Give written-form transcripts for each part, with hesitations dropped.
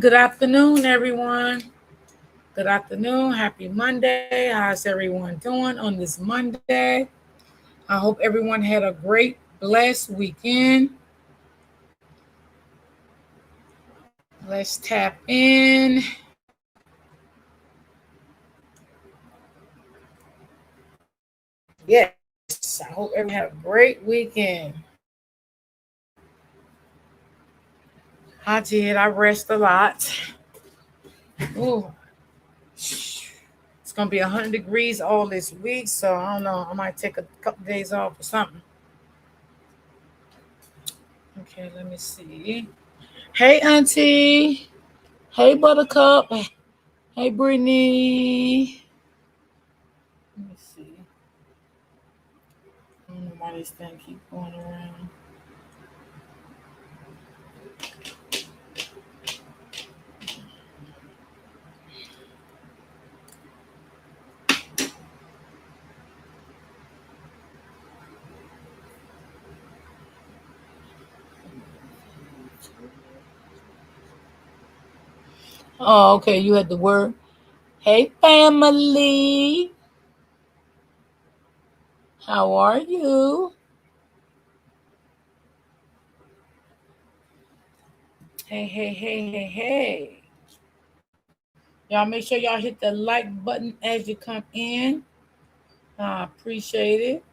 Good afternoon, everyone. Good afternoon. Happy Monday. How's everyone doing on this Monday? I hope everyone had a great, blessed weekend. Let's tap in. Yes, I hope everyone had a great weekend. I did. I rest a lot. Ooh, it's gonna be 100 degrees all this week, so I don't know. I might take a couple days off or something. Okay, let me see. Hey, Auntie. Hey, Buttercup. Hey, Brittany. Let me see. I don't know why this thing keep going around. Oh, okay. You had the word. Hey, family. How are you? Hey, hey, hey, hey, hey. Y'all make sure y'all hit the like button as you come in. I appreciate it.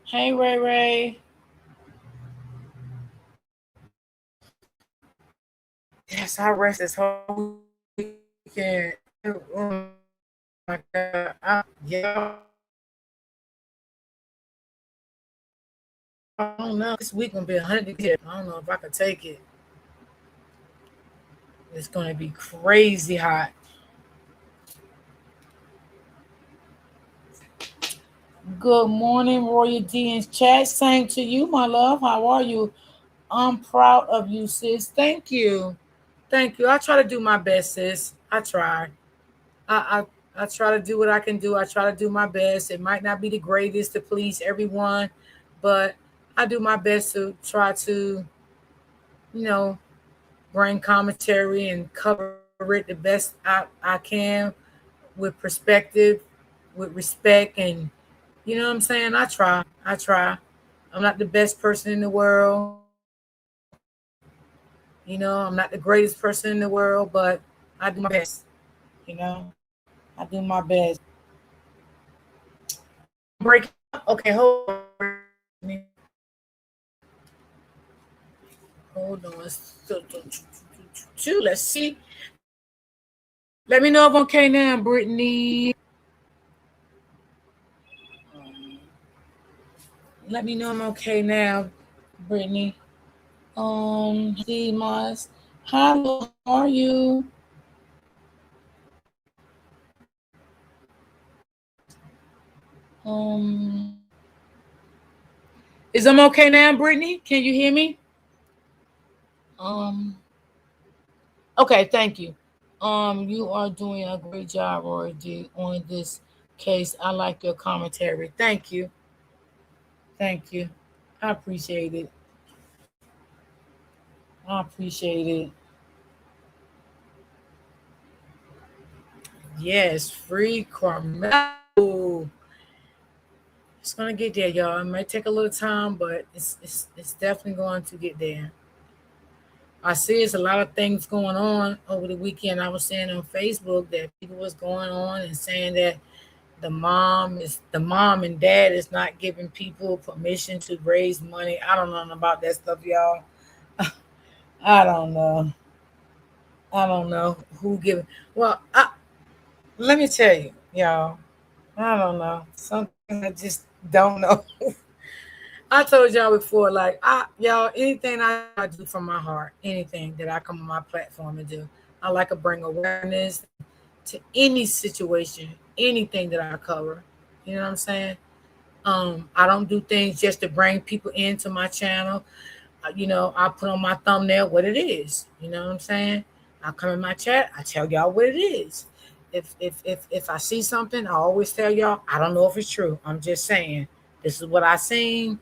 Hey, Ray Ray. Yes, I rest this whole weekend. Oh my God. I don't know. This week gonna be 100 degrees. I don't know if I can take it. It's gonna be crazy hot. Good morning, Royal D in chat. Same to you, my love. How are you? I'm proud of you, sis. Thank you. Thank you. I try to do my best, sis. I try. I try to do what I can do. I try to do my best. It might not be the greatest to please everyone, but I do my best to try to, you know, bring commentary and cover it the best I can with perspective, with respect, and you know what I'm saying? I try. I try. I'm not the best person in the world. I'm not the greatest person in the world, but I do my best. You know, I do my best. I'm breaking up. Okay, hold on. Hold on. Let's see. Let me know if I'm okay now, Brittany. Let me know I'm okay now, Brittany. See, Mars. Hi, love. How are you? Um, is I'm okay now, Brittany? Can you hear me? Um, okay, thank you. You are doing a great job, Roy D, on this case. I like your commentary. Thank you. Thank you. I appreciate it. I appreciate it. Yes, free Carmelo. It's gonna get there, y'all. It might take a little time, but it's definitely going to get there. I see it's a lot of things going on over the weekend. I was saying on Facebook that people was going on and saying that the mom and dad is not giving people permission to raise money. I don't know about that stuff, y'all. I don't know. I don't know who giving. Well, let me tell you, y'all. I don't know. Something I just don't know. I told y'all before, like y'all, anything I do from my heart, anything that I come on my platform and do, I like to bring awareness to any situation, anything that I cover. You know what I'm saying? I don't do things just to bring people into my channel. I put on my thumbnail what it is. You know what I'm saying? I come in my chat, I tell y'all what it is. If I see something, I always tell y'all, I don't know if it's true. I'm just saying. This is what I seen.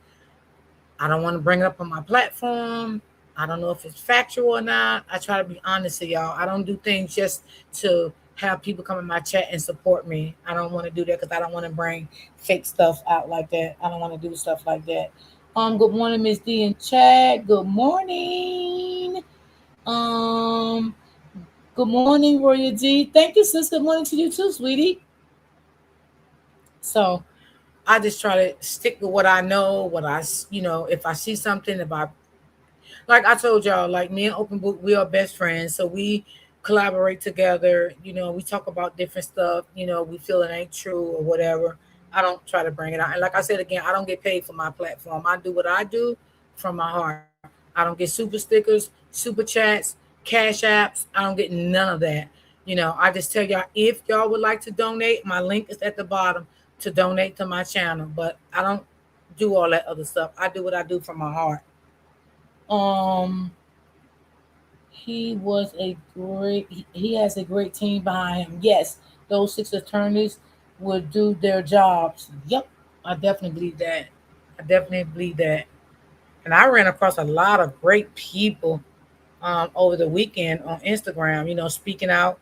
I don't want to bring it up on my platform. I don't know if it's factual or not. I try to be honest to y'all. I don't do things just to have people come in my chat and support me. I don't want to do that because I don't want to bring fake stuff out like that. I don't want to do stuff like that. Good morning, Miss D in chat. Good morning. Um, Good morning, Royal D. Thank you, sis. Good morning to you too, sweetie. So I just try to stick with what I know, if I see something, if I like I told y'all, like me and Open Book, we are best friends. So we collaborate together. We talk about different stuff. We feel it ain't true or whatever. I don't try to bring it out. And like I said again, I don't get paid for my platform. I do what I do from my heart. I don't get super stickers, super chats, cash apps. I don't get none of that. I just tell y'all if y'all would like to donate, my link is at the bottom to donate to my channel. But I don't do all that other stuff. I do what I do from my heart. Um, he was a great. He has a great team behind him. Yes, those 6 attorneys would do their jobs. Yep, I definitely believe that. I definitely believe that. And I ran across a lot of great people over the weekend on Instagram. Speaking out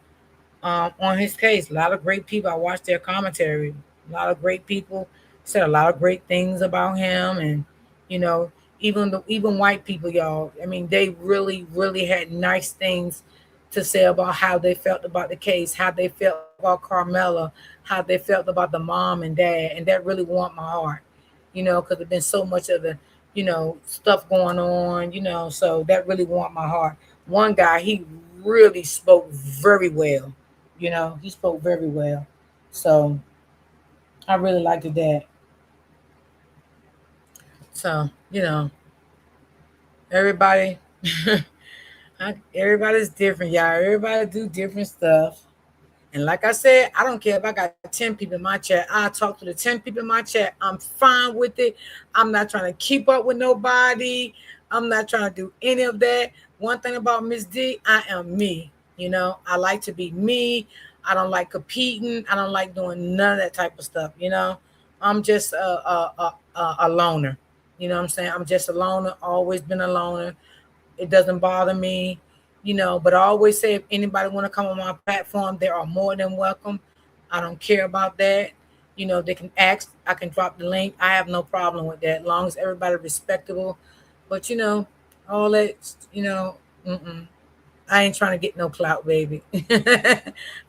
on his case. A lot of great people. I watched their commentary. A lot of great people said a lot of great things about him, and you know, even white people, y'all. I mean, they really, really had nice things to say about how they felt about the case, how they felt about Carmela, how they felt about the mom and dad, and that really warmed my heart. Because there's been so much of the stuff going on. So that really warmed my heart. One guy, he really spoke very well. He spoke very well. So I really liked that. So, everybody, everybody's different, y'all. Everybody do different stuff. And like I said, I don't care if I got 10 people in my chat. I'll talk to the 10 people in my chat. I'm fine with it. I'm not trying to keep up with nobody. I'm not trying to do any of that. One thing about Miss D, I am me. I like to be me. I don't like competing. I don't like doing none of that type of stuff. I'm just a loner. You know what I'm saying? I'm just a loner, always been a loner. It doesn't bother me, but I always say if anybody want to come on my platform, they are more than welcome. I don't care about that. They can ask. I can drop the link. I have no problem with that, as long as everybody respectable. But all that, you know, mm-mm. I ain't trying to get no clout, baby.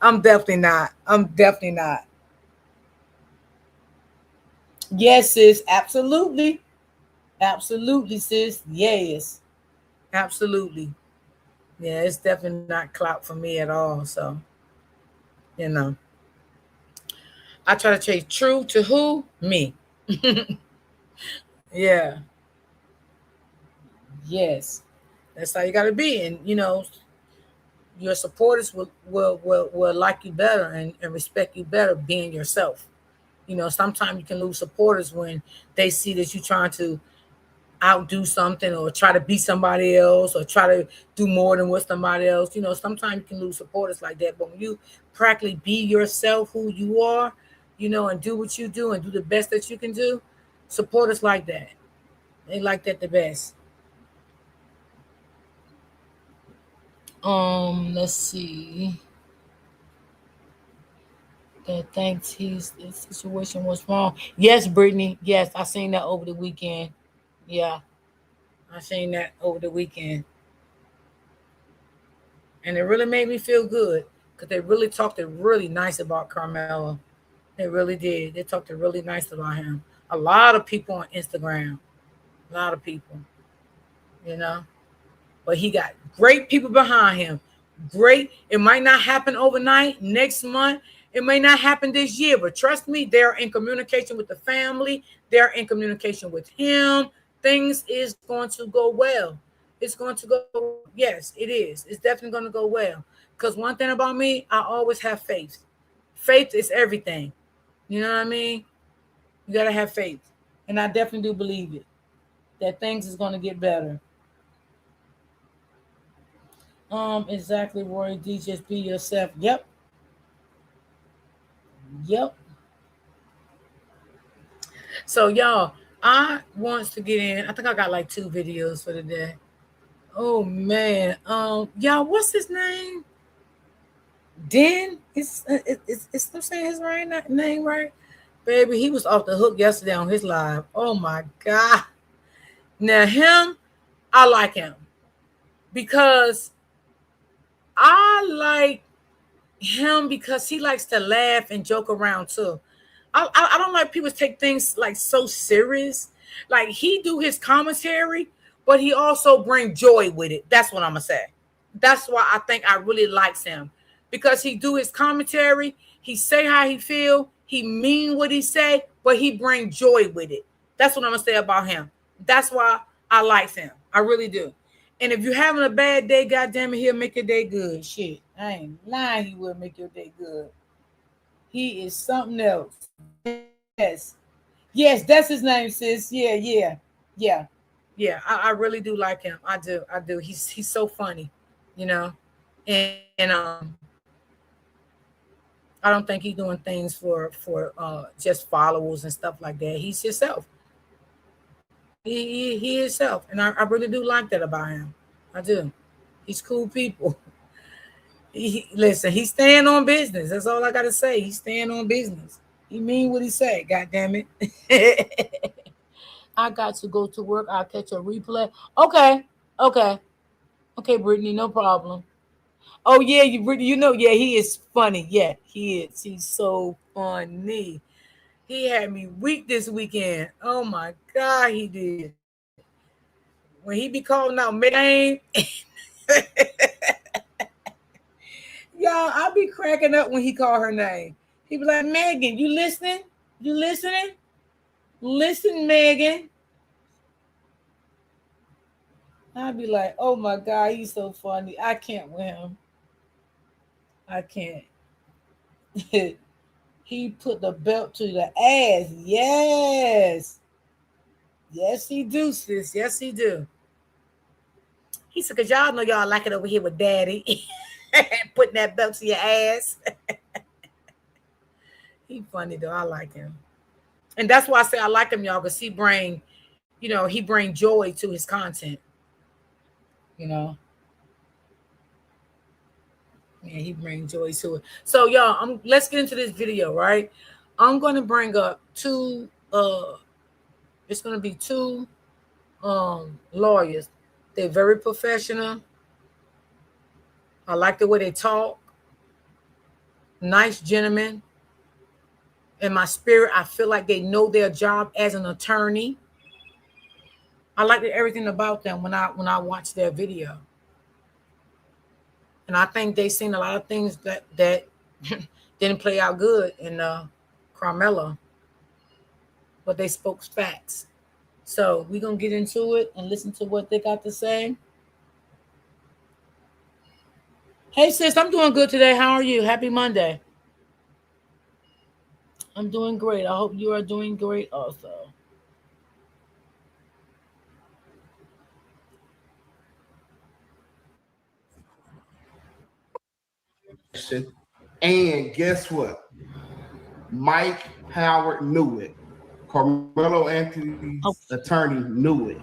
I'm definitely not. I'm definitely not. Yes, sis. Absolutely. Absolutely, sis. Yes. Absolutely. Yeah, it's definitely not clout for me at all. So, you know, I try to stay true to who? Me. Yeah. Yes. That's how you got to be. And, your supporters will like you better and respect you better being yourself. Sometimes you can lose supporters when they see that you're trying to outdo something or try to be somebody else or try to do more than what somebody else. Sometimes you can lose supporters like that. But when you practically be yourself, who you are, and do what you do and do the best that you can do, supporters like that. They like that the best. Let's see. That thanks his situation was wrong. Yes, Brittany. Yes, I seen that over the weekend. Yeah, I seen that over the weekend. And it really made me feel good because they really talked it really nice about Carmelo. They really did. They talked it really nice about him. A lot of people on Instagram, a lot of people, you know. But he got great people behind him. Great. It might not happen overnight, next month. It may not happen this year, but trust me, they're in communication with the family. They're in communication with him. Things is going to go well. It's going to go. Yes, it is. It's definitely going to go well. Because one thing about me, I always have faith. Faith is everything. You know what I mean? You gotta have faith, and I definitely do believe it that things is gonna get better. Exactly, Roy D. Just be yourself. Yep. So y'all, I wants to get in. I think I got like 2 videos for today. Oh man, y'all, what's his name? Den? It's I'm saying his right name right, baby. He was off the hook yesterday on his live. Oh my god. Now him, I like him because I like him because he likes to laugh and joke around too. I don't like people take things like so serious. Like he do his commentary, but he also bring joy with it. That's what I'm gonna say. That's why I think I really likes him because he do his commentary. He say how he feel. He mean what he say, but he bring joy with it. That's what I'm gonna say about him. That's why I like him. I really do. And if you're having a bad day, goddamn it, he'll make your day good. Shit, I ain't lying. He will make your day good. He is something else. Yes, yes, that's his name, sis. Yeah, yeah, yeah, yeah. I really do like him. I do. I do. He's so funny, you know. And I don't think he's doing things for just followers and stuff like that. He's himself. He is self, and I really do like that about him. I do. He's cool people. Listen, he's staying on business. That's all I gotta say. He's staying on business. He mean what he say. God damn it. I got to go to work. I'll catch a replay. Okay, okay, okay, Brittany, no problem. Oh yeah, Brittany, yeah, he is funny. Yeah, he is. He's so funny. He had me weak this weekend. Oh my god, he did. When he be calling out Megan, y'all, I be cracking up when he call her name. He be like, Megan, you listening? You listening? Listen, Megan. I'd be like, oh my god, he's so funny. I can't with him. I can't. He put the belt to the ass. Yes. Yes, he do, sis. Yes, he do. He said, because y'all know y'all like it over here with daddy. Putting that belt to your ass. He funny though. I like him. And that's why I say I like him, y'all, because he bring joy to his content. You know. Yeah, he brings joy to it. So y'all, let's get into this video, right? I'm gonna bring up it's gonna be two lawyers. They're very professional. I like the way they talk. Nice gentlemen. In my spirit, I feel like they know their job as an attorney. I like everything about them when I watch their video. And I think they seen a lot of things that didn't play out good in Karmelo, but they spoke facts. So we're gonna get into it and listen to what they got to say. Hey sis, I'm doing good today. How are you? Happy Monday. I'm doing great. I hope you are doing great also. And guess what? Mike Howard knew it. Carmelo Anthony's Oh, attorney knew it.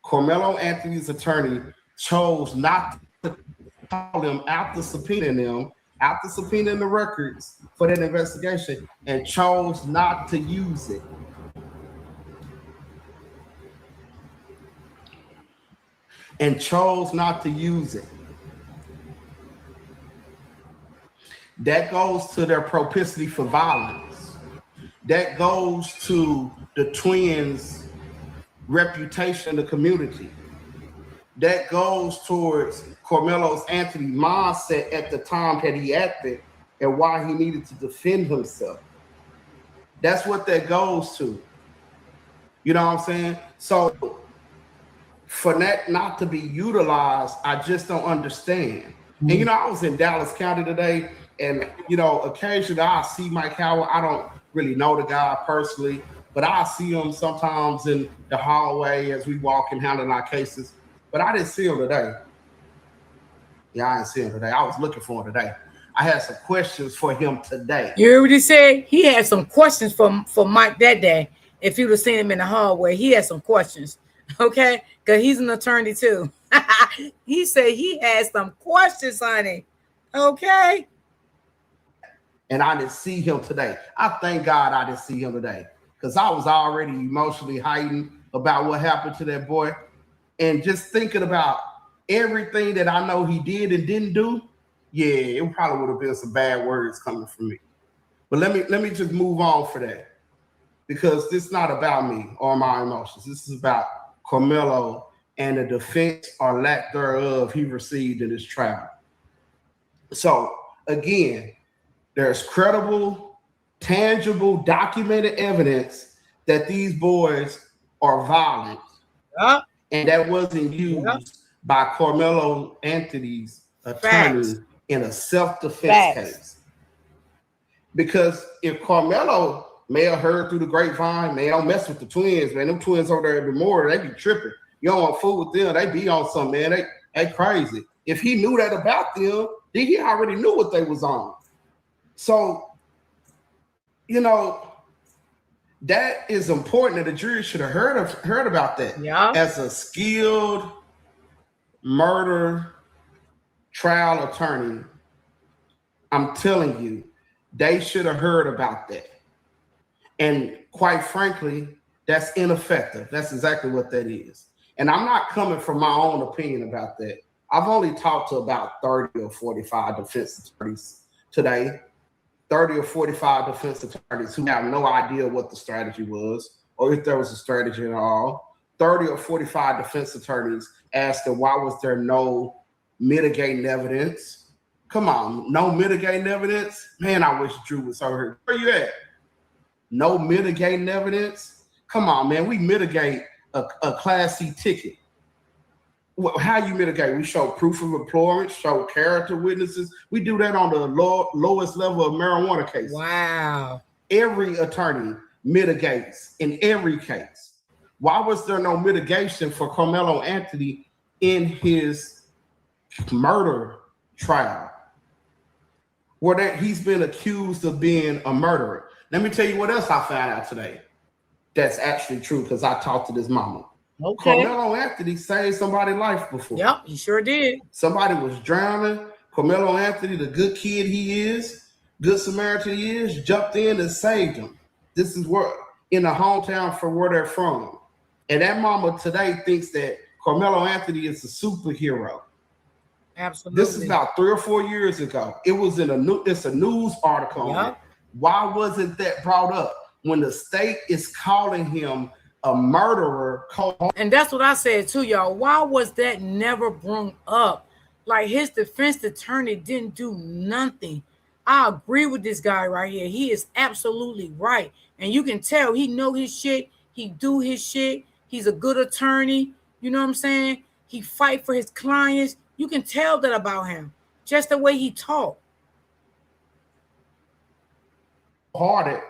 Carmelo Anthony's attorney chose not to call him after subpoenaing the records for that investigation, and chose not to use it. And chose not to use it. That goes to their propensity for violence. That goes to the twins' reputation in the community. That goes towards Carmelo Anthony mindset at the time that he acted and why he needed to defend himself. That's what that goes to. You know what I'm saying? So for that not to be utilized, I just don't understand. And I was in Dallas County today, and occasionally I see Mike Howard. I don't really know the guy personally, but I see him sometimes in the hallway as we walk and handle our cases. But I didn't see him today. Yeah, I didn't see him today. I was looking for him today. I had some questions for him today. you already said he had some questions for Mike that day. If you'd have seen him in the hallway, he had some questions. Okay, because he's an attorney too. He said he had some questions, honey. Okay. And I didn't see him today. I thank God I didn't see him today because I was already emotionally heightened about what happened to that boy. And just thinking about everything that I know he did and didn't do, yeah, it probably would have been some bad words coming from me. But let me just move on for that because this is not about me or my emotions. This is about Karmelo and the defense or lack thereof he received in his trial. So again, there's credible, tangible, documented evidence that these boys are violent, and that wasn't used by Karmelo Anthony's attorney in a self-defense case. Because if Karmelo may have heard through the grapevine, man, don't mess with the twins, man. Them twins over there at the Memorial, they be tripping. You don't want to fool with them. They be on something, man. They crazy. If he knew that about them, then he already knew what they was on. So, you know, that is important that the jury should have heard about that. Yeah. As a skilled murder trial attorney, I'm telling you, they should have heard about that. And quite frankly, that's ineffective. That's exactly what that is. And I'm not coming from my own opinion about that. I've only talked to about 30 or 45 defense attorneys today. 30 or 45 defense attorneys who have no idea what the strategy was or if there was a strategy at all. 30 or 45 defense attorneys asked them why was there no mitigating evidence. Come on, no mitigating evidence? Man, I wish Drew was over here. Where you at? No mitigating evidence? Come on, man, we mitigate a Class C ticket. How you mitigate? We show proof of employment, show character witnesses. We do that on the lowest level of marijuana cases. Wow. Every attorney mitigates in every case. Why was there no mitigation for Karmelo Anthony in his murder trial? Where he's been accused of being a murderer. Let me tell you what else I found out today. That's actually true because I talked to this mama. Okay. Karmelo Anthony saved somebody's life before. Yep, he sure did. Somebody was drowning. Karmelo Anthony, the good kid he is, good Samaritan he is, jumped in and saved him. This is where in the hometown from where they're from. And that mama today thinks that Karmelo Anthony is a superhero. Absolutely. This is about 3 or 4 years ago. It was in it's a news article. Yep. Why wasn't that brought up when the state is calling him a murderer? And that's what I said too, y'all. Why was that never brought up? Like his defense attorney didn't do nothing. I agree with this guy right here. He is absolutely right. And you can tell he know his shit. He do his shit. He's a good attorney. You know what I'm saying? He fight for his clients. You can tell that about him. Just the way he talk. Hearted.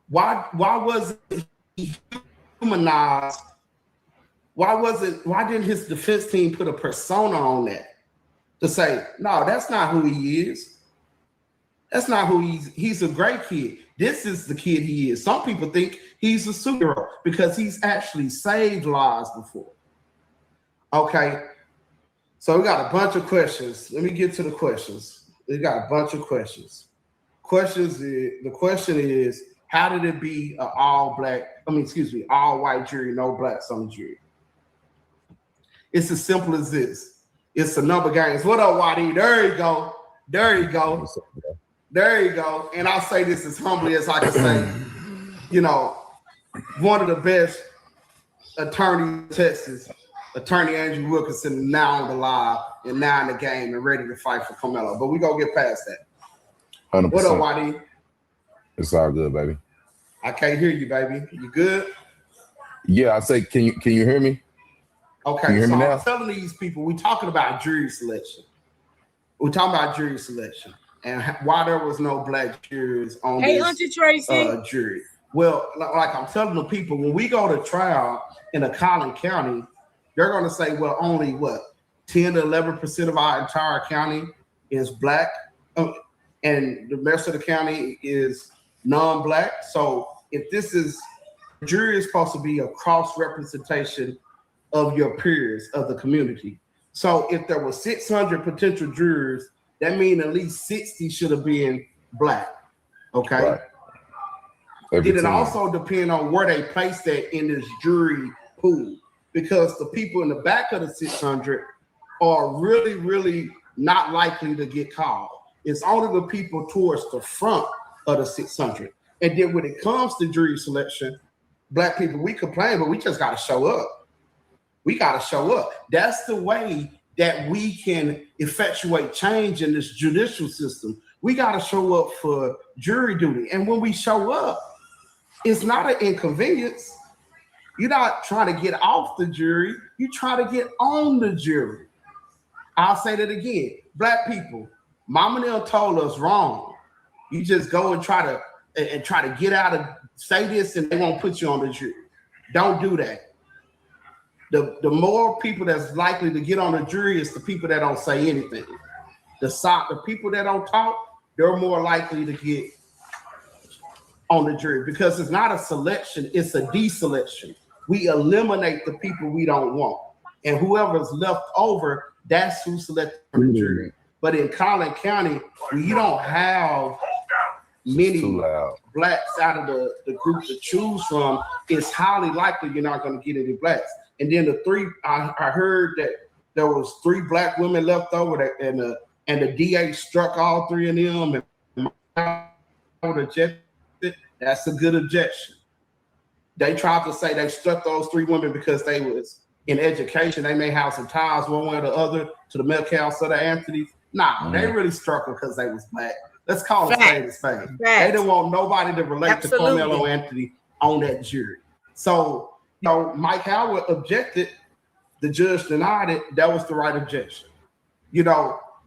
Why wasn't he humanized? Why didn't his defense team put a persona on that to say, no, that's not who he is. That's not who he's a great kid. This is the kid he is. Some people think he's a superhero because he's actually saved lives before. Okay. So we got a bunch of questions. Let me get to the questions. We got a bunch of questions. The question is, how did it be an all white jury, no blacks on the jury? It's as simple as this. It's a number games. What up, Wadi? There you go. There you go. There you go. And I'll say this as humbly as I can say, you know, one of the best attorneys in Texas, Attorney Andrew Wilkinson, now on the live and now in the game and ready to fight for Karmelo. But we gonna get past that. 100%. What up, Wadi? It's all good, baby. I can't hear you, baby. You good? Yeah, I say, can you hear me? Okay, can you hear so me now? I'm telling these people, we're talking about jury selection. We're talking about jury selection and why there was no black jurors on this Auntie Tracy. Jury. Well, like I'm telling the people, when we go to trial in a Collin County, they're going to say, well, only 10 to 11% of our entire county is black, and the rest of the county is non-black. So if this is jury is supposed to be a cross representation of your peers of the community. So if there were 600 potential jurors, that means at least 60 should have been black. Okay. Right. Did it also depend on where they placed that in this jury pool? Because the people in the back of the 600 are really, really not likely to get called. It's only the people towards the front of the 600. And then when it comes to jury selection, black people, we complain, but we just got to show up. We got to show up. That's the way that we can effectuate change in this judicial system. We got to show up for jury duty. And when we show up, it's not an inconvenience. You're not trying to get off the jury. You try to get on the jury. I'll say that again. Black people, Mama and them told us wrong. You just go and try to get out of say this and they won't put you on the jury. Don't do that. The more people that's likely to get on the jury is the people that don't say anything. The people that don't talk, they're more likely to get on the jury because it's not a selection, it's a deselection. We eliminate the people we don't want. And whoever's left over, that's who selected from the jury. But in Collin County, you don't have many blacks out of the group to choose from. It's highly likely you're not going to get any blacks. And then I heard that there was 3 black women left over, and the DA struck all 3 of them. And rejected. That's a good objection. They tried to say they struck those 3 women because they was in education. They may have some ties one way or the other to the Metcalfs or the Anthonys. Nah, they really struck them because they was black. Let's call it spade a spade. They didn't want nobody to relate to Karmelo Anthony on that jury. So, Mike Howard objected. The judge denied it. That was the right objection.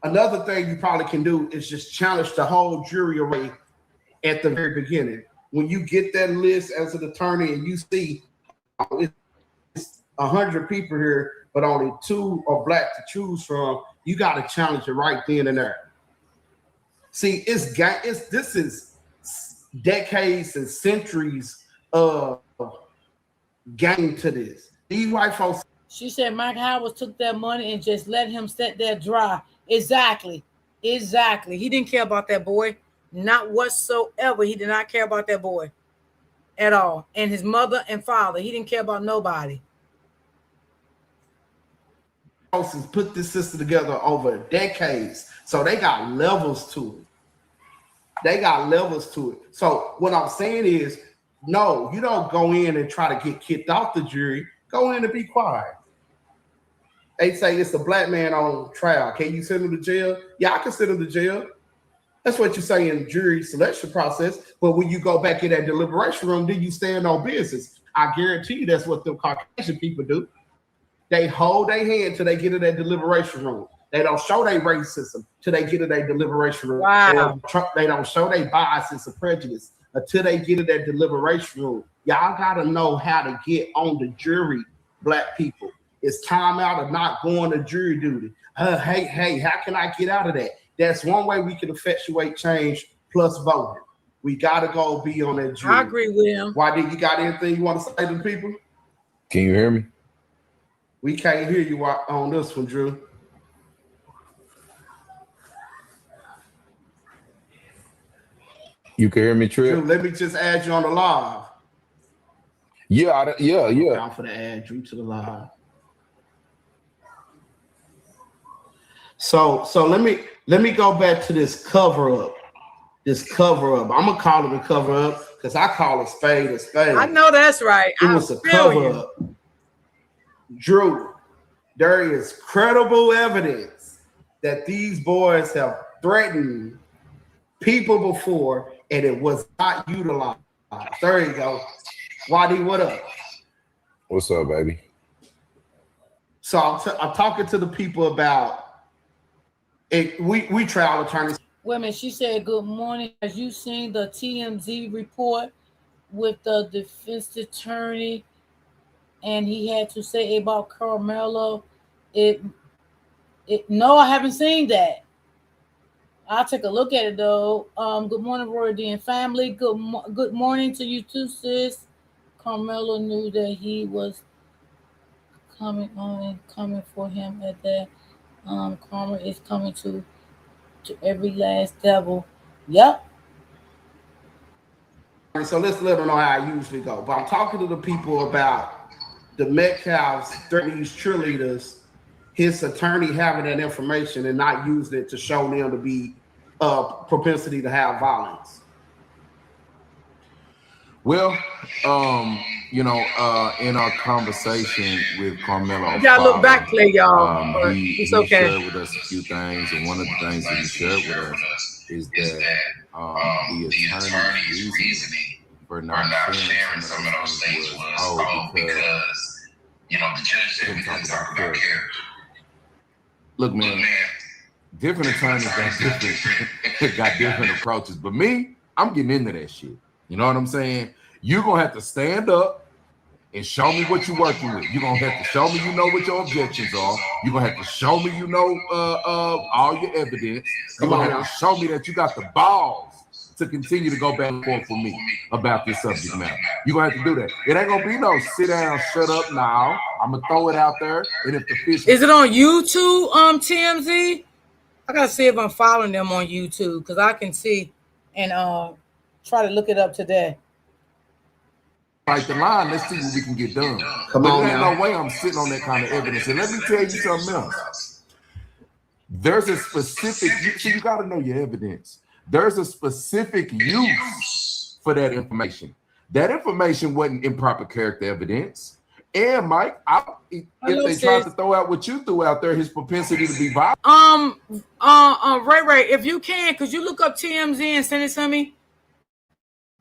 Another thing you probably can do is just challenge the whole jury array at the very beginning. When you get that list as an attorney and you see it's 100 people here, but only 2 are black to choose from, you got to challenge it right then and there. See, this is decades and centuries of game to this. These white folks. She said Mike Howard took that money and just let him sit there dry. Exactly. He didn't care about that boy. Not whatsoever. He did not care about that boy at all. And his mother and father. He didn't care about nobody. Has put this system together over decades. So they got levels to it. So what I'm saying is, no, you don't go in and try to get kicked off the jury. Go in and be quiet. They say it's a black man on trial. Can you send him to jail? Yeah, I can send him to jail. That's what you say in jury selection process. But when you go back in that deliberation room, then you stand on business. I guarantee you that's what the Caucasian people do. They hold their hand till they get in that deliberation room. They don't show their racism till they get in that deliberation room. Wow. They don't show their biases or prejudice until they get in that deliberation room. Y'all got to know how to get on the jury, black people. It's time out of not going to jury duty. Hey, how can I get out of that? That's one way we can effectuate change plus voting. We got to go be on that jury. I agree with him. Why did you got anything you want to say to people? Can you hear me? We can't hear you on this one, Drew. You can hear me, Trip? Drew, let me just add you on the live. Yeah. I'm for to add Drew to the live. So let me go back to this cover up. I'm gonna call it a cover up because I call it spade a spade. I know that's right. It was a cover up. Drew, there is credible evidence that these boys have threatened people before and it was not utilized. There you go. Wadi, what up? What's up, baby? So I'm talking to the people about it. We trial attorneys. Women, she said, good morning. As you seen the TMZ report with the defense attorney and he had to say about Karmelo, no, I haven't seen that. I'll take a look at it though. Good morning, Roy D and family. Good morning to you too, sis. Carmelo knew that he was coming for him at that. Karma is coming to every last devil. Yep. So let's let them know how I usually go. But I'm talking to the people about the Metcalfs, these cheerleaders, his attorney having that information and not using it to show them to be propensity to have violence. Well, in our conversation with Karmelo, Y'all look back, play y'all, but he it's okay. shared with us a few things, and one of the things that he shared with us is that the attorney's reasoning for not sharing some of those things was, because the judge said we couldn't talk about character. Look, man, different attorneys got different approaches, but me, I'm getting into that shit. You know what I'm saying? You're gonna have to stand up and show me what you're working with. You're gonna have to show me you know what your objections are. You're gonna have to show me you know all your evidence. You're gonna have to show me that you got the balls to continue to go back and forth with me about this subject matter. You're gonna have to do that. It ain't gonna be no sit down, shut up now. I'm gonna throw it out there. And if the fish is it on YouTube, TMZ? I gotta see if I'm following them on YouTube because I can see and try to look it up today. Right the line, let's see what we can get done. Come on, there ain't now. no way I'm sitting on that kind of evidence. And let me tell you something else. There's a specific, you got to know your evidence. There's a specific use for that information. That information wasn't improper character evidence. And Mike, if they tried to throw out what you threw out there, his propensity to be violent. Ray, if you can, could you look up TMZ and send it to me?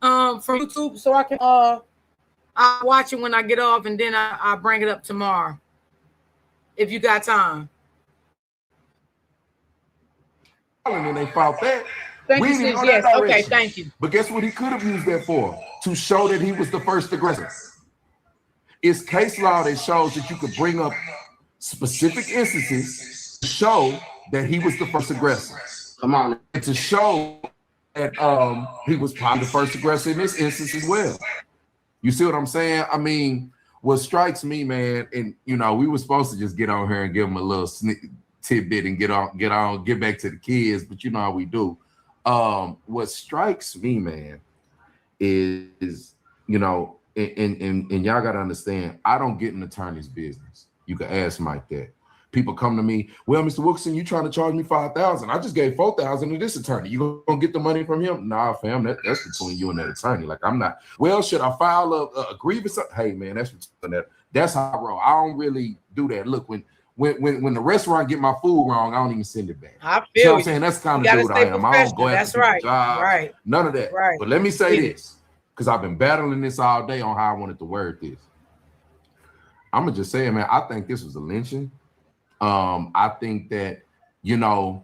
From YouTube so I can I'll watch it when I get off and then I'll bring it up tomorrow. If you got time. And they fought that. Thank you, sis. Yes. Okay, thank you. But guess what he could have used that for? To show that he was the first aggressor. It's case law that shows that you could bring up specific instances to show that he was the first aggressor. Come on. And to show that he was probably the first aggressor in this instance as well. You see what I'm saying? I mean, what strikes me, man, and we were supposed to just get on here and give them a little tidbit and get back to the kids, but you know how we do. What strikes me, man, is and y'all gotta understand, I don't get an attorney's business. You can ask Mike that. People come to me, well, Mr. Wilkerson, you trying to charge me $5,000? I just gave $4,000 to this attorney. You gonna get the money from him? Nah, fam, that's between you and that attorney. Like, I'm not. Well, should I file a grievance? Hey, man, that's how I roll. I don't really do that. Look, when the restaurant get my food wrong, I don't even send it back. I feel you know what I'm saying? That's kind of dude I am. I don't go after people's jobs. Right. None of that. Right. But let me say this, because I've been battling this all day on how I wanted to word this. I'm gonna just say it, man. I think this was a lynching. I think that, you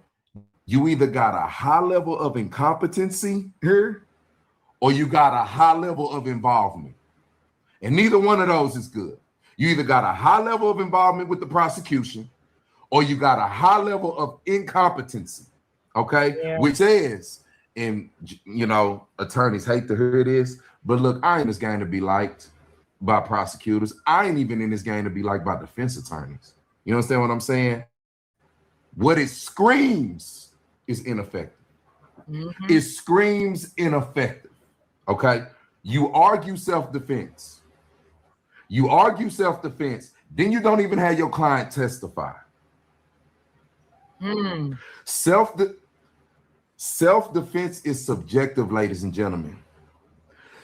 either got a high level of incompetency here or you got a high level of involvement. And neither one of those is good. You either got a high level of involvement with the prosecution or you got a high level of incompetency, okay? Yeah. Which says, and, attorneys hate to hear this, but look, I ain't in this game to be liked by prosecutors. I ain't even in this game to be liked by defense attorneys. You understand what I'm saying? What it screams is ineffective. Mm-hmm. It screams ineffective. Okay? You argue self-defense. Then you don't even have your client testify. Self-defense is subjective, ladies and gentlemen.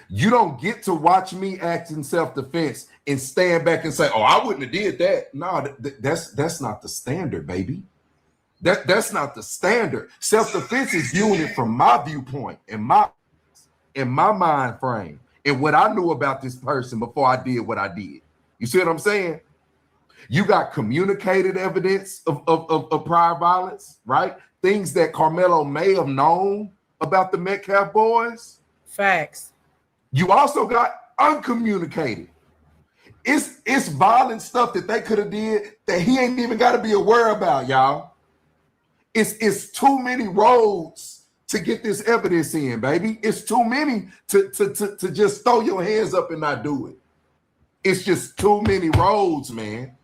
You don't get to watch me act in self-defense and stand back and say, oh, I wouldn't have did that. No, that's not the standard, baby. That's not the standard. Self-defense is viewing it from my viewpoint and my mind frame and what I knew about this person before I did what I did. You see what I'm saying? You got communicated evidence of prior violence, right? Things that Karmelo may have known about the Metcalf boys. Facts. You also got uncommunicated. It's violent stuff that they could have did that he ain't even got to be aware about, y'all. It's too many roads to get this evidence in, baby. It's too many to just throw your hands up and not do it. It's just too many roads, man.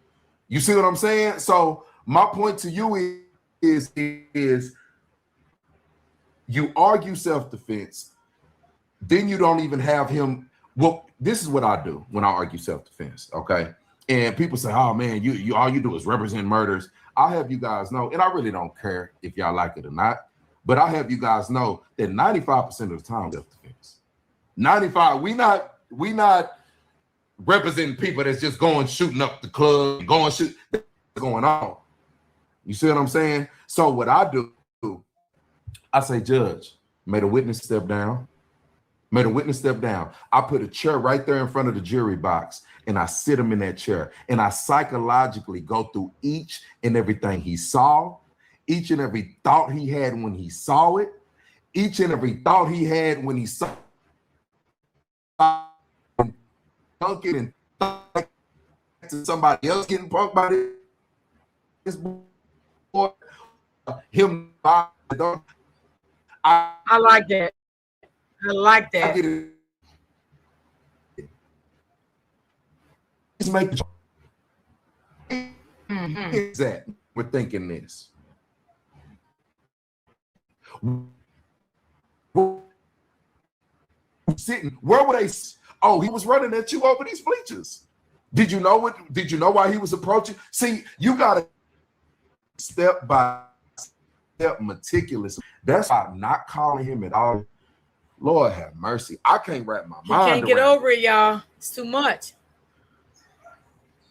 You see what I'm saying? So my point to you is you argue self-defense, then you don't even have him. Well, this is what I do when I argue self-defense, okay? And people say, oh man, you all you do is represent murders. I'll have you guys know, and I really don't care if y'all like it or not, but I'll have you guys know that 95% of the time self-defense. 95, we not representing people that's just going shooting up the club and going shoot going on. You see what I'm saying? So what I do, I say, judge, may the witness step down. May the witness step down. I put a chair right there in front of the jury box and I sit him in that chair and I psychologically go through each and everything he saw, each and every thought he had when he saw it, each and every thought he had when he saw it and thought to somebody else getting punked by this boy, him. I like that. I like that. Just make that we're thinking this. Sitting, where were they? Oh, he was running at you over these bleachers. Did you know what? Did you know why he was approaching? See, you gotta step by step meticulous. That's why I'm not calling him at all. Lord have mercy. I can't wrap my mind. He can't get over it, y'all. It's too much.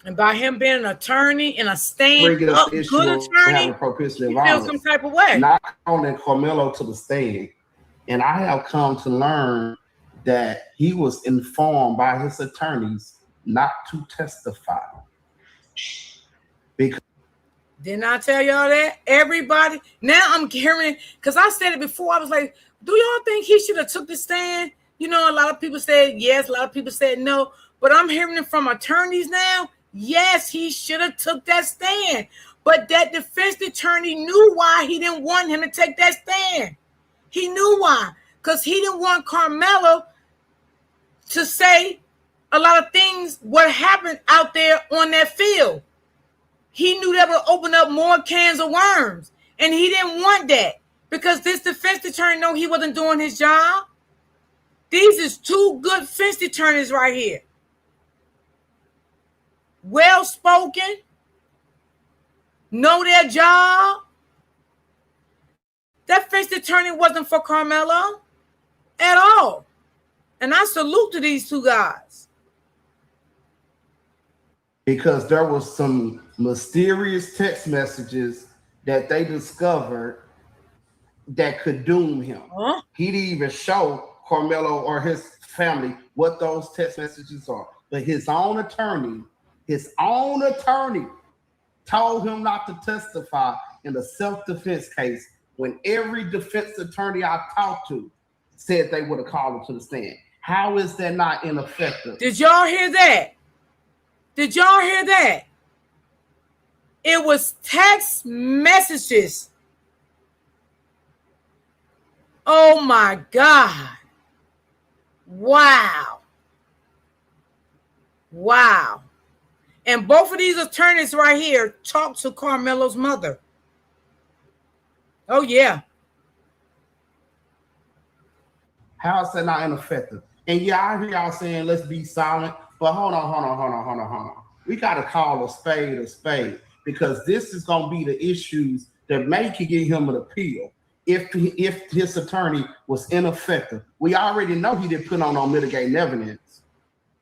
And by him being an attorney and a stand up good attorney, he feels some type of way. Not calling Karmelo to the stand. And I have come to learn that he was informed by his attorneys not to testify. Because didn't I tell y'all that? Everybody, now I'm hearing, because I said it before, I was like, do y'all think he should have took the stand? You know, a lot of people said yes, a lot of people said no, but I'm hearing it from attorneys now. Yes, he should have took that stand, but that defense attorney knew why he didn't want him to take that stand. He knew why, because he didn't want Karmelo to say a lot of things what happened out there on that field. He knew that would open up more cans of worms, and he didn't want that. Because this defense attorney know he wasn't doing his job. These is two good defense attorneys right here. Well-spoken. Know their job. That defense attorney wasn't for Karmelo at all. And I salute to these two guys. Because there was some mysterious text messages that they discovered that could doom him. Huh? He didn't even show Karmelo or his family what those text messages are. But his own attorney told him not to testify in a self-defense case when every defense attorney I talked to said they would have called him to the stand. How is that not ineffective? Did y'all hear that? Did y'all hear that? It was text messages. Oh my God. Wow. Wow. And both of these attorneys right here talked to Karmelo's mother. Oh, yeah. How is that not ineffective? And yeah, I hear y'all saying, let's be silent. But hold on. We got to call a spade because this is going to be the issues that may could get him an appeal if his attorney was ineffective. We already know he didn't put on mitigating evidence.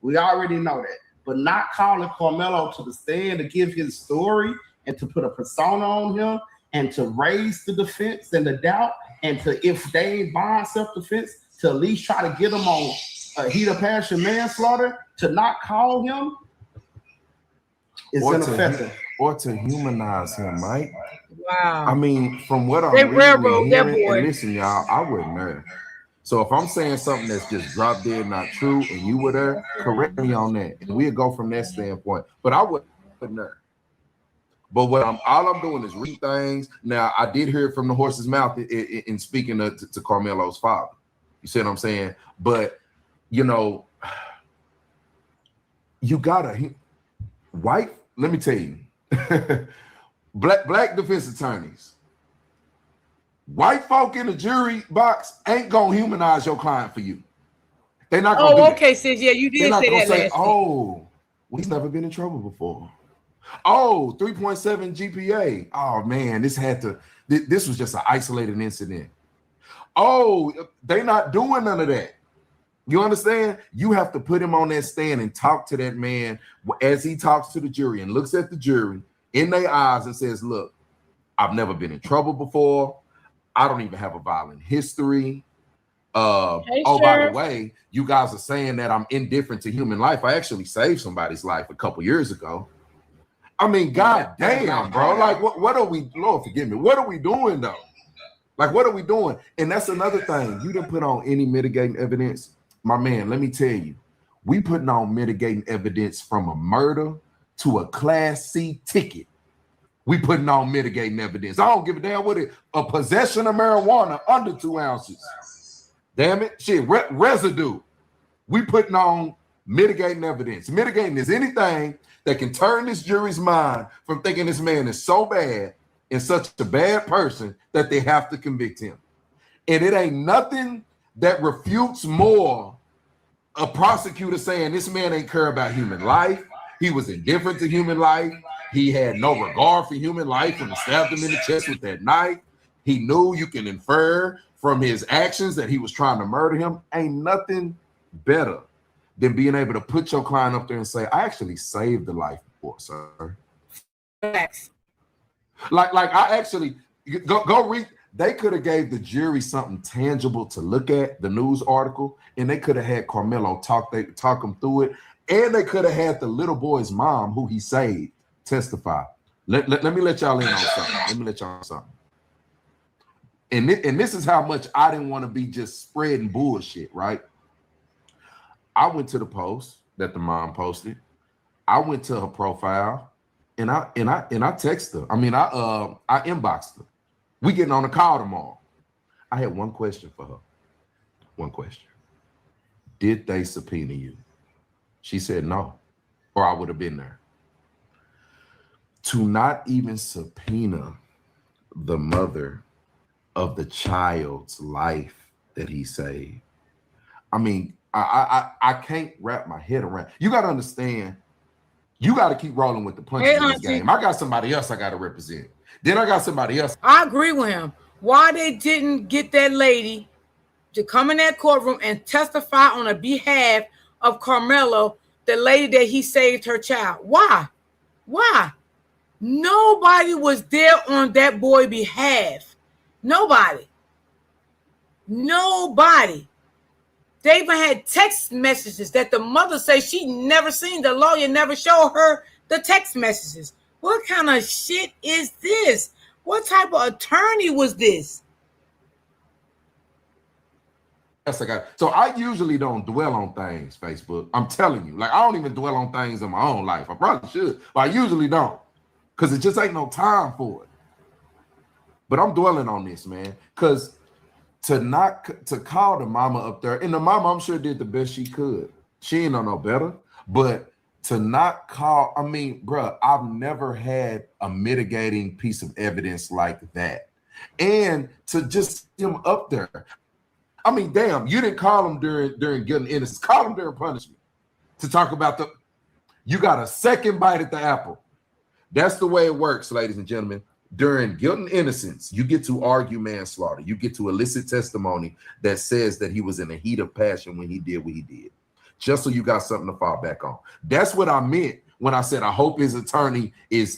We already know that. But not calling Karmelo to the stand to give his story and to put a persona on him and to raise the defense and the doubt and to, if they ain't buying self-defense, to at least try to get him on heat of passion manslaughter, to not call him is ineffective. Or to humanize him, Mike. Wow. I mean, from what I'm reading and hearing, and listen, y'all, I wouldn't know. So if I'm saying something that's just drop dead not true, and you were there, correct me on that, and we'll go from that standpoint. But I wouldn't know. But what all I'm doing is read things. Now, I did hear it from the horse's mouth in speaking to Karmelo's father. You see what I'm saying? But you know, you gotta white. Let me tell you, black defense attorneys, white folk in the jury box ain't gonna humanize your client for you. They're not gonna do that. Okay, sis. Yeah, you They're did not say gonna that say, last week. "Oh, he's never been in trouble before." Oh, 3.7 GPA. Oh man, this was just an isolated incident. Oh, they're not doing none of that. You understand? You have to put him on that stand and talk to that man as he talks to the jury and looks at the jury in their eyes and says, look, I've never been in trouble before. I don't even have a violent history. Hey, by the way, you guys are saying that I'm indifferent to human life. I actually saved somebody's life a couple years ago. I mean, God damn, bro. Like, what are we, Lord forgive me, what are we doing though? Like, what are we doing? And that's another thing. You didn't put on any mitigating evidence. My man, let me tell you, we putting on mitigating evidence from a murder to a Class C ticket. We putting on mitigating evidence. I don't give a damn what it, a possession of marijuana under 2 ounces. Damn it, shit, residue. We putting on mitigating evidence. Mitigating is anything that can turn this jury's mind from thinking this man is so bad and such a bad person that they have to convict him. And it ain't nothing that refutes more a prosecutor saying this man ain't care about human life. He was indifferent to human life. He had no regard for human life when he stabbed him in the chest with that knife. He knew you can infer from his actions that he was trying to murder him. Ain't nothing better than being able to put your client up there and say, I actually saved the life before, sir. Facts. Like I actually go read. They could have gave the jury something tangible to look at, the news article, and they could have had Karmelo talk them through it, and they could have had the little boy's mom, who he saved, testify. Let me let y'all in on something. Let me let y'all know something. And this is how much I didn't want to be just spreading bullshit, right? I went to the post that the mom posted. I went to her profile, and I texted her. I mean, I inboxed her. We getting on a call tomorrow. I had one question for her. One question. Did they subpoena you? She said no, or I would have been there. To not even subpoena the mother of the child's life that he saved. I mean, I can't wrap my head around. You got to understand, you got to keep rolling with the punches in this game. I got somebody else I got to represent. Then I got somebody else. I agree with him. Why they didn't get that lady to come in that courtroom and testify on the behalf of Karmelo, the lady that he saved her child? Why? Nobody was there on that boy's behalf. Nobody. They even had text messages that the mother said she never seen. The lawyer never showed her the text messages. What kind of shit is this? What type of attorney was this? Yes, I got. So I usually don't dwell on things, Facebook. I'm telling you, like I don't even dwell on things in my own life. I probably should, but I usually don't, because it just ain't no time for it. But I'm dwelling on this, man, because to call the mama up there, and the mama I'm sure did the best she could. She ain't no better, but to not call, I mean, bro, I've never had a mitigating piece of evidence like that. And to just him up there. I mean, damn, you didn't call him during guilt and innocence. Call him during punishment to talk about you got a second bite at the apple. That's the way it works, ladies and gentlemen. During guilt and innocence, you get to argue manslaughter. You get to elicit testimony that says that he was in a heat of passion when he did what he did. Just so you got something to fall back on. That's what I meant when I said I hope his attorney is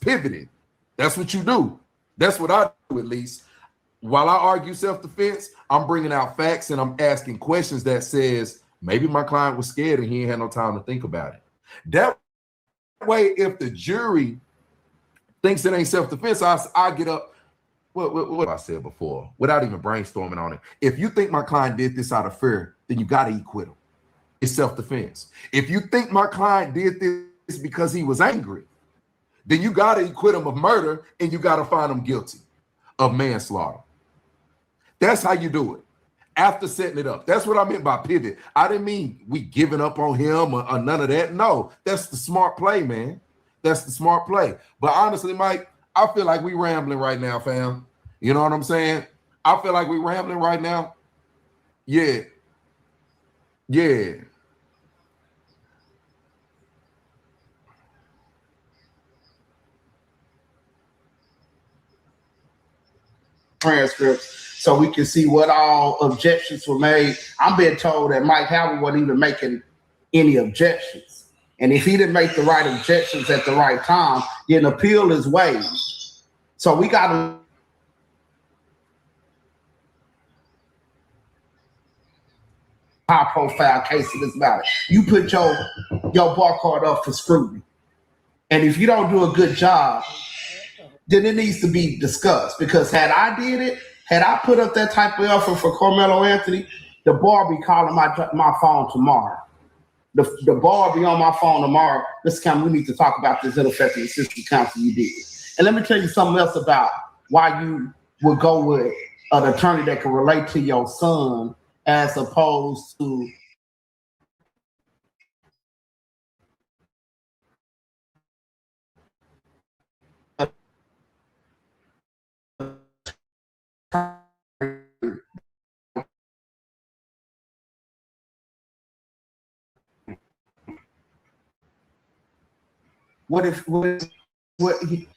pivoting. That's what you do. That's what I do, at least. While I argue self-defense, I'm bringing out facts and I'm asking questions that says maybe my client was scared and he ain't had no time to think about it. That way, if the jury thinks it ain't self-defense, I get up. What I said before, without even brainstorming on it. If you think my client did this out of fear, then you got to acquit him. It's self-defense. If you think my client did this because he was angry, then you got to acquit him of murder and you got to find him guilty of manslaughter. That's how you do it. after setting it up. That's what I meant by pivot. I didn't mean we giving up on him or none of that. No, that's the smart play, man. That's the smart play. But honestly, Mike, I feel like we rambling right now, fam. You know what I'm saying? I feel like we rambling right now. Yeah. Yeah. Transcripts so we can see what all objections were made. I'm being told that Mike Howard wasn't even making any objections. And if he didn't make the right objections at the right time, then appeal is waived. So we got to high profile case in this matter. You put your bar card up for scrutiny. And if you don't do a good job, then it needs to be discussed. Because had I did it, had I put up that type of effort for Karmelo Anthony, the bar be calling my phone tomorrow. The bar be on my phone tomorrow. This time we need to talk about this ineffective assistant counsel you did. And let me tell you something else about why you would go with an attorney that can relate to your son as opposed to what he,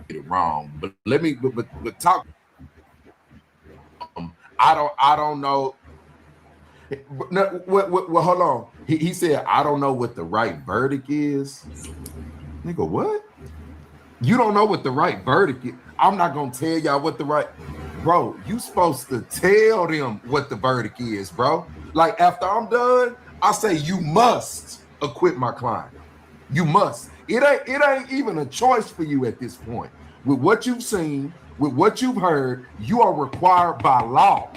it wrong. But let me but talk. I don't know. No, well, hold on. He said, I don't know what the right verdict is. Nigga, what? You don't know what the right verdict is. I'm not gonna tell y'all what the right, bro. You supposed to tell them what the verdict is, bro. Like after I'm done, I say you must acquit my client. You must. It ain't even a choice for you at this point. With what you've seen, with what you've heard, you are required by law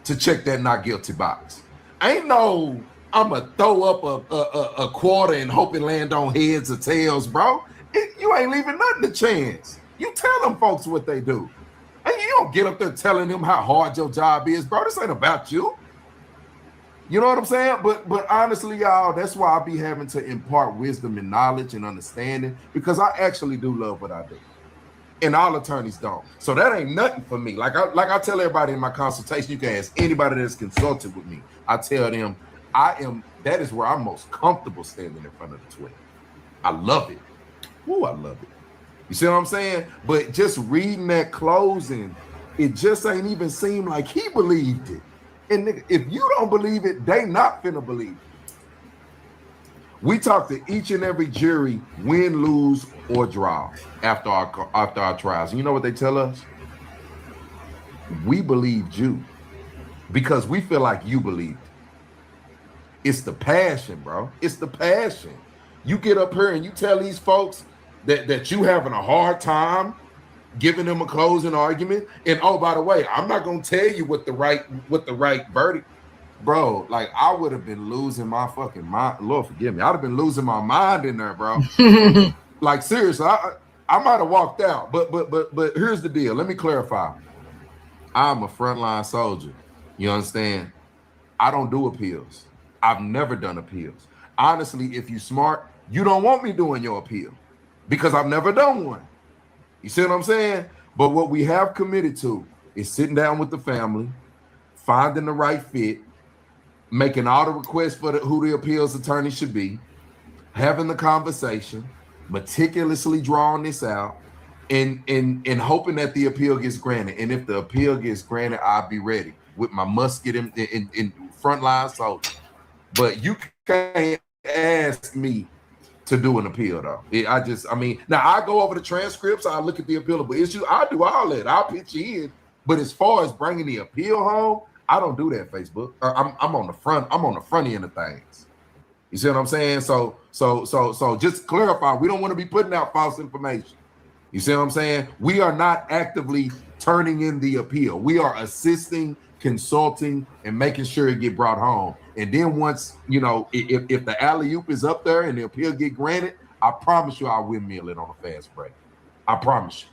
to check that not guilty box. Ain't no I'ma throw up a quarter and hope it land on heads or tails, bro. You ain't leaving nothing to chance. You tell them folks what they do. And you don't get up there telling them how hard your job is, bro. This ain't about you. You know what I'm saying? But honestly, y'all, that's why I be having to impart wisdom and knowledge and understanding, because I actually do love what I do. And all attorneys don't. So that ain't nothing for me. Like I tell everybody in my consultation, you can ask anybody that's consulted with me. I tell them that is where I'm most comfortable standing in front of the Twitter. I love it. Ooh, I love it. You see what I'm saying? But just reading that closing, it just ain't even seem like he believed it. And nigga, if you don't believe it, they not finna believe it. We talk to each and every jury, win, lose, or draw after our trials. And you know what they tell us? We believed you because we feel like you believed. It's the passion, bro. It's the passion. You get up here and you tell these folks that you having a hard time giving them a closing argument. And oh, by the way, I'm not gonna tell you what the right verdict, bro. Like I would have been losing my fucking mind. Lord forgive me. I'd have been losing my mind in there, bro. Like seriously, I might have walked out. But here's the deal. Let me clarify. I'm a frontline soldier. You understand? I don't do appeals. I've never done appeals. Honestly, if you smart, you don't want me doing your appeal because I've never done one. You see what I'm saying? But what we have committed to is sitting down with the family, finding the right fit, making all the requests for who the appeals attorney should be, having the conversation, meticulously drawing this out, and hoping that the appeal gets granted. And if the appeal gets granted, I'll be ready with my musket in frontline soldier. But you can't ask me to do an appeal though. Now I go over the transcripts, I look at the appealable issue, I do all that, I'll pitch you in. But as far as bringing the appeal home, I don't do that. Facebook. I'm on the front end of things. You see what I'm saying? So just clarify, we don't want to be putting out false information. You see what I'm saying? We are not actively turning in the appeal. We are assisting, consulting, and making sure it get brought home. And then once, if the alley-oop is up there and the appeal get granted, I promise you I'll windmill it on a fast break. I promise you.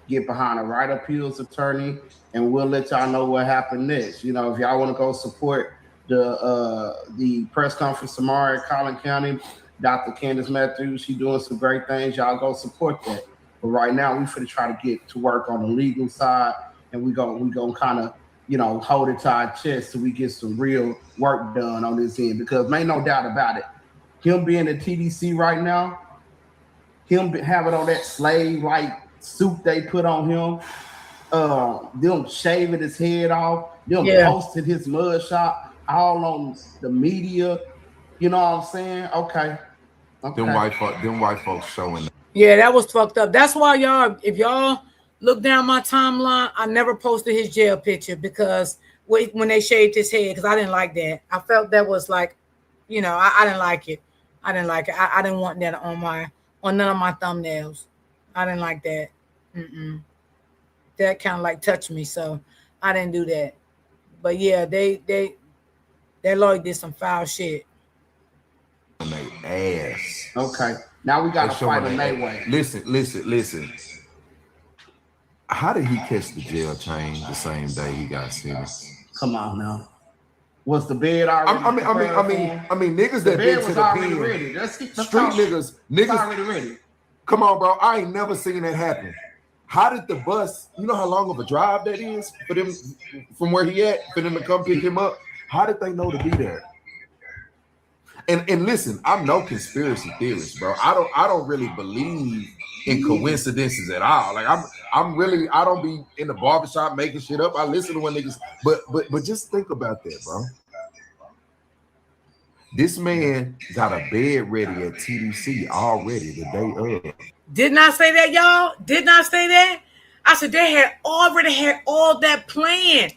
Get behind a right appeals attorney, and we'll let y'all know what happened next. If y'all want to go support the press conference tomorrow at Collin County, Dr. Candace Matthews, she's doing some great things. Y'all go support that. But right now, we finna try to get to work on the legal side, and we gonna kind of hold it to our chest so we get some real work done on this end. Because ain't no doubt about it, him being at TDC right now, him having on that slave-like suit they put on him, them shaving his head off, them posting his mud shot all on the media. You know what I'm saying? Okay. Them white folks showing. Yeah, that was fucked up. That's why if y'all look down my timeline, I never posted his jail picture because when they shaved his head, because I didn't like that. I felt that was like, I didn't like it. I didn't want that on none of my thumbnails. I didn't like that. That kind of like touched me, so I didn't do that. But yeah, that lawyer did some foul shit. Ass. Okay, now we got to fight him that way. Listen. How did he catch the jail chain the same day he got sentenced? Come on now. Was the bed already? I mean, niggas that been to the pen, ready. street niggas already ready. Come on, bro. I ain't never seen that happen. How did the bus? You know how long of a drive that is for them from where he at for them to come pick him up? How did they know to be there? And listen, I'm no conspiracy theorist, bro. I don't really believe in coincidences at all. Like I'm really, I don't be in the barbershop making shit up. I listen to when niggas, but just think about that, bro. This man got a bed ready at TDC already the day of. Did not say that, y'all. Did not say that. I said they had already had all that planned.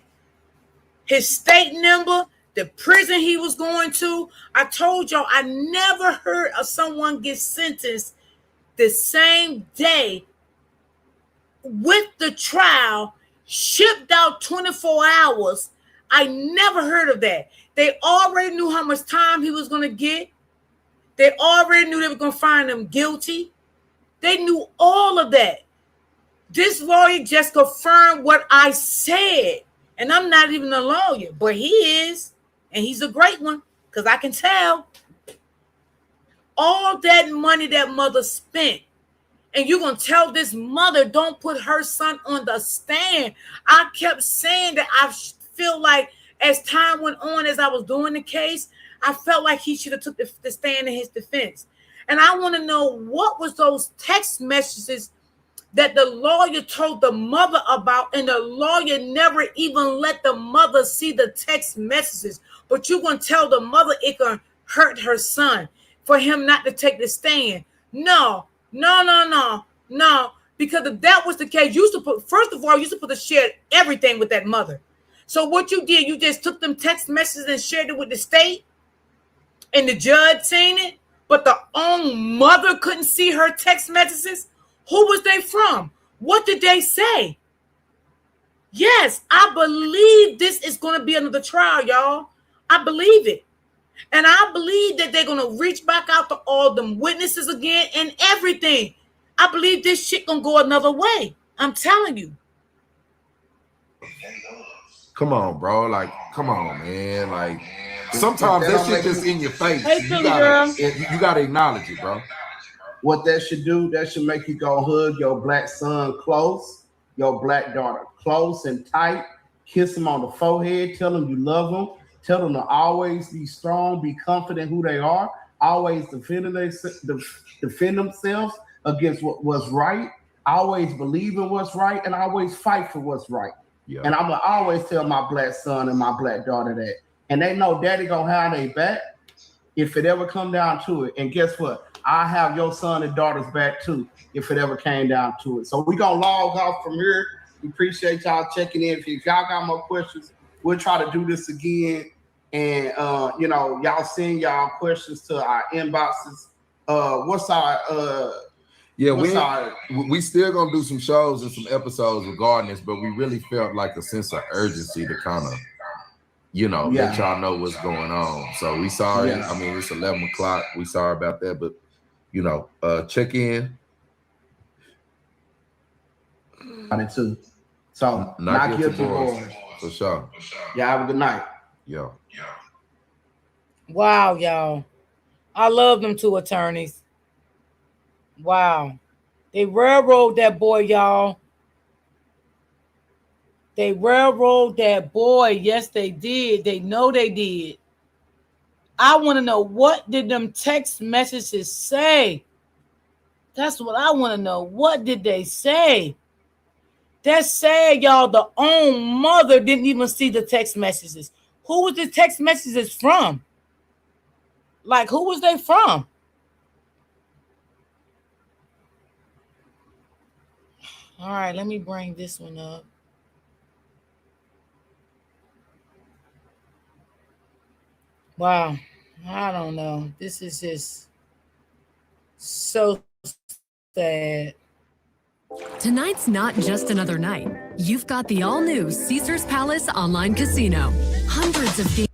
His state number, the prison he was going to. I told y'all I never heard of someone get sentenced the same day with the trial, shipped out 24 hours. I never heard of that. They already knew how much time he was going to get. They already knew they were going to find him guilty. They knew all of that. This lawyer just confirmed what I said. And I'm not even a lawyer, but he is. And he's a great one because I can tell. All that money that mother spent. And you're going to tell this mother, don't put her son on the stand. I kept saying that I feel like as time went on, as I was doing the case, I felt like he should have took the stand in his defense. And I want to know what was those text messages that the lawyer told the mother about, and the lawyer never even let the mother see the text messages. But you're going to tell the mother it can hurt her son for him not to take the stand. No. Because if that was the case, you used to put, first of all, you used to share everything with that mother. So what you did, you just took them text messages and shared it with the state, and the judge seen it, but the own mother couldn't see her text messages. Who was they from? What did they say? Yes, I believe this is going to be another trial, y'all. I believe it. And I believe that they're going to reach back out to all them witnesses again and everything. I believe this shit going to go another way. I'm telling you. Come on, bro. Like, come on, man. Like, sometimes that shit just in your face. Hey, you gotta acknowledge it, bro. What that should do, that should make you go hug your black son close, your black daughter close and tight, kiss them on the forehead, tell them you love them, tell them to always be strong, be confident who they are, always defend themselves against what's right, always believe in what's right, and always fight for what's right. Yeah. And I'm gonna always tell my black son and my black daughter that. And they know daddy gonna have their back if it ever come down to it. And guess what? I have your son and daughter's back too if it ever came down to it. So we gonna log off from here. We appreciate y'all checking in. If y'all got more questions, we'll try to do this again. And y'all send y'all questions to our inboxes. We still gonna do some shows and some episodes regarding this, but we really felt like a sense of urgency to kind of, let y'all know what's going on. So we sorry. Yes. I mean, it's 11 o'clock. We sorry about that, but check in. I did too. So not guilty boys. For sure. Yeah, have a good night. Yeah. Wow, y'all. I love them two attorneys. Wow. They railroad that boy, y'all. They railroad that boy. Yes, they did. They know they did. I want to know, what did them text messages say? That's what I want to know. What did they say? That's sad, y'all. The own mother didn't even see the text messages. Who was the text messages from? Like, who was they from? All right, let me bring this one up. Wow, I don't know. This is just so sad. Tonight's not just another night. You've got the all-new Caesars Palace Online Casino. Hundreds of games.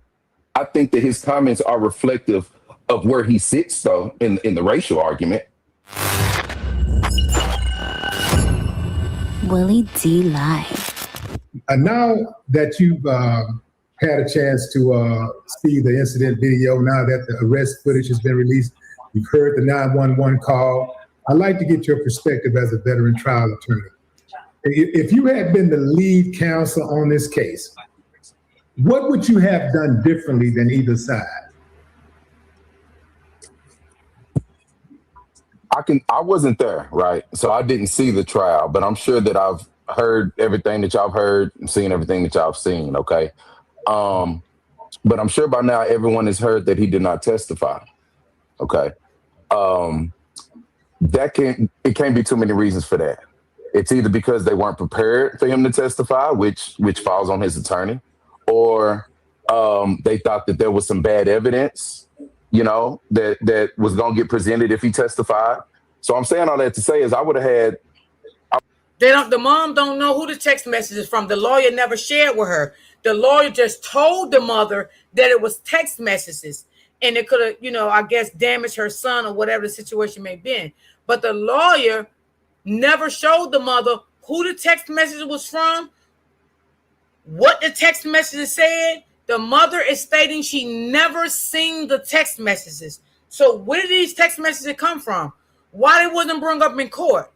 I think that his comments are reflective of where he sits, though, in the racial argument. Willie D Live. Now that you've had a chance to see the incident video, now that the arrest footage has been released, you've heard the 911 call. I'd like to get your perspective as a veteran trial attorney. If you had been the lead counsel on this case, what would you have done differently than either side? I wasn't there, right? So I didn't see the trial, but I'm sure that I've heard everything that y'all have heard and seen everything that y'all have seen, okay? But I'm sure by now everyone has heard that he did not testify. Okay. It can't be too many reasons for that. It's either because they weren't prepared for him to testify, which falls on his attorney, or they thought that there was some bad evidence, that was going to get presented if he testified. So I'm saying all that to say is I would have had. The mom don't know who the text message is from. The lawyer never shared with her. The lawyer just told the mother that it was text messages, and it could have, I guess, damaged her son or whatever the situation may be. But the lawyer never showed the mother who the text message was from, what the text message said. The mother is stating she never seen the text messages. So where did these text messages come from? Why they wasn't brought up in court?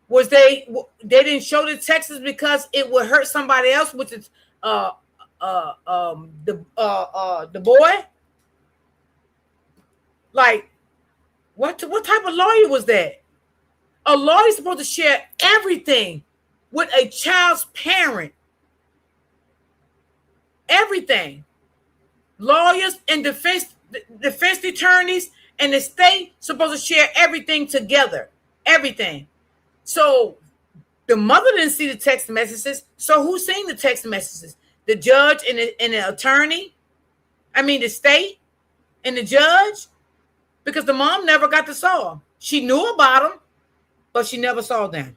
Was they didn't show the texts because it would hurt somebody else, which is the boy? Like, what type of lawyer was that? A lawyer is supposed to share everything with a child's parent. Everything. Lawyers and defense attorneys and the state supposed to share everything together. Everything. So the mother didn't see the text messages. So who's seen the text messages? The judge and the attorney? I mean, the state and the judge? Because the mom never got to saw them. She knew about them, but she never saw them.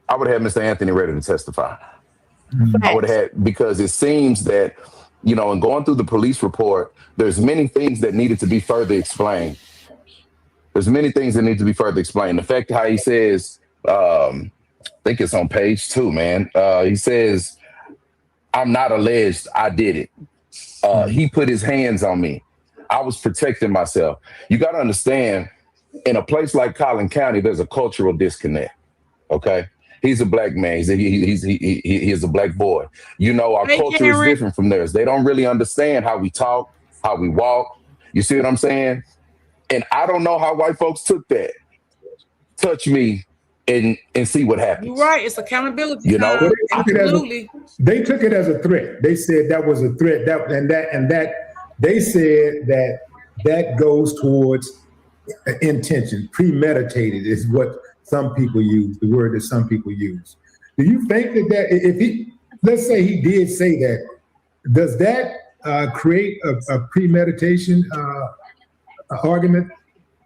I would have had Mr. Anthony ready to testify. I would have had, because it seems that, in going through the police report, there's many things that needed to be further explained. The fact how he says, I think it's on page 2, man. He says, I'm not alleged, I did it. He put his hands on me. I was protecting myself. You got to understand, in a place like Collin County, there's a cultural disconnect. Okay. He's a black man. He's a black boy. Our culture is different from theirs. They don't really understand how we talk, how we walk. You see what I'm saying? And I don't know how white folks took that. Touch me and see what happens. You're right. It's accountability. Absolutely. They took it as a threat. They said that was a threat. They said that goes towards intention. Premeditated is what some people use, the word that some people use. Do you think that if he, let's say he did say that, does that create a premeditation argument?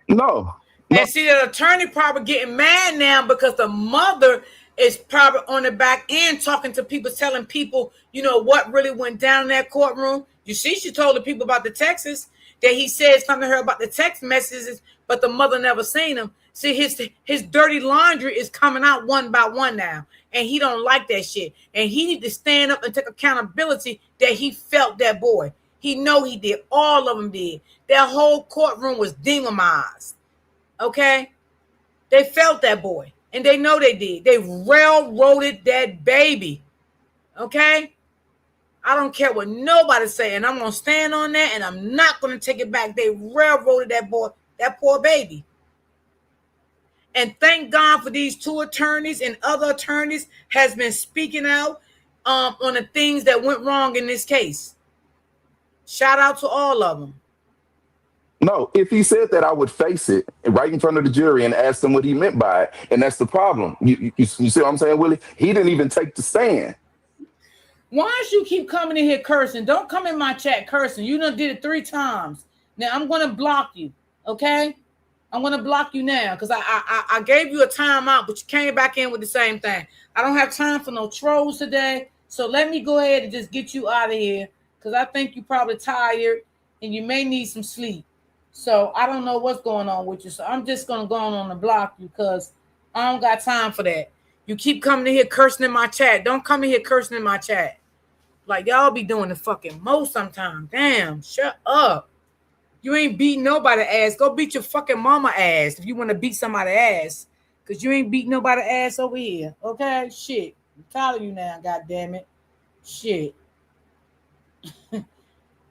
No. And see, the attorney probably getting mad now because the mother is probably on the back end talking to people, telling people, what really went down in that courtroom. You see, she told the people about the texts that he said something to her about the text messages, but the mother never seen them. See, his dirty laundry is coming out one by one now, and he don't like that shit. And he need to stand up and take accountability that he felt that boy. He know he did. All of them did. That whole courtroom was demonized. Okay? They felt that boy, and they know they did. They railroaded that baby. Okay? I don't care what nobody's saying. I'm going to stand on that, and I'm not going to take it back. They railroaded that boy, that poor baby. And thank God for these 2 attorneys and other attorneys has been speaking out on the things that went wrong in this case. Shout out to all of them. No, if he said that, I would face it right in front of the jury and ask them what he meant by it. And that's the problem. You see what I'm saying, Willie? He didn't even take the stand. Why don't you keep coming in here cursing? Don't come in my chat cursing. You done did it 3 times. Now I'm going to block you, okay? I'm going to block you now because I gave you a timeout, but you came back in with the same thing. I don't have time for no trolls today, so let me go ahead and just get you out of here because I think you're probably tired and you may need some sleep. So I don't know what's going on with you, so I'm just going to go on and block you because I don't got time for that. You keep coming in here cursing in my chat. Don't come in here cursing in my chat. Like, y'all be doing the fucking most sometimes. Damn, shut up. You ain't beating nobody's ass. Go beat your fucking mama ass if you want to beat somebody's ass. Because you ain't beating nobody's ass over here. Okay? Shit. I'm tired of you now, goddammit. Shit.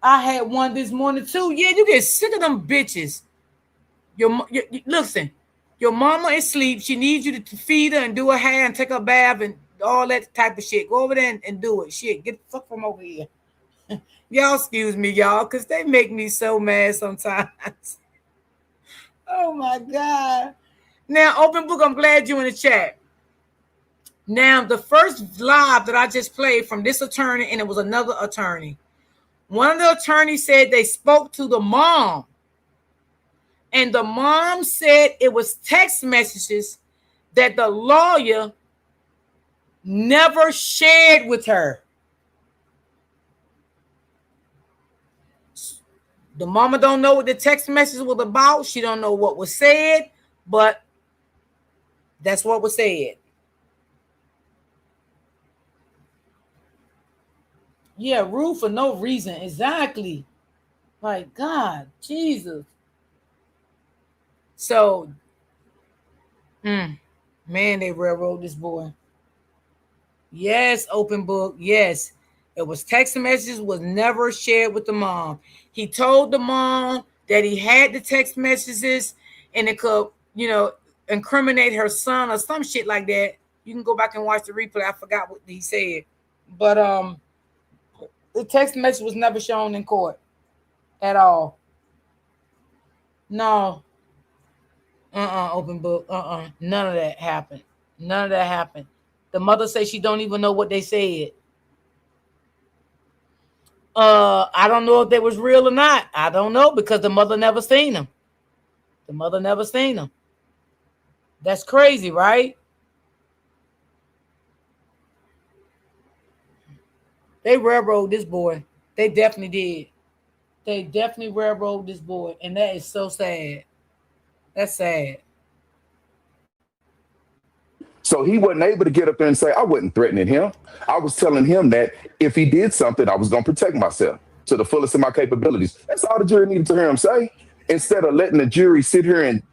I had one this morning too. Yeah, you get sick of them bitches. Listen, your mama is asleep. She needs you to feed her and do her hair and take her bath and all that type of shit. Go over there and do it. Shit, get the fuck from over here. Y'all excuse me, y'all, because they make me so mad sometimes. Oh my God. Now, open book, I'm glad you're in the chat. Now, the first live that I just played from this attorney, and it was another attorney. One of the attorneys said they spoke to the mom. And the mom said it was text messages that the lawyer never shared with her. The mama don't know what the text message was about. She don't know what was said, but that's what was said. Yeah, rude for no reason. Exactly. Like, God, Jesus. So, man, they railroad this boy. Yes, open book. Yes. It was text messages, was never shared with the mom. He told the mom that he had the text messages and it could, incriminate her son or some shit like that. You can go back and watch the replay. I forgot what he said. But the text message was never shown in court at all. No. Open book. None of that happened. None of that happened. The mother says she don't even know what they said. I don't know if they was real or not. I don't know because the mother never seen them. The mother never seen them. That's crazy, right? They railroad this boy. They definitely did. They definitely railroad this boy, and that is so sad. That's sad. So he wasn't able to get up there and say, I wasn't threatening him. I was telling him that if he did something, I was going to protect myself to the fullest of my capabilities. That's all the jury needed to hear him say, instead of letting the jury sit here and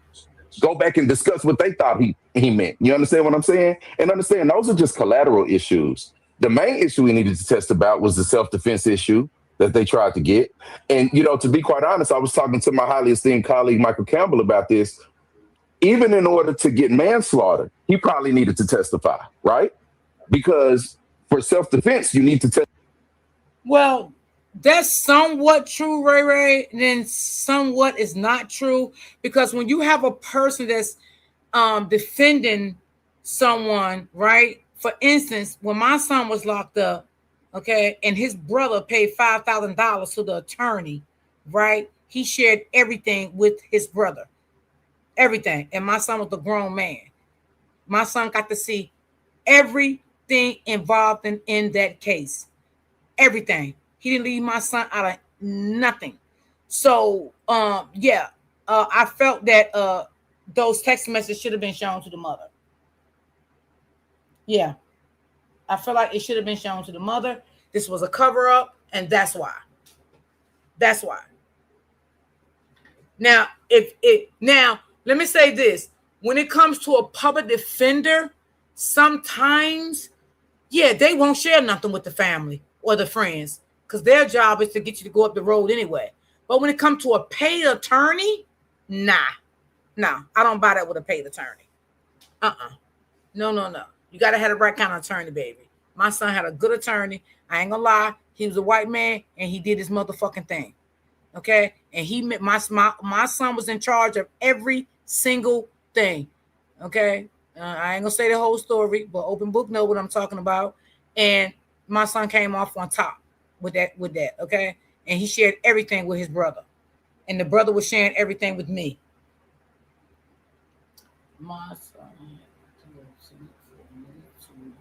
go back and discuss what they thought he meant. You understand what I'm saying? And understand those are just collateral issues. The main issue we needed to test about was the self-defense issue that they tried to get. And, to be quite honest, I was talking to my highly esteemed colleague, Michael Campbell, about this. Even in order to get manslaughter, he probably needed to testify, right? Because for self-defense, you need to testify. Well, that's somewhat true, Ray, and then somewhat is not true. Because when you have a person that's defending someone, right? For instance, when my son was locked up, okay, and his brother paid $5,000 to the attorney, right? He shared everything with his brother. Everything. And my son was a grown man. My son got to see everything involved in that case. Everything. He didn't leave my son out of nothing. So, I felt that those text messages should have been shown to the mother. Yeah. I feel like it should have been shown to the mother. This was a cover-up, and that's why. That's why. Now, let me say this. When it comes to a public defender, sometimes, they won't share nothing with the family or the friends because their job is to get you to go up the road anyway. But when it comes to a paid attorney, nah, I don't buy that with a paid attorney. No. You got to have the right kind of attorney, baby. My son had a good attorney. I ain't gonna lie. He was a white man and he did his motherfucking thing. Okay? And my son was in charge of every single thing. Okay, I ain't gonna say the whole story, but open book know what I'm talking about. And my son came off on top with that. Okay, and he shared everything with his brother, and the brother was sharing everything with me. My son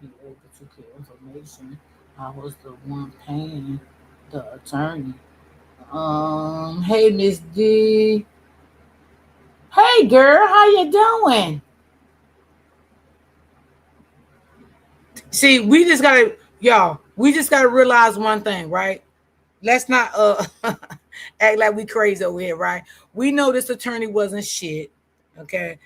to be able to get information. I was the one paying the attorney. Hey, Miss D. Hey, girl, how you doing? See, we just gotta realize one thing, right? Let's not act like we crazy over here, right? We know this attorney wasn't shit. Okay.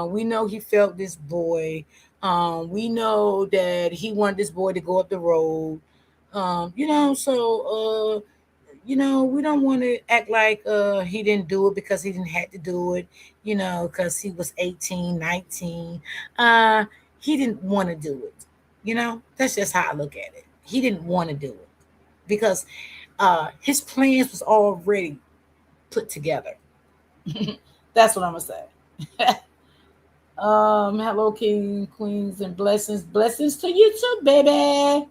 We know he felt this boy. We know that he wanted this boy to go up the road. we don't want to act like he didn't do it because he didn't have to do it, because he was 18, 19. He didn't want to do it. That's just how I look at it. He didn't want to do it because his plans was already put together. That's what I'm gonna say. Hello, King, Queens, and blessings. Blessings to you too, baby.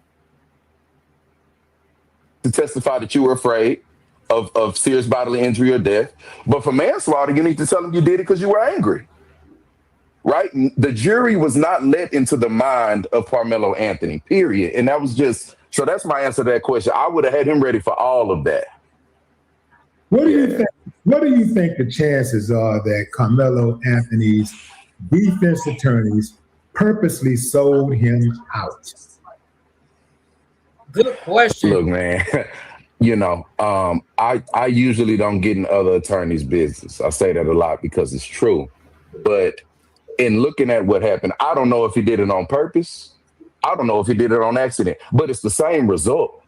To testify that you were afraid of serious bodily injury or death. But for manslaughter, you need to tell them you did it because you were angry. Right? The jury was not let into the mind of Karmelo Anthony, period. And that was so that's my answer to that question. I would have had him ready for all of that. What do you think? What do you think the chances are that Karmelo Anthony's defense attorneys purposely sold him out? Good question. Look, man, I usually don't get in other attorneys' business. I say that a lot because it's true. But in looking at what happened, I don't know if he did it on purpose. I don't know if he did it on accident, but it's the same result.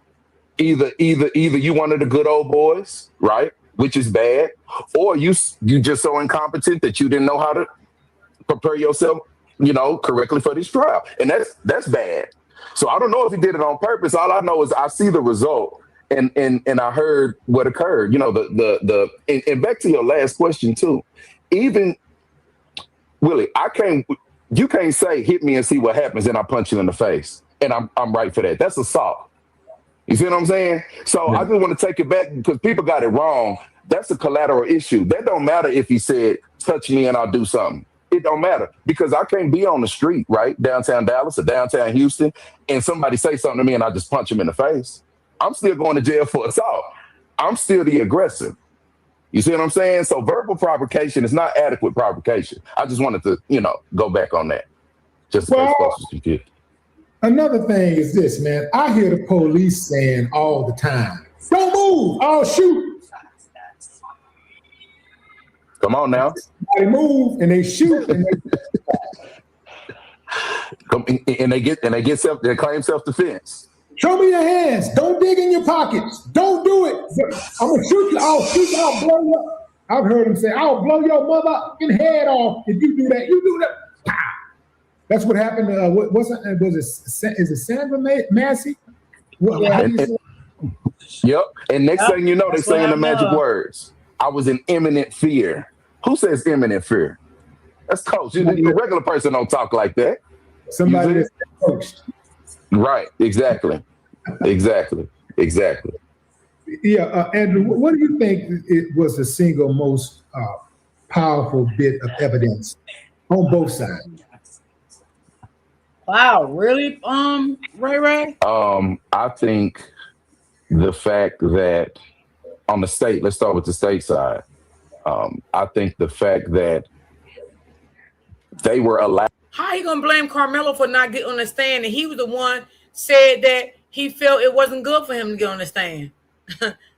Either you one of the good old boys, right, which is bad, or you just so incompetent that you didn't know how to prepare yourself, correctly for this trial, and that's bad. So I don't know if he did it on purpose. All I know is I see the result, and I heard what occurred. And back to your last question too. Even Willie, you can't say hit me and see what happens, and I punch you in the face, and I'm right for that. That's assault. You see what I'm saying? So I just want to take it back because people got it wrong. That's a collateral issue. That don't matter if he said, touch me and I'll do something. It don't matter because I can't be on the street, right? Downtown Dallas or downtown Houston, and somebody say something to me and I just punch him in the face. I'm still going to jail for assault. I'm still the aggressor. You see what I'm saying? So verbal provocation is not adequate provocation. I just wanted to, go back on that. Just as close as you could. Another thing is this, man. I hear the police saying all the time, don't move, I'll shoot. Come on now. They move and they shoot and they claim self-defense. Show me your hands. Don't dig in your pockets. Don't do it. I'm gonna shoot you. I'll shoot you. I'll blow you up. I've heard him say, I'll blow your motherfucking head off if you do that. You do that. Pow. That's what happened. Is it Sandra Massey? Yep. And next thing you know, they saying the magic words. I was in imminent fear. Who says imminent fear? That's coach. The regular person don't talk like that. Somebody that's coached. Right. Exactly. Yeah, Andrew, what do you think it was the single most powerful bit of evidence on both sides? Wow, really, Ray? I think the fact that on the state, let's start with the state side. I think the fact that they were allowed. How you gonna blame Karmelo for not getting on the stand? And he was the one said that he felt it wasn't good for him to get on the stand.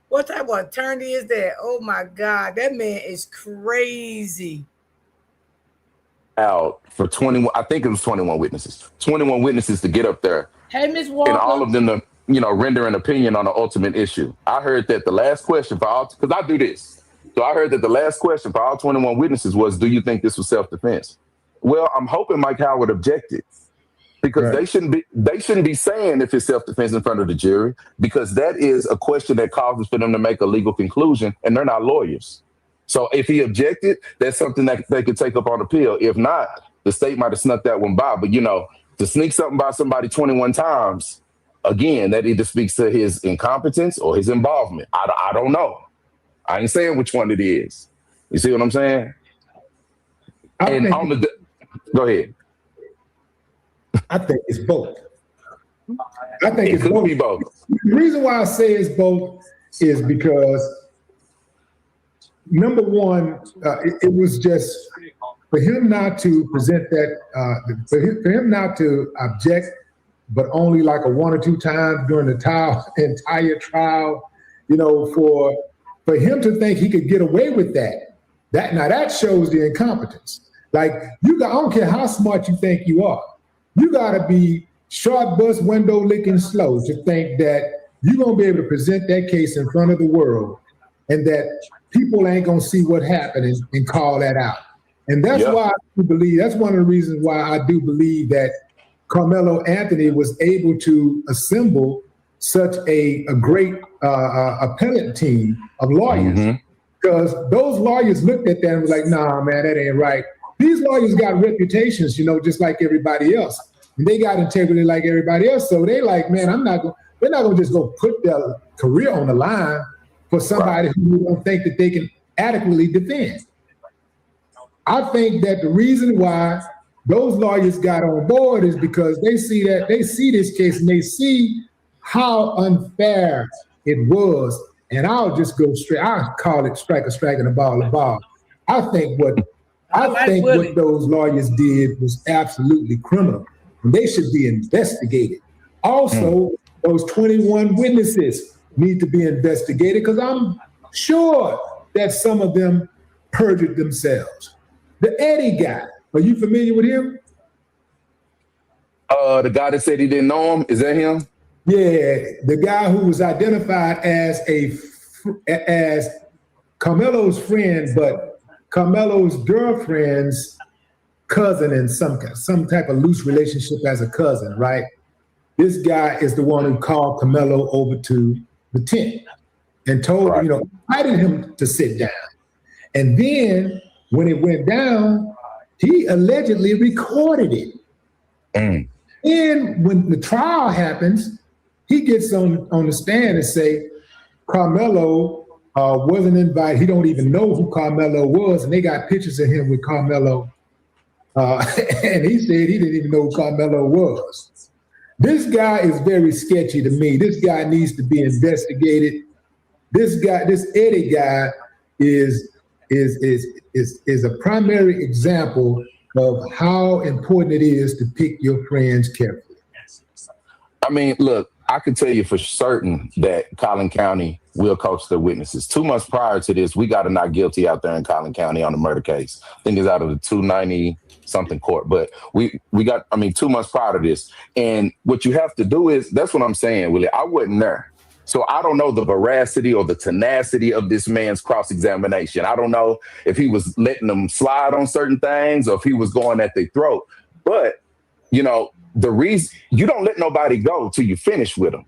What type of attorney is that? Oh my God, that man is crazy. Out for 21, I think it was 21 witnesses. 21 witnesses to get up there. Hey, Ms. Walker. And all of them to, render an opinion on the ultimate issue. I heard that the last question for all, because I do this. So I heard that the last question for all 21 witnesses was, do you think this was self-defense? Well, I'm hoping Mike Howard objected because they shouldn't be saying if it's self-defense in front of the jury, because that is a question that causes for them to make a legal conclusion, and they're not lawyers. So if he objected, that's something that they could take up on appeal. If not, the state might have snuck that one by. But, to sneak something by somebody 21 times, again, that either speaks to his incompetence or his involvement. I don't know. I ain't saying which one it is. You see what I'm saying? Go ahead. I think it's both. I think it could be both. The reason why I say it's both is because, number one, it was just for him not to present that, for him not to object, but only like a one or two times during the entire trial, for him to think he could get away with that. That shows the incompetence. Like, I don't care how smart you think you are. You got to be short bus window licking slow to think that you're going to be able to present that case in front of the world, and that people ain't going to see what happened and call that out. And that's why I do believe, that's one of the reasons why I do believe that Karmelo Anthony was able to assemble such a great appellate team of lawyers, because those lawyers looked at that and was like, nah, man, that ain't right. These lawyers got reputations, just like everybody else. And they got integrity like everybody else. So they like, man, they're not going to just go put their career on the line for somebody who don't think that they can adequately defend. I think that the reason why those lawyers got on board is because they see this case and they see how unfair it was. And I'll just go straight. I'll call it strike a strike and a ball a ball. I think what those lawyers did was absolutely criminal. And they should be investigated. Also, those 21 witnesses need to be investigated, because I'm sure that some of them perjured themselves. The Eddie guy, are you familiar with him? The guy that said he didn't know him, is that him? Yeah, the guy who was identified as Carmelo's friend, but Carmelo's girlfriend's cousin in some type of loose relationship as a cousin, right? This guy is the one who called Karmelo over to the tent and told him, invited him to sit down. And then when it went down, he allegedly recorded it. And when the trial happens, he gets on the stand and say, Karmelo wasn't invited. He don't even know who Karmelo was. And they got pictures of him with Karmelo. And he said he didn't even know who Karmelo was. This guy is very sketchy to me. This guy needs to be investigated. This Eddie guy is a primary example of how important it is to pick your friends carefully. I mean, look, I can tell you for certain that Collin County will coach their witnesses. 2 months prior to this, we got a not guilty out there in Collin County on the murder case. I think it's out of the 290-something court. But we got, 2 months prior to this. And what you have to do is, that's what I'm saying, Willie. I wasn't there. So I don't know the veracity or the tenacity of this man's cross-examination. I don't know if he was letting them slide on certain things or if he was going at their throat. But, the reason you don't let nobody go till you finish with them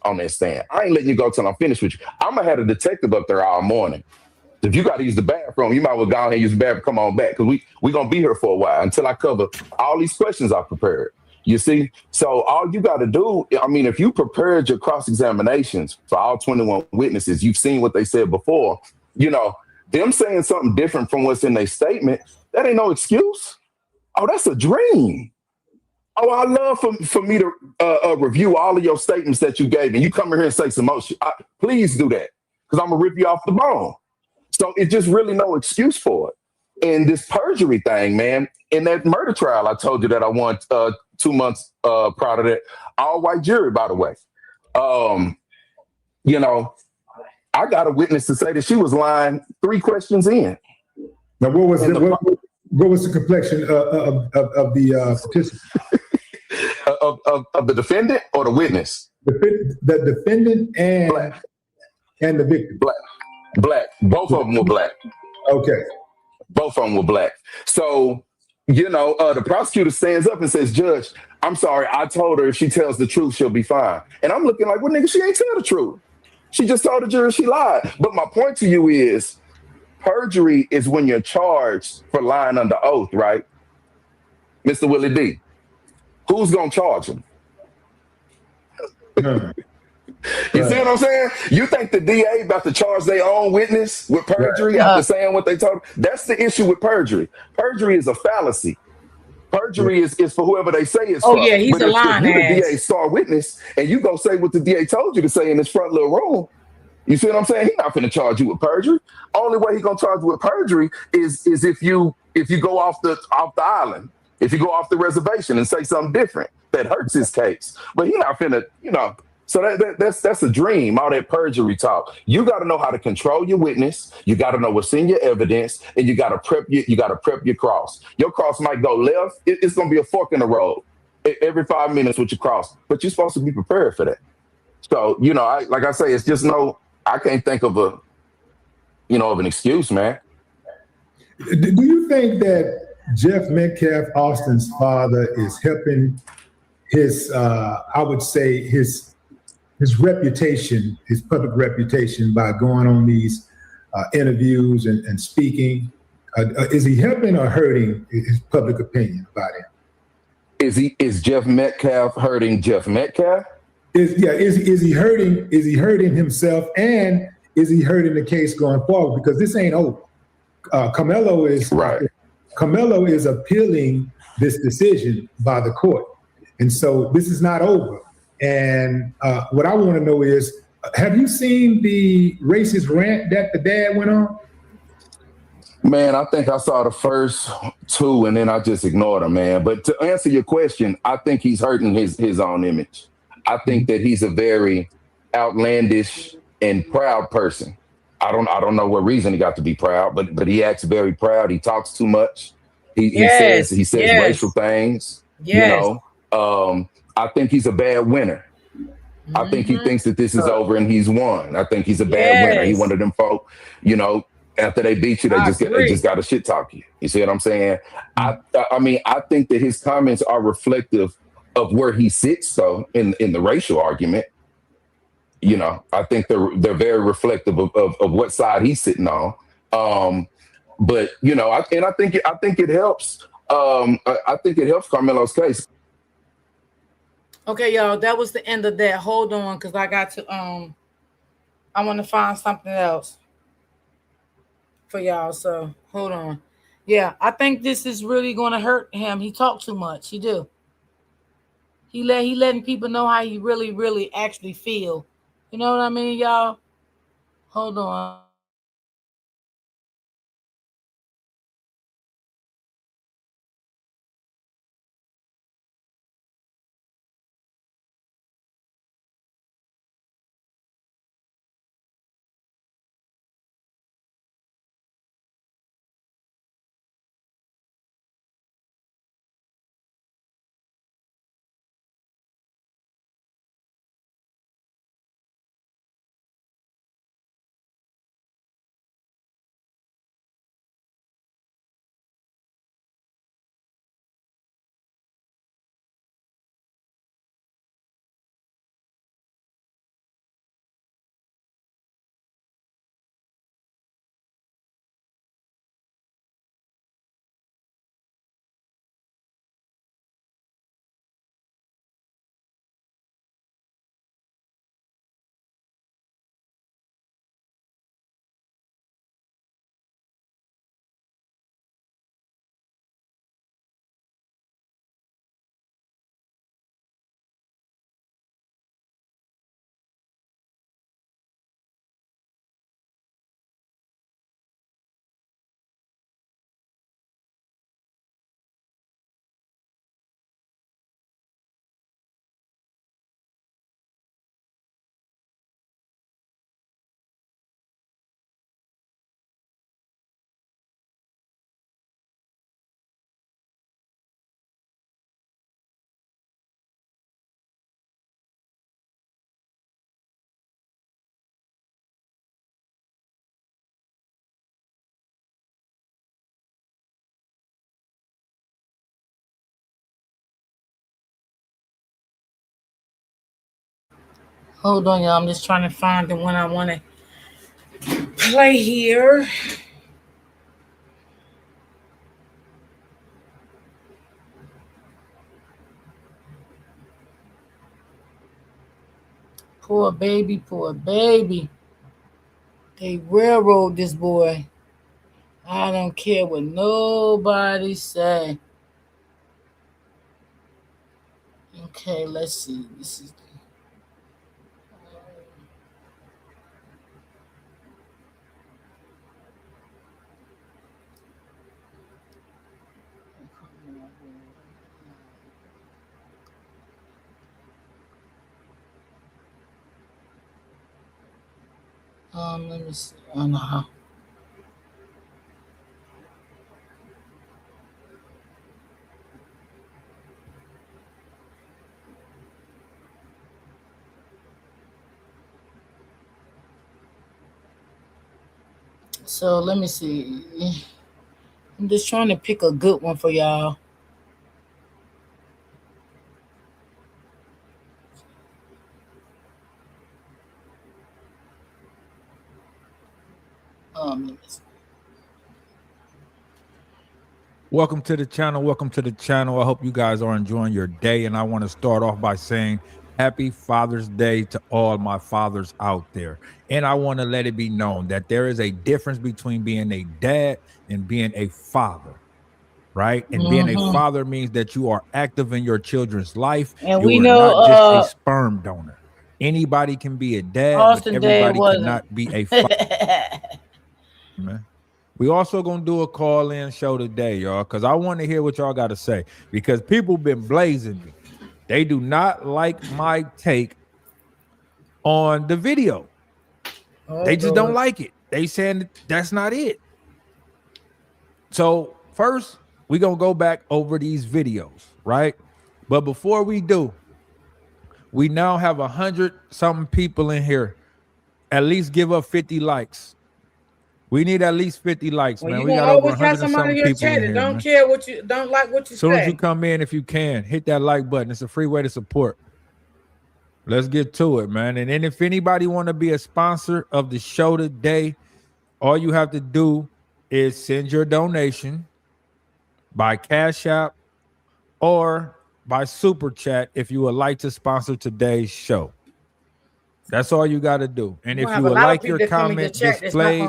on that stand. I ain't letting you go till I'm finished with you. I'm going to have a detective up there all morning. If you got to use the bathroom, you might well go ahead and use the bathroom. Come on back, because we going to be here for a while until I cover all these questions I prepared. You see? So all you got to do, if you prepared your cross-examinations for all 21 witnesses, you've seen what they said before, them saying something different from what's in their statement, that ain't no excuse. Oh, that's a dream. Oh, I love for me to review all of your statements that you gave, and you come in here and say some more shit. Please do that, because I'm going to rip you off the bone. So it's just really no excuse for it. And this perjury thing, man, in that murder trial, I told you that I won 2 months prior to that. All white jury, by the way. I got a witness to say that she was lying 3 questions in. Now, what was the complexion of the participant? of the defendant or the witness? The defendant and black. And the victim. Black. Both of them were black. Okay. Both of them were black. So, the prosecutor stands up and says, Judge, I'm sorry, I told her if she tells the truth, she'll be fine. And I'm looking like, well, nigga, she ain't tell the truth. She just told the jury she lied. But my point to you is, perjury is when you're charged for lying under oath, right? Mr. Willie D. Who's going to charge him? You see what I'm saying? You think the DA about to charge their own witness with perjury after saying what they told him? That's the issue with perjury. Perjury is a fallacy. Perjury is for whoever they say it's for. Yeah, he's a lying ass. If you're the DA's star witness and you go say what the DA told you to say in this front little room, you see what I'm saying? He's not finna charge you with perjury. Only way he's gonna charge you with perjury is if you go off the island, if you go off the reservation and say something different that hurts his case. But he's not finna, So that's a dream, all that perjury talk. You got to know how to control your witness. You got to know what's in your evidence, and you got to prep your cross. Your cross might go left. It's going to be a fork in the road every 5 minutes with your cross, but you're supposed to be prepared for that. So, like I say, it's just I can't think of of an excuse, man. Do you think that Jeff Metcalf, Austin's father, is helping his, I would say, his reputation, his public reputation, by going on these interviews and speaking? Is he helping or hurting his public opinion about him? Is Jeff Metcalf hurting Jeff Metcalf? Is he hurting himself, and is he hurting the case going forward? Because this ain't over. Karmelo is appealing this decision by the court, and so this is not over. And what I want to know is, have you seen the racist rant that the dad went on? Man, I think I saw the first two and then I just ignored them, man. But to answer your question, I think he's hurting his own image. I think that he's a very outlandish and proud person. I don't know what reason he got to be proud, but he acts very proud. He talks too much. He says racial things. Yes. I think he's a bad winner. I think he thinks that this is over and he's won. I think he's a bad winner. He one of them folk, after they beat you, they just got to shit talk you. You see what I'm saying? I mean, I think that his comments are reflective of where he sits, though, in the racial argument. I think they're very reflective of what side he's sitting on. But I think it helps. I think it helps Karmelo's case. Okay, y'all, that was the end of that. Hold on, because I got to I want to find something else for y'all. So hold on. Yeah, I think this is really going to hurt him. He talked too much. He do. He letting people know how he really, really actually feel. You know what I mean, y'all? Hold on. Hold on, y'all. I'm just trying to find the one I want to play here. Poor baby, poor baby. They railroad this boy. I don't care what nobody say. Okay, let's see. This is let me see. Oh, no. So let me see. I'm just trying to pick a good one for y'all. Let me see. Welcome to the channel. Welcome to the channel. I hope you guys are enjoying your day. And I want to start off by saying happy Father's Day to all my fathers out there. And I want to let it be known that there is a difference between being a dad and being a father, right? And being a father means that you are active in your children's life. And you we are know not just a sperm donor. Anybody can be a dad, Austin but everybody Dad cannot be a father. Man. We also gonna do a call-in show today, y'all, because I want to hear what y'all got to say. Because people been blazing me. They do not like my take on the video. They just don't like it. They saying that's not it. So first, we gonna go back over these videos, right? But before we do, we now have 100-something people in here. At least give up 50 likes. We need at least 50 likes, man. We got over 100 and something people in here, don't man. care what you don't like what you As soon as say. you come in, if you can, hit that like button. It's a free way to support. Let's get to it, man. And then if anybody want to be a sponsor of the show today, all you have to do is send your donation by Cash App or by Super Chat if you would like to sponsor today's show. That's all you got to do. And if you would like your comment displayed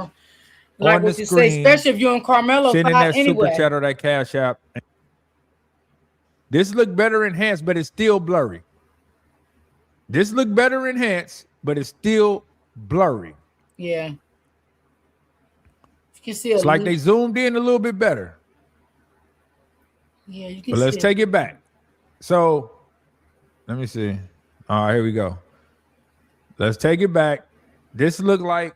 like on what the you screen, say, especially if you're on Karmelo, send in that anyway. Super Chat or that Cash App. This look better enhanced, but it's still blurry. This look better enhanced, but it's still blurry. Yeah. You can see it's like they zoomed in a little bit better. Yeah, you can but let's take it back. So let me see. All right, here we go. Let's take it back. This look like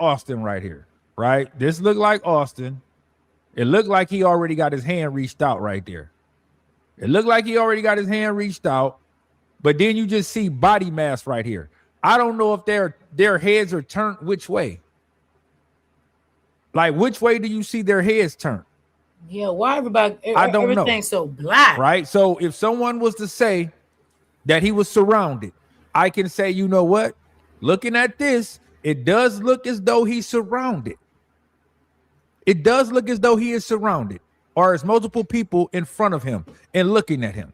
Austin right here, right? This look like Austin. It looked like he already got his hand reached out right there. It looked like he already got his hand reached out, but then you just see body mass right here. I don't know if their heads are turned which way. Like, which way do you see their heads turned? Yeah, why everybody? I don't know. Everything's so black, right? So if someone was to say that he was surrounded, I can say, you know what? Looking at this, it does look as though he's surrounded. It does look as though he is surrounded, or there's multiple people in front of him and looking at him.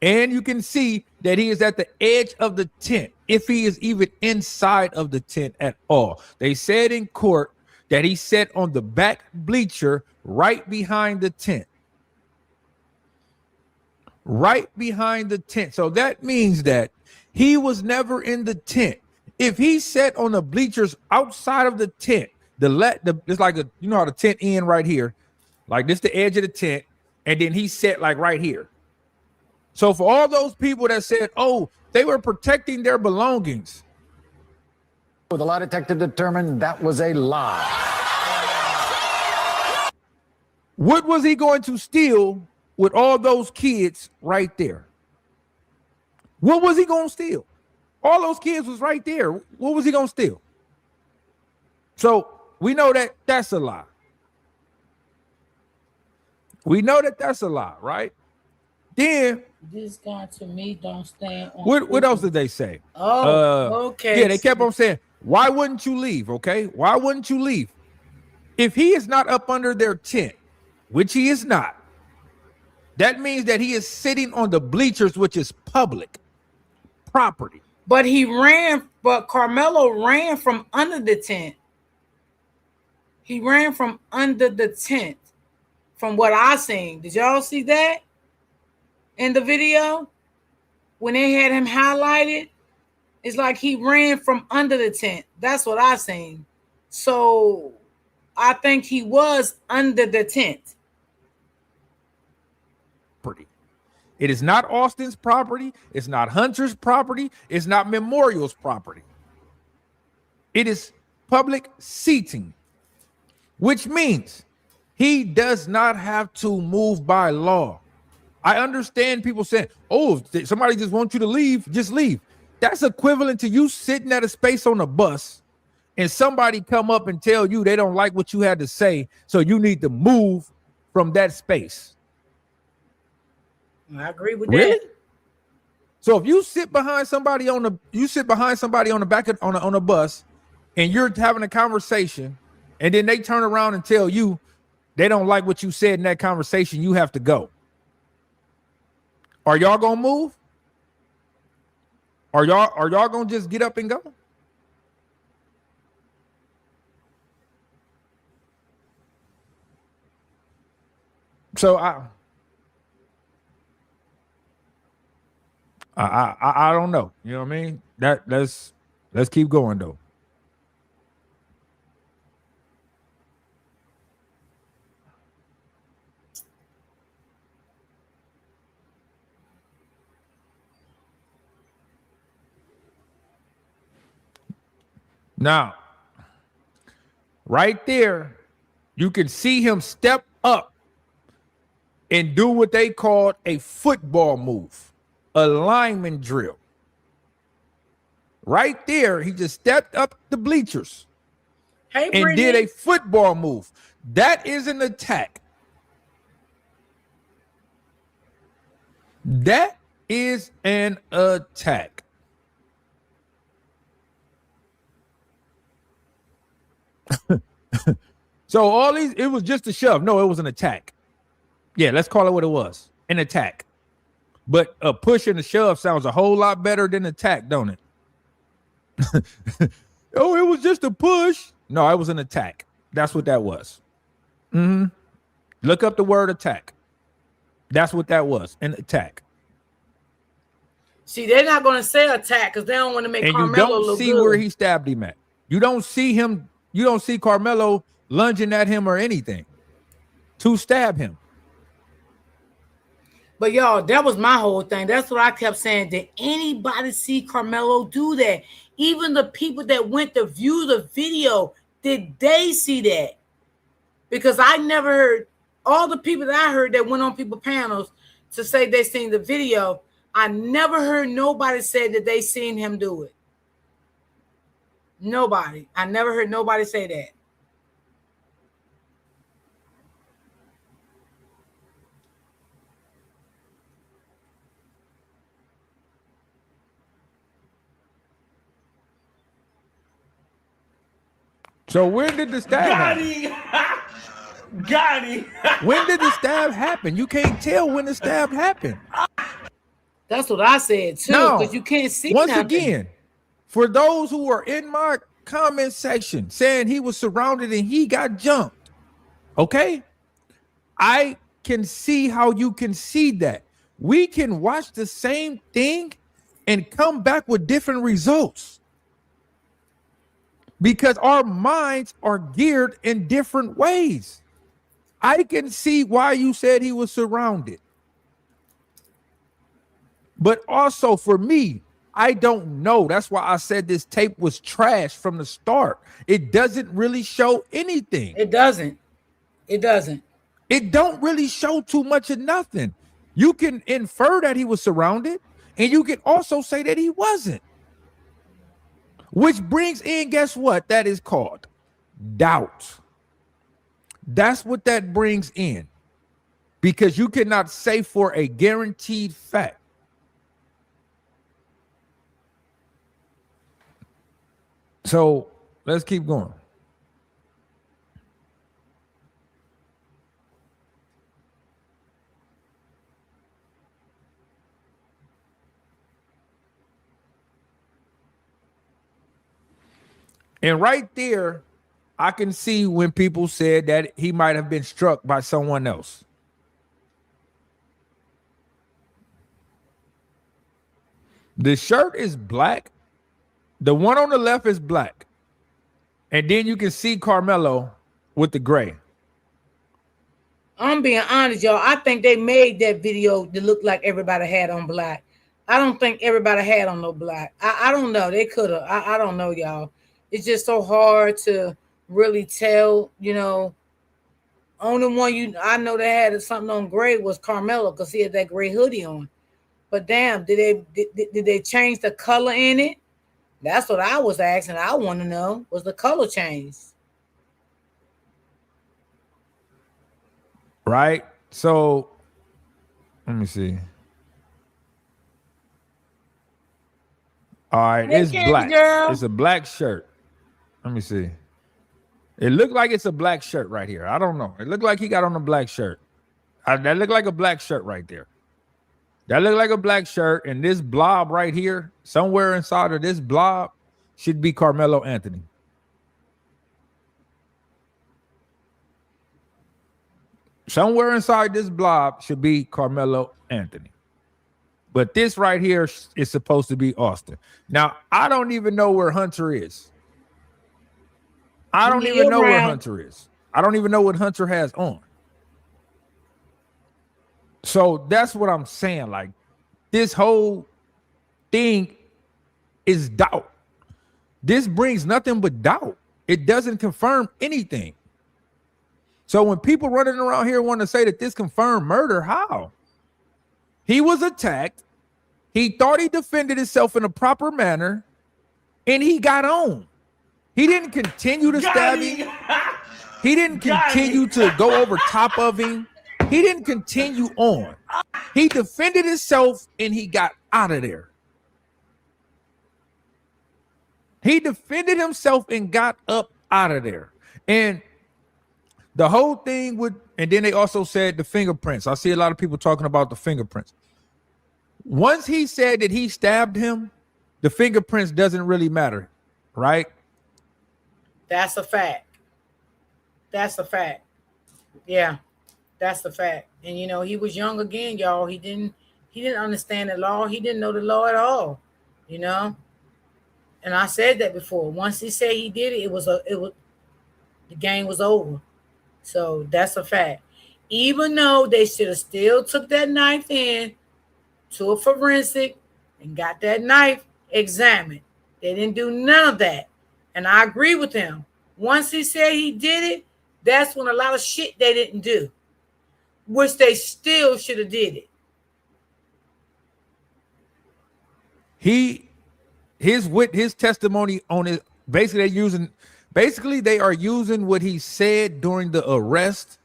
And you can see that he is at the edge of the tent, if he is even inside of the tent at all. They said in court that he sat on the back bleacher right behind the tent. Right behind the tent. So that means that he was never in the tent. If he sat on the bleachers outside of the tent, it's like you know how the tent end right here, like this the edge of the tent, and then he sat like right here. So for all those people that said, oh, they were protecting their belongings, the lie detector determined that was a lie. What was he going to steal with all those kids right there? What was he going to steal? All those kids was right there. What was he going to steal? So we know that that's a lie. We know that that's a lie, right? Then this guy to me don't stand on. What else did they say? Okay. Yeah, they kept on saying, why wouldn't you leave? Okay, why wouldn't you leave? If he is not up under their tent, which he is not, that means that he is sitting on the bleachers, which is public property. But Karmelo ran from under the tent. He ran from under the tent, from what I seen. Did y'all see that in the video? When they had him highlighted, it's like he ran from under the tent. That's what I seen. So I think he was under the tent. It is not Austin's property. It's not Hunter's property. It's not Memorial's property. It is public seating, which means he does not have to move by law. I understand people saying, oh, if somebody just wants you to leave, just leave. That's equivalent to you sitting at a space on a bus and somebody come up and tell you they don't like what you had to say, so you need to move from that space. I agree with Really? that. So if you sit behind somebody on the back of, on a bus, and you're having a conversation, and then they turn around and tell you they don't like what you said in that conversation, you have to go. Are y'all gonna move? Are y'all gonna just get up and go? So I don't know. You know what I mean? Let's keep going though. Now, right there, you can see him step up and do what they called a football move, a lineman drill. Right there, he just stepped up the bleachers Hey, and Brittany. did a football move. That is an attack. That is an attack. So all these, it was just a shove. No, it was an attack. Yeah, let's call it what it was. An attack. But a push and a shove sounds a whole lot better than attack, don't it? Oh, it was just a push. No, it was an attack. That's what that was. Look up the word attack. That's what that was, an attack. See, they're not going to say attack because they don't want to make And Karmelo you don't look see good. where he stabbed him at. You don't see him. You don't see Karmelo lunging at him or anything to stab him. But y'all, that was my whole thing. That's what I kept saying. Did anybody see Karmelo do that? Even the people that went to view the video, did they see that? Because I never heard, all the people that I heard that went on people panels to say they seen the video, I never heard nobody say that they seen him do it. Nobody. I never heard nobody say that. So when did the stab happen? Got him. When did the stab happen? You can't tell when the stab happened. That's what I said too, No, because you can't see once nothing. again, for those who are in my comment section saying he was surrounded and he got jumped, okay? I can see how you can see that. We can watch the same thing and come back with different results because our minds are geared in different ways. I can see why you said he was surrounded. But also for me, I don't know. That's why I said this tape was trash from the start. It doesn't really show anything. It doesn't. It doesn't. It don't really show too much of nothing. You can infer that he was surrounded, and you can also say that he wasn't. Which brings in, guess what? That is called doubt. That's what that brings in. Because you cannot say for a guaranteed fact. So let's keep going. And right there, I can see when people said that he might have been struck by someone else. The shirt is black. The one on the left is black. And then you can see Karmelo with the gray. I'm being honest, y'all. I think they made that video to look like everybody had on black. I don't think everybody had on no black. I don't know. They could have. I don't know, y'all. It's just so hard to really tell, you know. Only one I know that had something on gray was Karmelo because he had that gray hoodie on. But damn, did they change the color in it? That's what I was asking. I want to know, was the color changed? Right? So let me see. All right, Hey, it's Candy black. girl. It's a black shirt. Let me see. It looked like it's a black shirt right here. I don't know. It looked like he got on a black shirt. That looked like a black shirt right there. That looked like a black shirt. And this blob right here, somewhere inside of this blob, should be Karmelo Anthony. Somewhere inside this blob should be Karmelo Anthony. But this right here is supposed to be Austin. Now, I don't even know where Hunter is. I don't even know where Hunter is. I don't even know what Hunter has on. So that's what I'm saying. Like, this whole thing is doubt. This brings nothing but doubt. It doesn't confirm anything. So when people running around here want to say that this confirmed murder, how? He was attacked. He thought he defended himself in a proper manner, and he got on. He didn't continue to stab him. He didn't continue to go over top of him. He didn't continue on. He defended himself, and he got out of there. He defended himself and got up out of there. And the whole thing would, and then they also said the fingerprints. I see a lot of people talking about the fingerprints. Once he said that he stabbed him, the fingerprints doesn't really matter, right? That's a fact. That's a fact. Yeah, that's the fact. And you know, he was young again, y'all. He didn't understand the law. He didn't know the law at all, you know. And I said that before. Once he said he did it, it was the game was over. So that's a fact. Even though they should have still took that knife in to a forensic and got that knife examined. They didn't do none of that. And I agree with him. Once he said he did it, that's when a lot of shit they didn't do, which they still should have did it. His testimony on it, basically they are using what he said during the arrest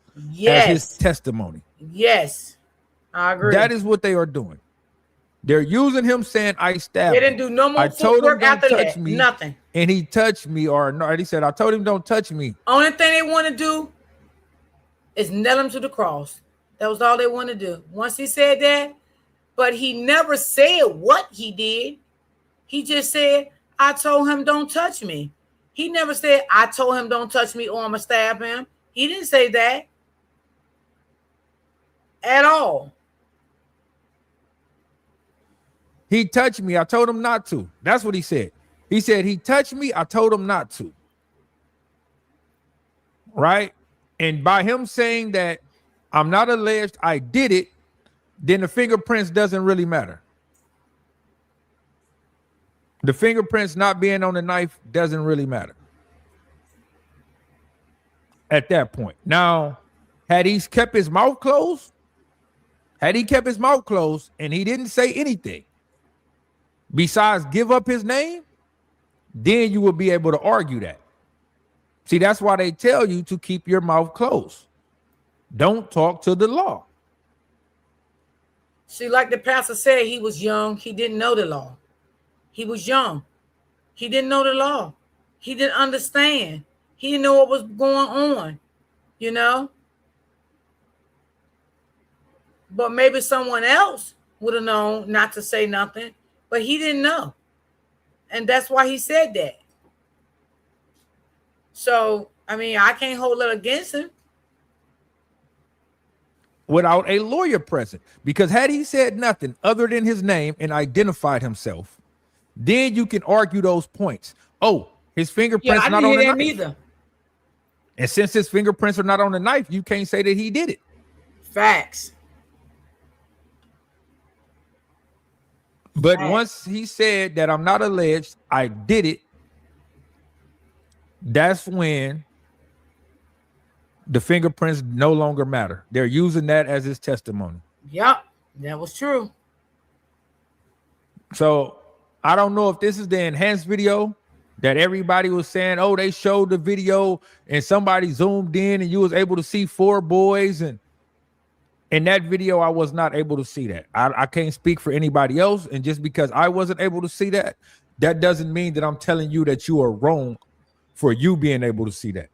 as his testimony. Yes, I agree. That is what they are doing. They're using him saying, I stabbed him. They didn't do no more I told him after don't touch that. me. Nothing. And he touched me, or no, he said, I told him don't touch me. Only thing they want to do is nail him to the cross. That was all they want to do. Once he said that, but he never said what he did. He just said, I told him don't touch me. He never said, I told him don't touch me or I'm going to stab him. He didn't say that at all. He touched me. I told him not to. That's what he said. He said he touched me. I told him not to. Right? And by him saying that I'm not alleged I did it, then the fingerprints doesn't really matter. The fingerprints not being on the knife doesn't really matter at that point. Now, had he kept his mouth closed, and he didn't say anything besides give up his name, then you will be able to argue that. See, that's why they tell you to keep your mouth closed. Don't talk to the law. See, like the pastor said, he was young. He didn't know the law. He was young. He didn't know the law. He didn't understand. He didn't know what was going on, you know? But maybe someone else would have known not to say nothing, but he didn't know. And that's why he said that. So, I mean, I can't hold it against him. Without a lawyer present. Because had he said nothing other than his name and identified himself, then you can argue those points. Oh, his fingerprints not on the knife. Either. And since his fingerprints are not on the knife, you can't say that he did it. Facts. But once he said that I'm not alleged, I did it, that's when the fingerprints no longer matter. They're using that as his testimony. Yep, that was true. So I don't know if this is the enhanced video that everybody was saying, oh, they showed the video and somebody zoomed in and you was able to see 4 boys. And in that video, I was not able to see that. I can't speak for anybody else. And just because I wasn't able to see that, that doesn't mean that I'm telling you that you are wrong for you being able to see that.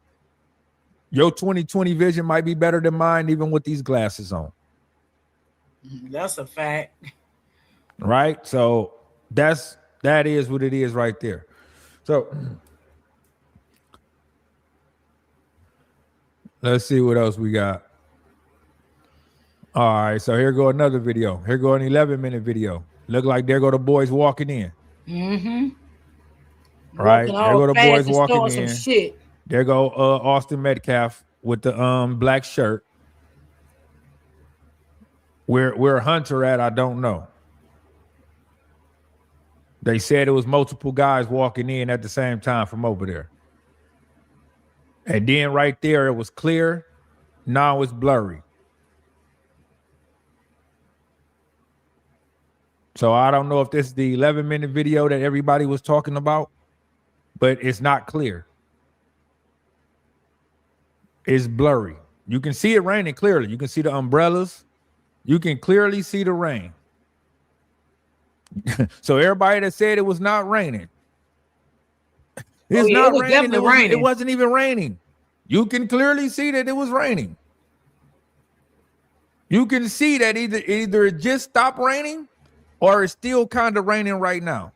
Your 20/20 vision might be better than mine, even with these glasses on. That's a fact. Right? So that is what it is right there. So let's see what else we got. All right, so here go another video. Here go an 11-minute video. Look like there go the boys walking in. Mm-hmm. Right, there go the boys walking in. Some shit. There go Austin Metcalf with the black shirt. Where Hunter at, I don't know. They said it was multiple guys walking in at the same time from over there. And then right there, it was clear. Now it's blurry. So I don't know if this is the 11-minute video that everybody was talking about, but it's not clear. It's blurry. You can see it raining clearly. You can see the umbrellas. You can clearly see the rain. So everybody that said it was not raining, it's not raining. It wasn't even raining. You can clearly see that it was raining. You can see that either it just stopped raining or it's still kind of raining right now.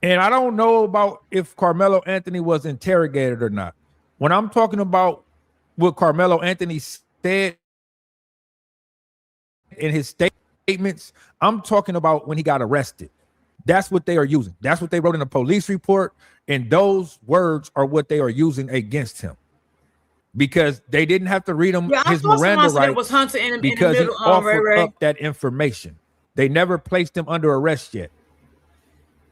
And I don't know about if Karmelo Anthony was interrogated or not. When I'm talking about what Karmelo Anthony said in his statements, I'm talking about when he got arrested. That's what they are using. That's what they wrote in the police report. And those words are what they are using against him. Because they didn't have to read him his Miranda rights was Hunter because he offered up that information. They never placed him under arrest yet.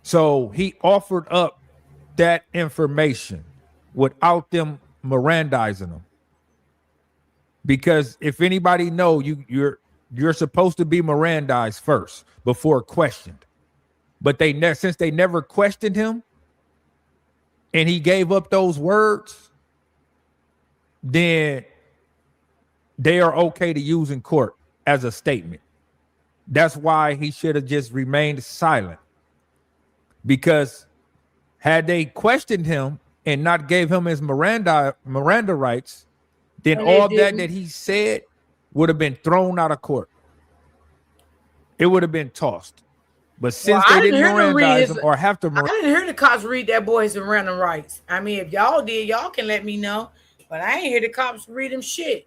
So he offered up that information without them Mirandizing them. Because if anybody know, you're supposed to be Mirandized first before questioned. But since they never questioned him and he gave up those words, then they are okay to use in court as a statement. That's why he should have just remained silent. Because had they questioned him and not gave him his Miranda rights, then all that he said would have been thrown out of court. It would have been tossed. But since they didn't Mirandize him or have to, I didn't hear the cops read that boy his Miranda rights. I mean, if y'all did, y'all can let me know. But I ain't hear the cops read him shit.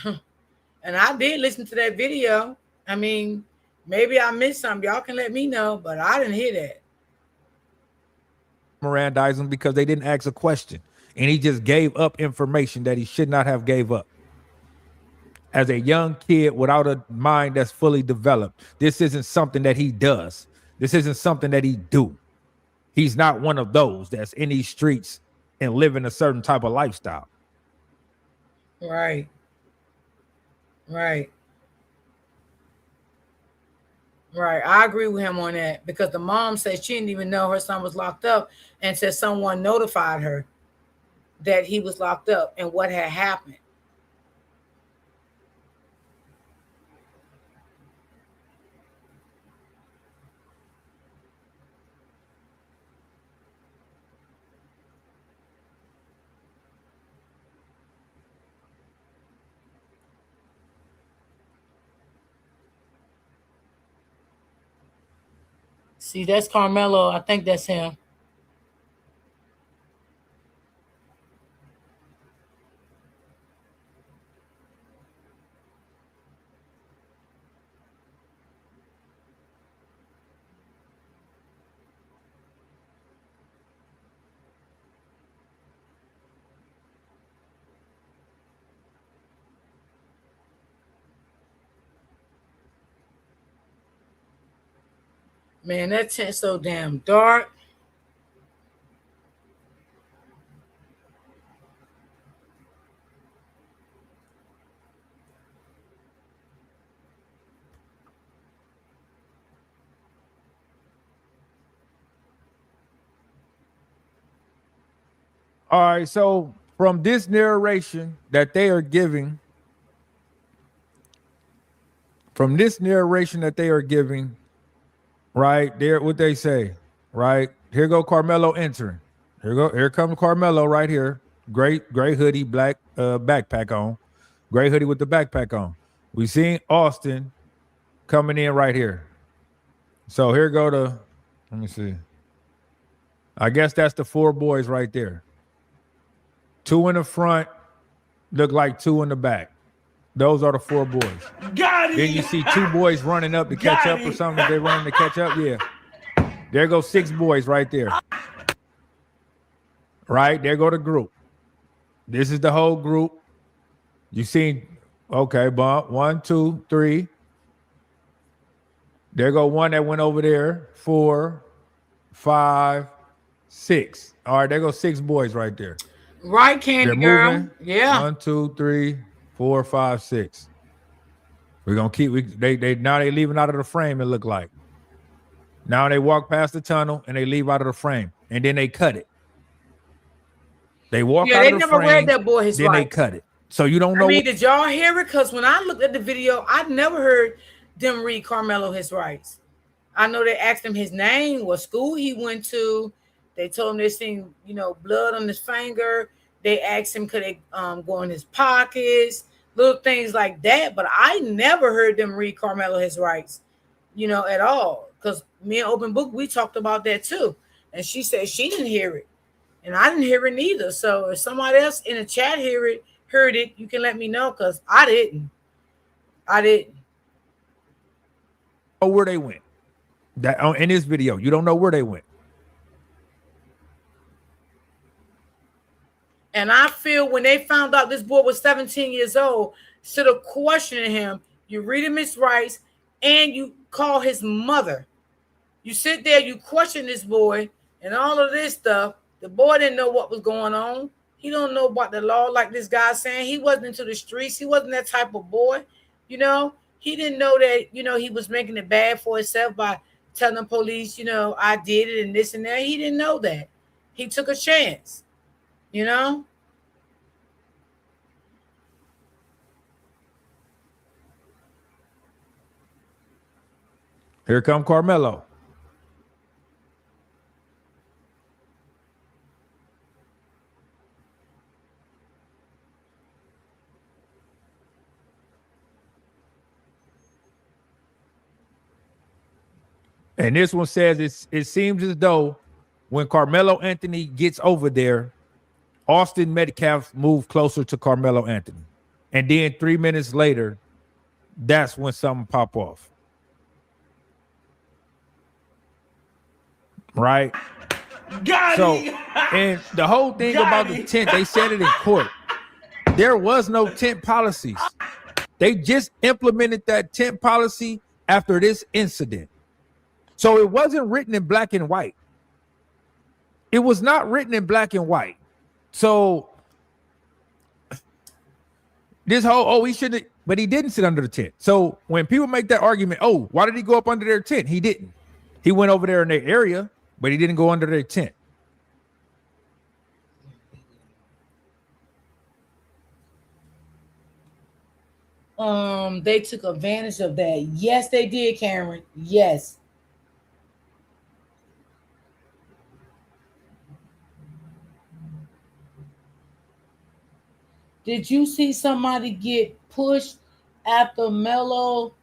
And I did listen to that video. I mean, maybe I missed something. Y'all can let me know, but I didn't hear that. Mirandize him because they didn't ask a question. And he just gave up information that he should not have gave up. As a young kid without a mind that's fully developed, this isn't something that he does. This isn't something that he do. He's not one of those that's in these streets and living a certain type of lifestyle. Right. Right. Right. I agree with him on that because the mom said she didn't even know her son was locked up and said someone notified her that he was locked up and what had happened. See, that's Karmelo. I think that's him. Man, that tent's so damn dark. All right, so from this narration that they are giving, right there, what they say, right here go Karmelo entering. Here comes Karmelo right here. Great, gray hoodie, black backpack on. Gray hoodie with the backpack on. We seen Austin coming in right here. So here go to, let me see. I guess that's the 4 boys right there. 2 in the front, look like 2 in the back. Those are the 4 boys. Got it. Then you see 2 boys running up to catch up or something. If they running to catch up, yeah. There go 6 boys right there. Right, there go the group. This is the whole group. You seen, okay, bump. 1, 2, 3. There go 1 that went over there. 4, 5, 6. All right, there go 6 boys right there. Right, Candy They're Girl. moving. Yeah. 1, 2, 3, 4, 5, 6. We're gonna keep. They now they leaving out of the frame. It look like. Now they walk past the tunnel and they leave out of the frame, and then they cut it. They walk out they of the never frame. read that boy his then rights. They cut it. So you don't know. I mean, did y'all hear it? Because when I looked at the video, I never heard them read Karmelo his rights. I know they asked him his name, what school he went to. They told him they seen, blood on his finger. They asked him could they go in his pockets, little things like that. But I never heard them read Karmelo his rights, at all. Because me and Open Book, we talked about that too. And she said she didn't hear it. And I didn't hear it neither. So if somebody else in the chat heard it, you can let me know, because I didn't. Know where they went. That in this video, you don't know where they went. And I feel when they found out this boy was 17 years old, instead of questioning him, you read him his rights and you call his mother. You sit there, you question this boy and all of this stuff. The boy didn't know what was going on. He don't know about the law, like this guy saying. He wasn't into the streets. He wasn't that type of boy. He didn't know that, he was making it bad for himself by telling the police, I did it and this and that. He didn't know that. He took a chance, Here come Karmelo. And this one says it seems as though when Karmelo Anthony gets over there, Austin Metcalf moved closer to Karmelo Anthony. And then 3 minutes later, that's when something pop off. Right? And the whole thing about the tent, they said it in court. There was no tent policies. They just implemented that tent policy after this incident. So it wasn't written in black and white. It was not written in black and white. So this whole, he shouldn't, but he didn't sit under the tent. So when people make that argument, why did he go up under their tent? He didn't. He went over there in their area, but he didn't go under their tent. They took advantage of that. Yes, they did, Cameron. Yes. Did you see somebody get pushed after Melo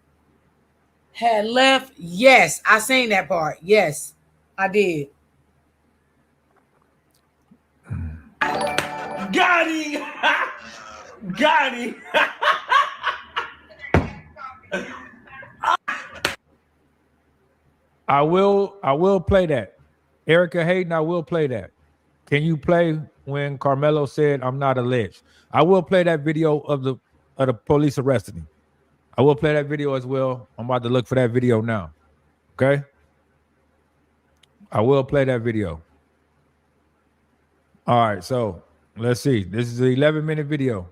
had left? Yes, I seen that part. Yes, I did. Got him. Got him. I will play that. Erica Hayden, I will play that. Can you play when Karmelo said, "I'm not alleged"? I will play that video of the police arresting him. I will play that video as well. I'm about to look for that video now. Okay? I will play that video. All right, so let's see. This is an 11-minute video.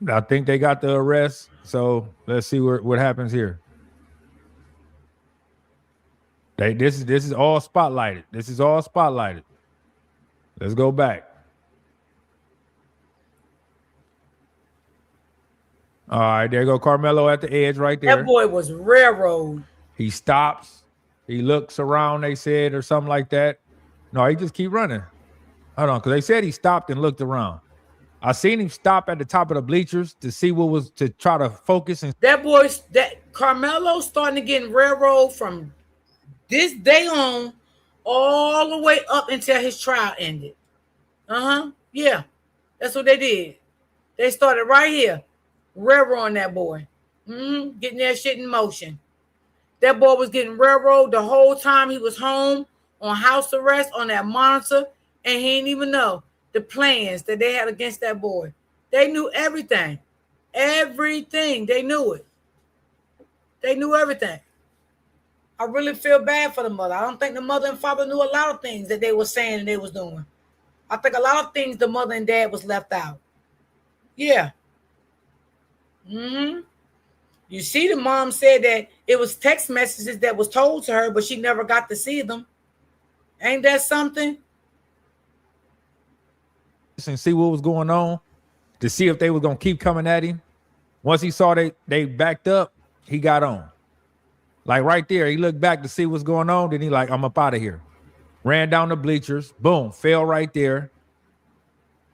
I think they got the arrest, so let's see what happens here. This is all spotlighted. This is all spotlighted. Let's go back. All right, there go Karmelo at the edge right there. That boy was railroad. He stops. He looks around, they said, or something like that. No, he just keep running. Hold on, because they said he stopped and looked around. I seen him stop at the top of the bleachers to see what was to try to focus. And that Karmelo starting to get railroad from this day on all the way up until his trial ended. Yeah, that's what they did. They started right here, railroading that boy, getting that shit in motion. That boy was getting railroad the whole time he was home on house arrest on that monitor, and he didn't even know the plans that they had against that boy. They knew everything. Everything. They knew it. They knew everything. I really feel bad for the mother. I don't think the mother and father knew a lot of things that they were saying and they was doing. I think a lot of things the mother and dad was left out. Yeah. You see, the mom said that it was text messages that was told to her, but she never got to see them. Ain't that something? And see what was going on, to see if they were going to keep coming at him. Once he saw they backed up, he got on. Like right there, he looked back to see what's going on. Then he like, I'm up out of here. Ran down the bleachers. Boom, fell right there.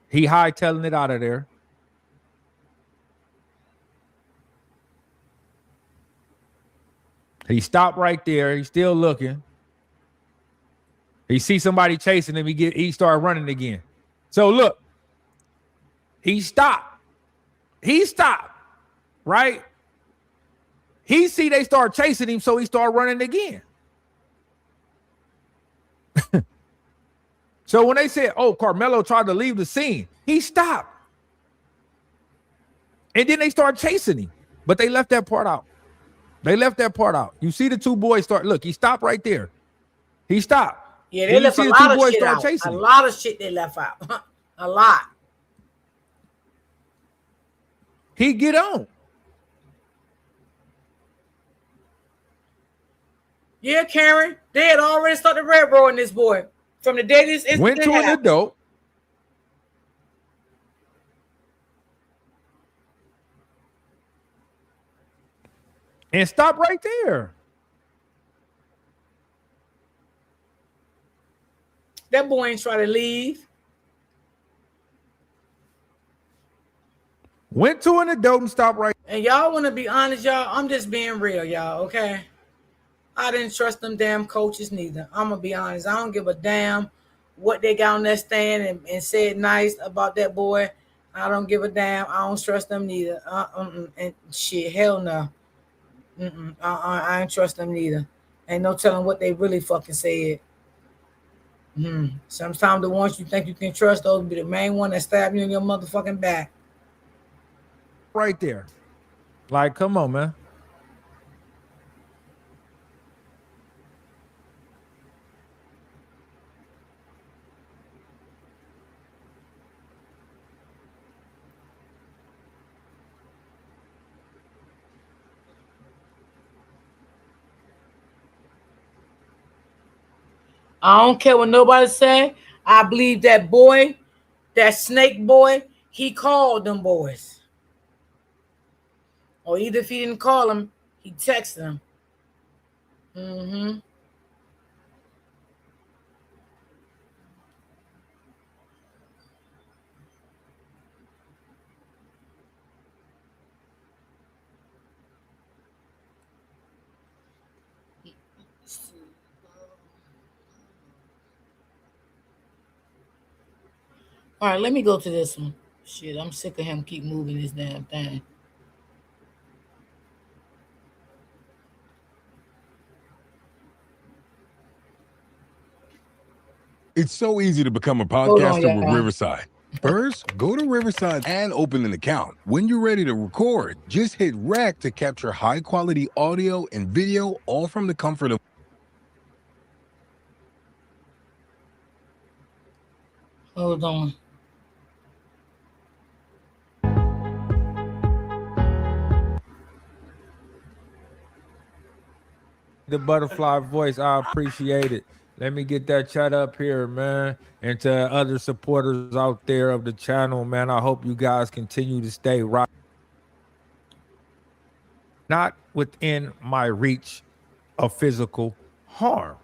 He hightailing it out of there. He stopped right there. He's still looking. He sees somebody chasing him. He started running again. So look, he stopped. He stopped, right? He see they start chasing him, so he started running again. So when they said, oh, Karmelo tried to leave the scene, he stopped. And then they started chasing him, but they left that part out. They left that part out. You see the two boys start, look, he stopped right there. He stopped. Yeah, they left a lot of shit out. A lot of shit they left out. A lot. He get on. Yeah, Karen. They had already started railroading this boy from the day this incident went to happened. an adult. And stop right there. That boy ain't trying to leave. Went to an adult and stopped right. And y'all want to be honest, y'all? I'm just being real, y'all, okay? I didn't trust them damn coaches neither. I'm going to be honest. I don't give a damn what they got on that stand and said nice about that boy. I don't give a damn. I don't trust them neither. And shit, hell no. I ain't trust them neither. Ain't no telling what they really fucking said. Sometimes the ones you think you can trust, those be the main one that stab you in your motherfucking back. Right there. Like, come on, man. I don't care what nobody say. I believe that boy, that snake boy, he called them boys. Or either if he didn't call them, he texted them. All right, let me go to this one. Shit, I'm sick of him keep moving this damn thing. It's so easy to become a podcaster with Riverside. First, go to Riverside and open an account. When you're ready to record, just hit rec to capture high-quality audio and video, all from the comfort of... Hold on. The butterfly voice, I appreciate it. Let me get that chat up here, man. And to other supporters out there of the channel, man, I hope you guys continue to stay right. Not within my reach of physical harm.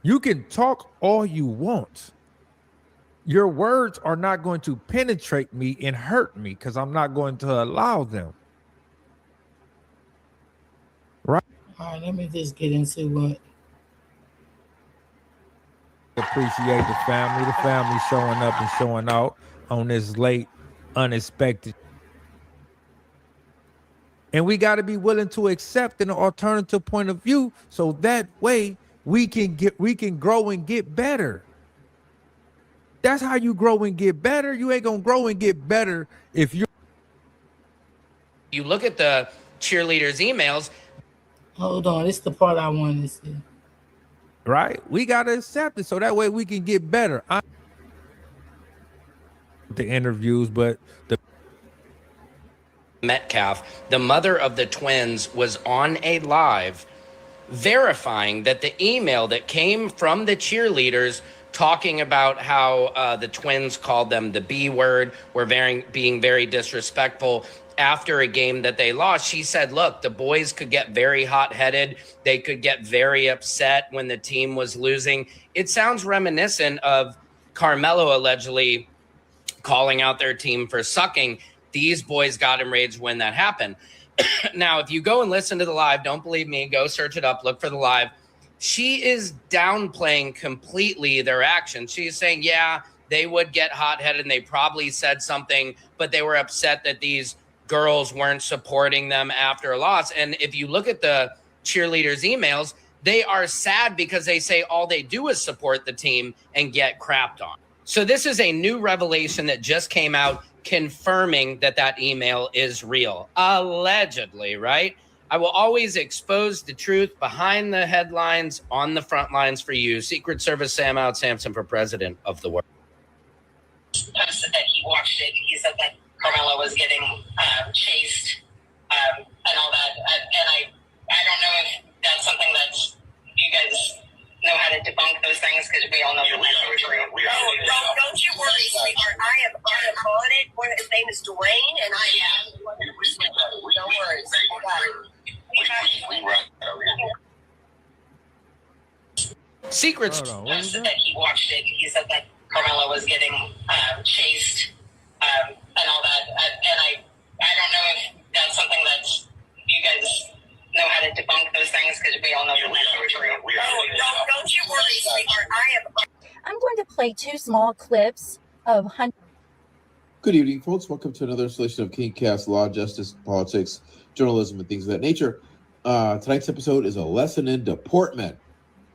You can talk all you want. Your words are not going to penetrate me and hurt me because I'm not going to allow them. Right? All right, let me just get into what. Appreciate the family showing up and showing out on this late, unexpected. And we got to be willing to accept an alternative point of view so that way we can grow and get better. That's how you grow and get better. You ain't gonna grow and get better if you look at the cheerleaders' emails. Hold on, this is the part I wanted to see. Right? We gotta accept it so that way we can get better. The interviews, but the Metcalf, the mother of the twins, was on a live verifying that the email that came from the cheerleaders talking about how the twins called them the B word, were being very disrespectful after a game that they lost. She said, look, the boys could get very hot-headed. They could get very upset when the team was losing. It sounds reminiscent of Karmelo allegedly calling out their team for sucking. These boys got enraged when that happened. Now, if you go and listen to the live, don't believe me, go search it up, look for the live. She is downplaying completely their actions. She's saying, yeah, they would get hot-headed and they probably said something, but they were upset that these girls weren't supporting them after a loss. And if you look at the cheerleaders' emails, they are sad because they say all they do is support the team and get crapped on. So this is a new revelation that just came out confirming that that email is real. Allegedly, right? I will always expose the truth behind the headlines, on the front lines for you. Secret Service Sam Out Sampson for president of the world. Posted that he watched it. He said that Karmelo was getting chased and all that. And I don't know if that's something that you guys know how to debunk those things, because we all know that that's true. Don't you worry, sweetheart. I have on it. His name is Dwayne, and I am. No worries. Secrets. Posted that he watched it. He said that Karmelo was getting chased and all that. And I don't know if that's something that you guys know how to debunk those things, because we all know that that's true. Don't you worry, sweetheart. I'm going to play two small clips of Hunter. Good evening, folks. Welcome to another installation of KingCast Law, Justice, Politics, Journalism, and things of that nature. Tonight's episode is a lesson in deportment.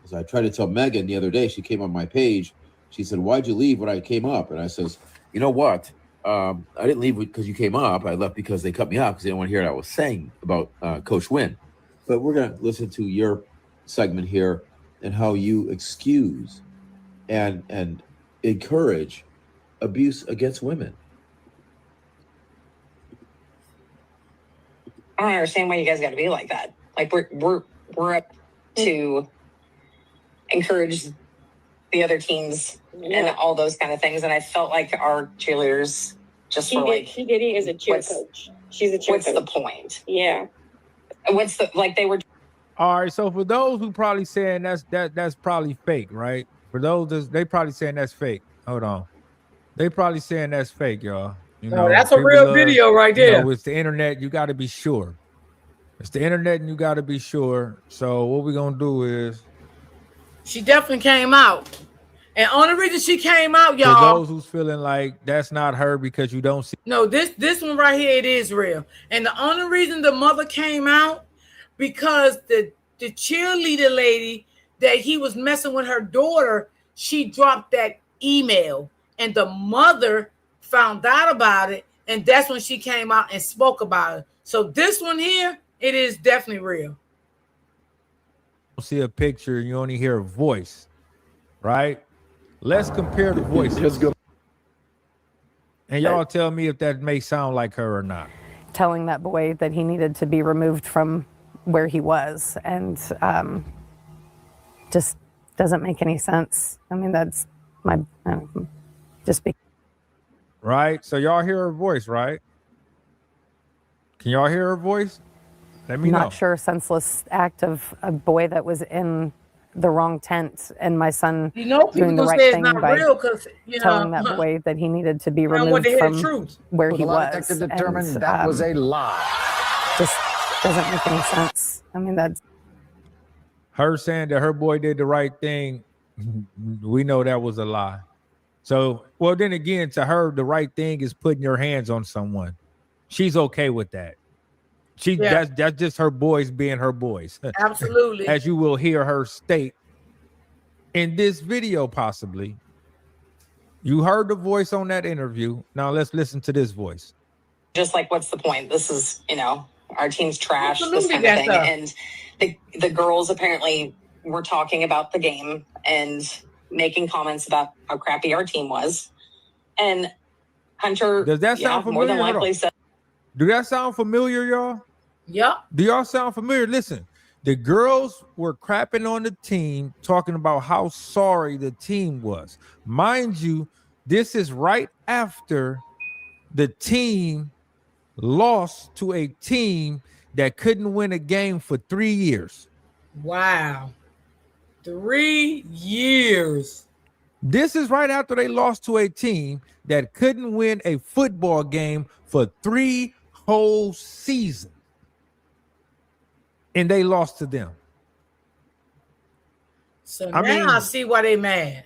As I tried to tell Megan the other day, she came on my page. She said, "Why'd you leave when I came up?" And I says, "You know what? I didn't leave because you came up. I left because they cut me off because they didn't want to hear what I was saying about Coach Wynn." But we're going to listen to your segment here and how you excuse and encourage abuse against women. I don't understand why you guys got to be like that. Like we're up to encourage the other teams and all those kind of things. And I felt like our cheerleaders just were like, he did. He is a cheer coach. She's a cheer coach. What's the point? Yeah. What's the, like they were. All right. So for those who probably saying that's probably fake, right? For those they probably saying that's fake. Hold on. They probably saying that's fake, y'all. You know, that's a real video right there. You know, it's the internet. You got to be sure. It's the internet, and you got to be sure. So what we're gonna do is, she definitely came out, and only reason she came out, y'all. For those who's feeling like that's not her because you don't see. No, this one right here, it is real, and the only reason the mother came out because the cheerleader lady that he was messing with her daughter, she dropped that email, and the mother found out about it, and that's when she came out and spoke about it. So this one here, it is definitely real. See a picture, you only hear a voice, right? Let's compare the voices. And y'all tell me if that may sound like her or not. Telling that boy that he needed to be removed from where he was, and just doesn't make any sense. I mean, that's my just be. Right. So y'all hear her voice, right? Can y'all hear her voice? Let me know. Not sure, senseless act of a boy that was in the wrong tent, and my son doing the right thing by telling that boy that he needed to be removed from where he was. Detective determined that was a lie. Just doesn't make any sense. I mean, that's her saying that her boy did the right thing. We know that was a lie. So, well, then again, to her, the right thing is putting your hands on someone. She's okay with that. That's just her boys being her boys. Absolutely. As you will hear her state in this video, possibly. You heard the voice on that interview. Now let's listen to this voice. Just like, what's the point? This is, our team's trash, Absolutely, this kind of thing. And the girls apparently were talking about the game and making comments about how crappy our team was. And Hunter, does that sound familiar? More than likely said. Do that sound familiar, y'all? Yeah. Do y'all sound familiar? Listen, the girls were crapping on the team, talking about how sorry the team was. Mind you, this is right after the team lost to a team that couldn't win a game for 3 years. Wow. 3 years. This is right after they lost to a team that couldn't win a football game for 3 whole seasons. And they lost to them. So I see why they mad.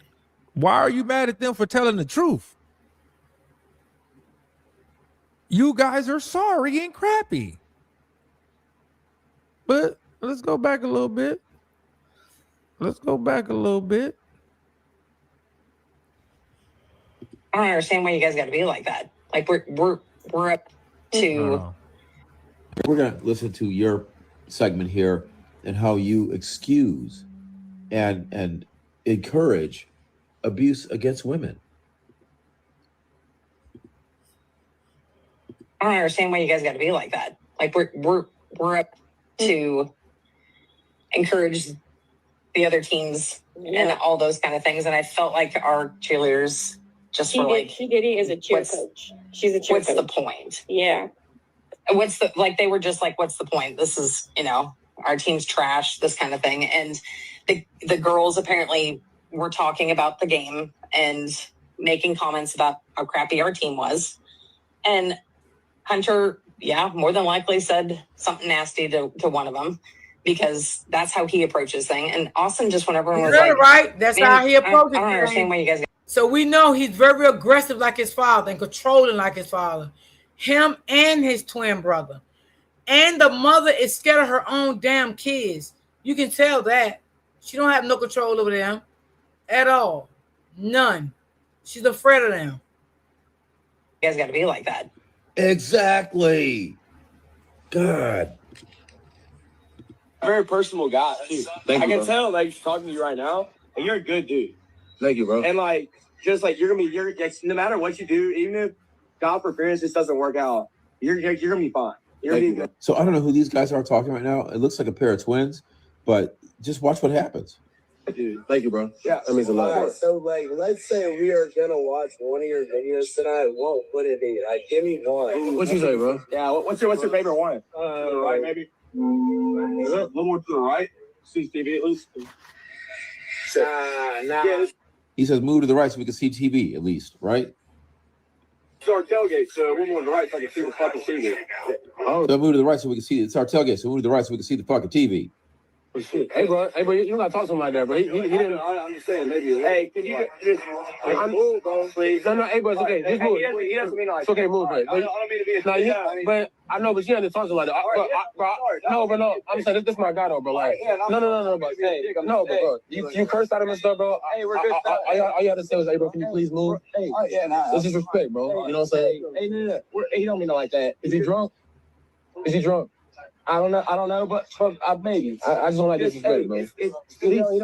Why are you mad at them for telling the truth? You guys are sorry and crappy. But let's go back a little bit. I don't understand why you guys got to be like that. Like we're up to. We're gonna listen to your segment here and how you excuse and encourage abuse against women. I don't understand why you guys got to be like that. Like we're up to encourage the other teams and all those kind of things. And I felt like our cheerleaders just were like, she did it as a cheer coach. She's a cheer coach. What's the point? Yeah. They were just like, what's the point? This is, our team's trash, this kind of thing. And the girls apparently were talking about the game and making comments about how crappy our team was. And Hunter, more than likely said something nasty to one of them, because that's how he approaches things. And Austin just, when everyone was like, right, that's how he approaches I don't understand why you guys. So we know he's very aggressive like his father and controlling like his father. Him and his twin brother. And the mother is scared of her own damn kids. You can tell that. She don't have no control over them at all. None. She's afraid of them. You guys got to be like that. Exactly. God. Very personable guy, too. I can tell, talking to you right now, you're a good dude. Thank you, bro. And, you're no matter what you do, even if God forbid this doesn't work out, you're going to be fine. You're going to be good. So I don't know who these guys are talking right now. It looks like a pair of twins, but just watch what happens. Dude, thank you, bro. Yeah, that means a lot. Right, so, let's say we are going to watch one of your videos tonight. What would it be? Give me one. What you say, bro? Yeah, what's your favorite one? To the right, maybe? A little more to the right. See TV, at least. Nah. He says move to the right so we can see TV, at least, right? It's our tailgate, so we're moving to the right so I can see the fucking TV. Oh. So move to the right so we can see. It's our tailgate, so move to the right so we can see the fucking TV. Hey, bro, you don't got to talk to him like that, bro. He didn't. I understand, maybe. Hey, can you just. Move, bro, please. No, hey, bro, it's okay. Just move. He doesn't mean like. It's okay, move, bro. I don't mean to be a but I know, but you have to talk to him like that. No. I'm saying, this is my guy, though, bro. Like, no, bro. Hey, no, bro. You cursed at him and stuff, bro. Hey, we're good. All you have to say was, hey, bro, can you please move? Hey, this is respect, bro. You know what I'm saying? Hey, no. He don't mean it like that. Is he drunk? I don't know, but maybe. I just don't like disrespect, bro.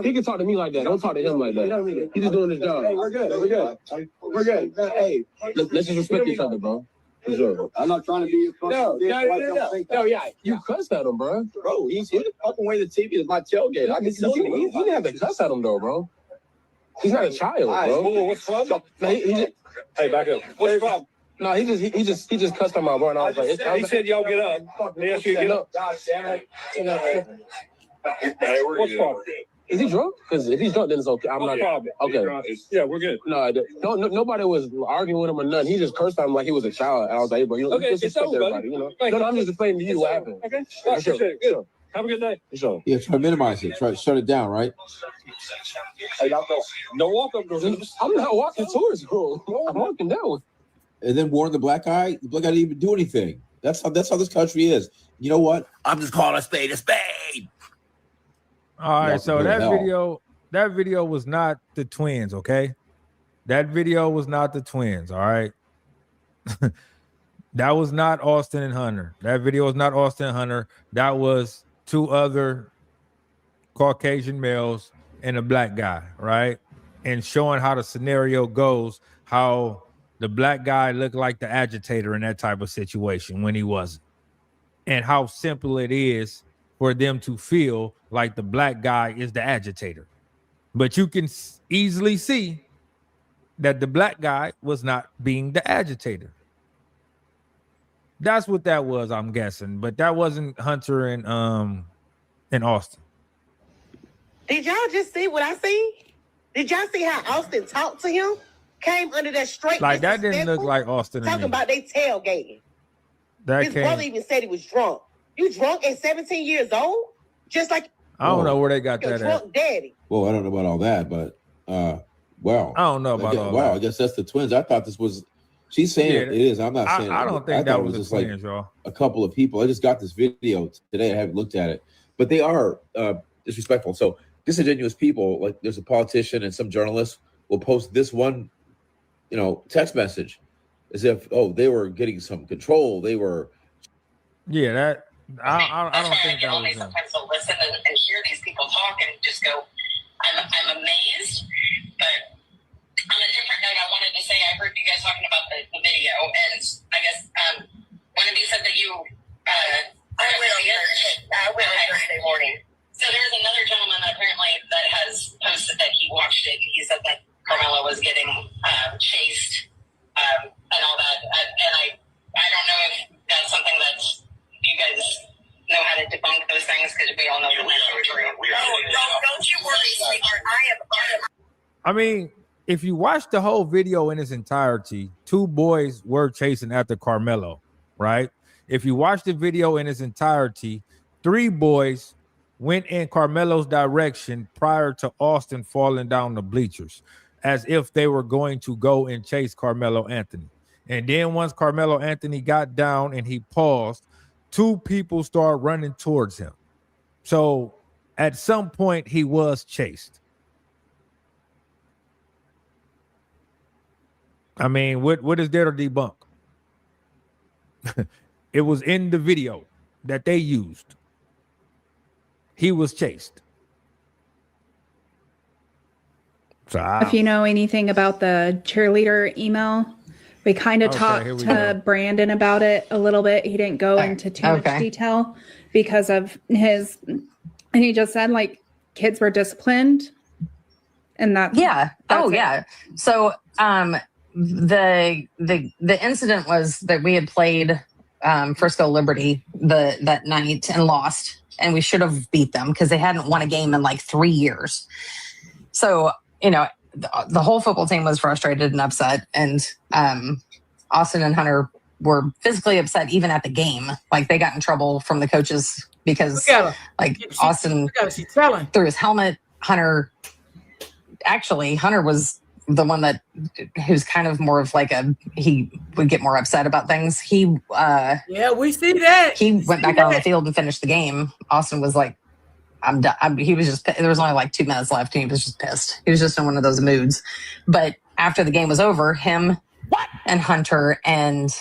He can talk to me like that. Don't talk to him like that. He's just doing his job. Hey, we're good. Hey, let's just respect each other, bro. Sure. I'm not trying to be a fucking yeah. You cussed at him, bro. Bro, he's fucking away the TV is my tailgate. I can see you. He didn't have to cuss at him though, bro. He's not a child, bro. What's the problem? Hey, back up. What's the problem? No, he just cussed him out, bro. And I was like, he said y'all get up. Yes, you get up. God damn it. Hey, what's the problem? Is he drunk? Because if he's drunk, then it's okay. I'm not. Okay. Yeah, we're good. No, nobody was arguing with him or nothing. He just cursed at him like he was a child. And I was like, hey, bro, you don't disrespect everybody, you know? No, I'm just explaining to you what happened. Okay. Sure. Have a good day. Sure. Yeah, try to minimize it. Try to shut it down, right? Hey, y'all don't walk up those. I'm not walking towards bro. I'm walking down. And then warn the black guy. The black guy didn't even do anything. That's how this country is. You know what? I'm just calling a spade a spade. All right, so that video was not the twins, okay? That video was not the twins, all right? That was not Austin and Hunter. That video was not Austin and Hunter. That was two other Caucasian males and a black guy, right? And showing how the scenario goes, how the black guy looked like the agitator in that type of situation when he wasn't. And how simple it is for them to feel like the black guy is the agitator. But you can easily see that the black guy was not being the agitator. That's what that was, I'm guessing. But that wasn't Hunter and Austin. Did y'all just see what I see? Did y'all see how Austin talked to him? Came under that straight. Like that didn't look like Austin. Talking about they tailgating. His brother even said he was drunk. You drunk at 17 years old? Just like I don't know where they got that drunk at. Daddy. Well, I don't know about all that, but well, I don't know about all that. I guess that's the twins. I thought this was. She's saying it is. I'm not saying. I don't think that was just twins, like y'all. A couple of people. I just got this video today. I haven't looked at it, but they are disrespectful. So disingenuous people, like there's a politician and some journalists will post this one, text message, as if they were getting some control. They were. Yeah, that. I don't think that was him. Sometimes I'll listen and hear these people talk and just go, I'm amazed. But on a different note, I wanted to say I heard you guys talking about the video, and I guess one of you said that you. I will Thursday morning. So there's another gentleman apparently that has posted that he watched it. He said that Karmelo was getting chased and all that, and I don't know if that's something that's. You guys know how to debunk those things because we all know that that's true. Don't you worry, sweetheart. I mean, if you watch the whole video in its entirety, two boys were chasing after Karmelo, right? If you watch the video in its entirety, three boys went in Carmelo's direction prior to Austin falling down the bleachers, as if they were going to go and chase Karmelo Anthony. And then once Karmelo Anthony got down and he paused, two people started running towards him. So at some point he was chased. I mean, what is there to debunk? It was in the video that they used. He was chased. So if you know anything about the cheerleader email, we kind of talked to Brandon about it a little bit. He didn't go into too much detail because of his, and he just said like kids were disciplined, and that yeah. So the incident was that we had played Frisco Liberty that night and lost, and we should have beat them because they hadn't won a game in like 3 years. So the whole football team was frustrated and upset, and Austin and Hunter were physically upset even at the game. Like they got in trouble from the coaches because Austin threw his helmet. Hunter was the one who's kind of more of like he would get more upset about things. We see that. He went back out on the field and finished the game. Austin was like, I'm done. He was just, there was only like 2 minutes left and he was just pissed. He was just in one of those moods. But after the game was over, him and Hunter and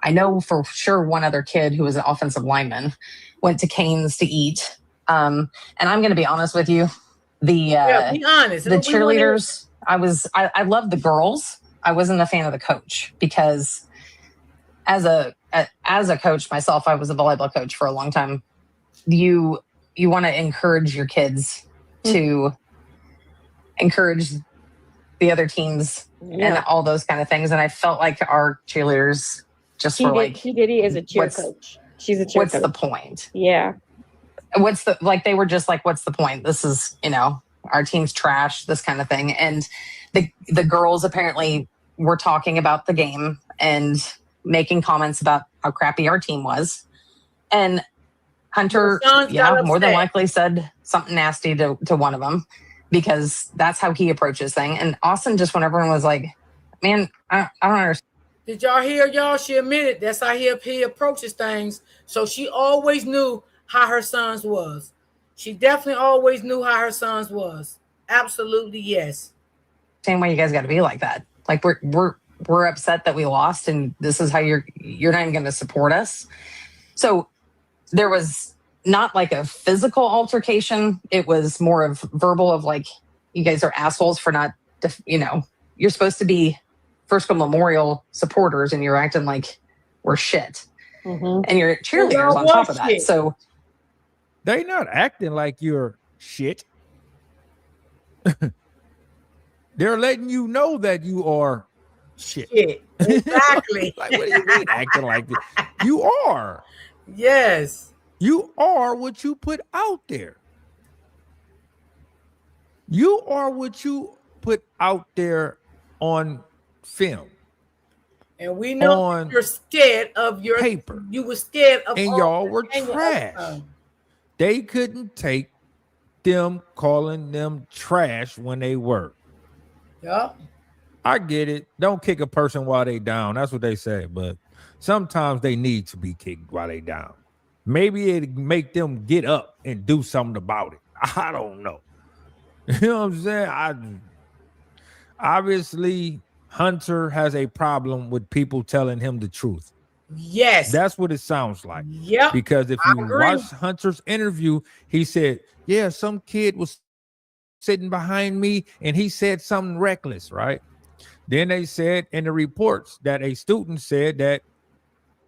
I know for sure one other kid who was an offensive lineman went to Cane's to eat. And I'm going to be honest with you. Be honest. The cheerleaders, I loved the girls. I wasn't a fan of the coach because as a coach myself, I was a volleyball coach for a long time. You want to encourage your kids to encourage the other teams and all those kind of things. And I felt like our cheerleaders just were like, P. Diddy is a cheer coach. She's a cheer what's coach. the point? Yeah. They were just like, what's the point? This is, our team's trash, this kind of thing. And the girls apparently were talking about the game and making comments about how crappy our team was. And Hunter, more than likely said something nasty to one of them, because that's how he approaches things. And Austin just, when everyone was like, man, I don't understand. Did y'all hear y'all? She admitted that's how he approaches things. So she always knew how her sons was. She definitely always knew how her sons was. Absolutely, yes. Same way you guys got to be like that. Like we're upset that we lost, and this is how you're not even going to support us. So there was not like a physical altercation. It was more of verbal, of like, you guys are assholes for not, you're supposed to be First School Memorial supporters, and you're acting like we're shit. And you're cheerleaders on top of that. So they not acting like you're shit. They're letting you know that you are shit. Exactly. Like, what do you mean acting like this? You are. Yes. You are what you put out there. You are what you put out there on film. And we know you're scared of your paper. You were scared of, and y'all were trash. They couldn't take them calling them trash when they were. Yep. I get it. Don't kick a person while they down. That's what they say. But sometimes they need to be kicked while they down. Maybe it make them get up and do something about it. I don't know. You know what I'm saying? Obviously, Hunter has a problem with people telling him the truth. Yes. That's what it sounds like. Yep. Because if you watch Hunter's interview, he said, yeah, some kid was sitting behind me and he said something reckless, right? Then they said in the reports that a student said that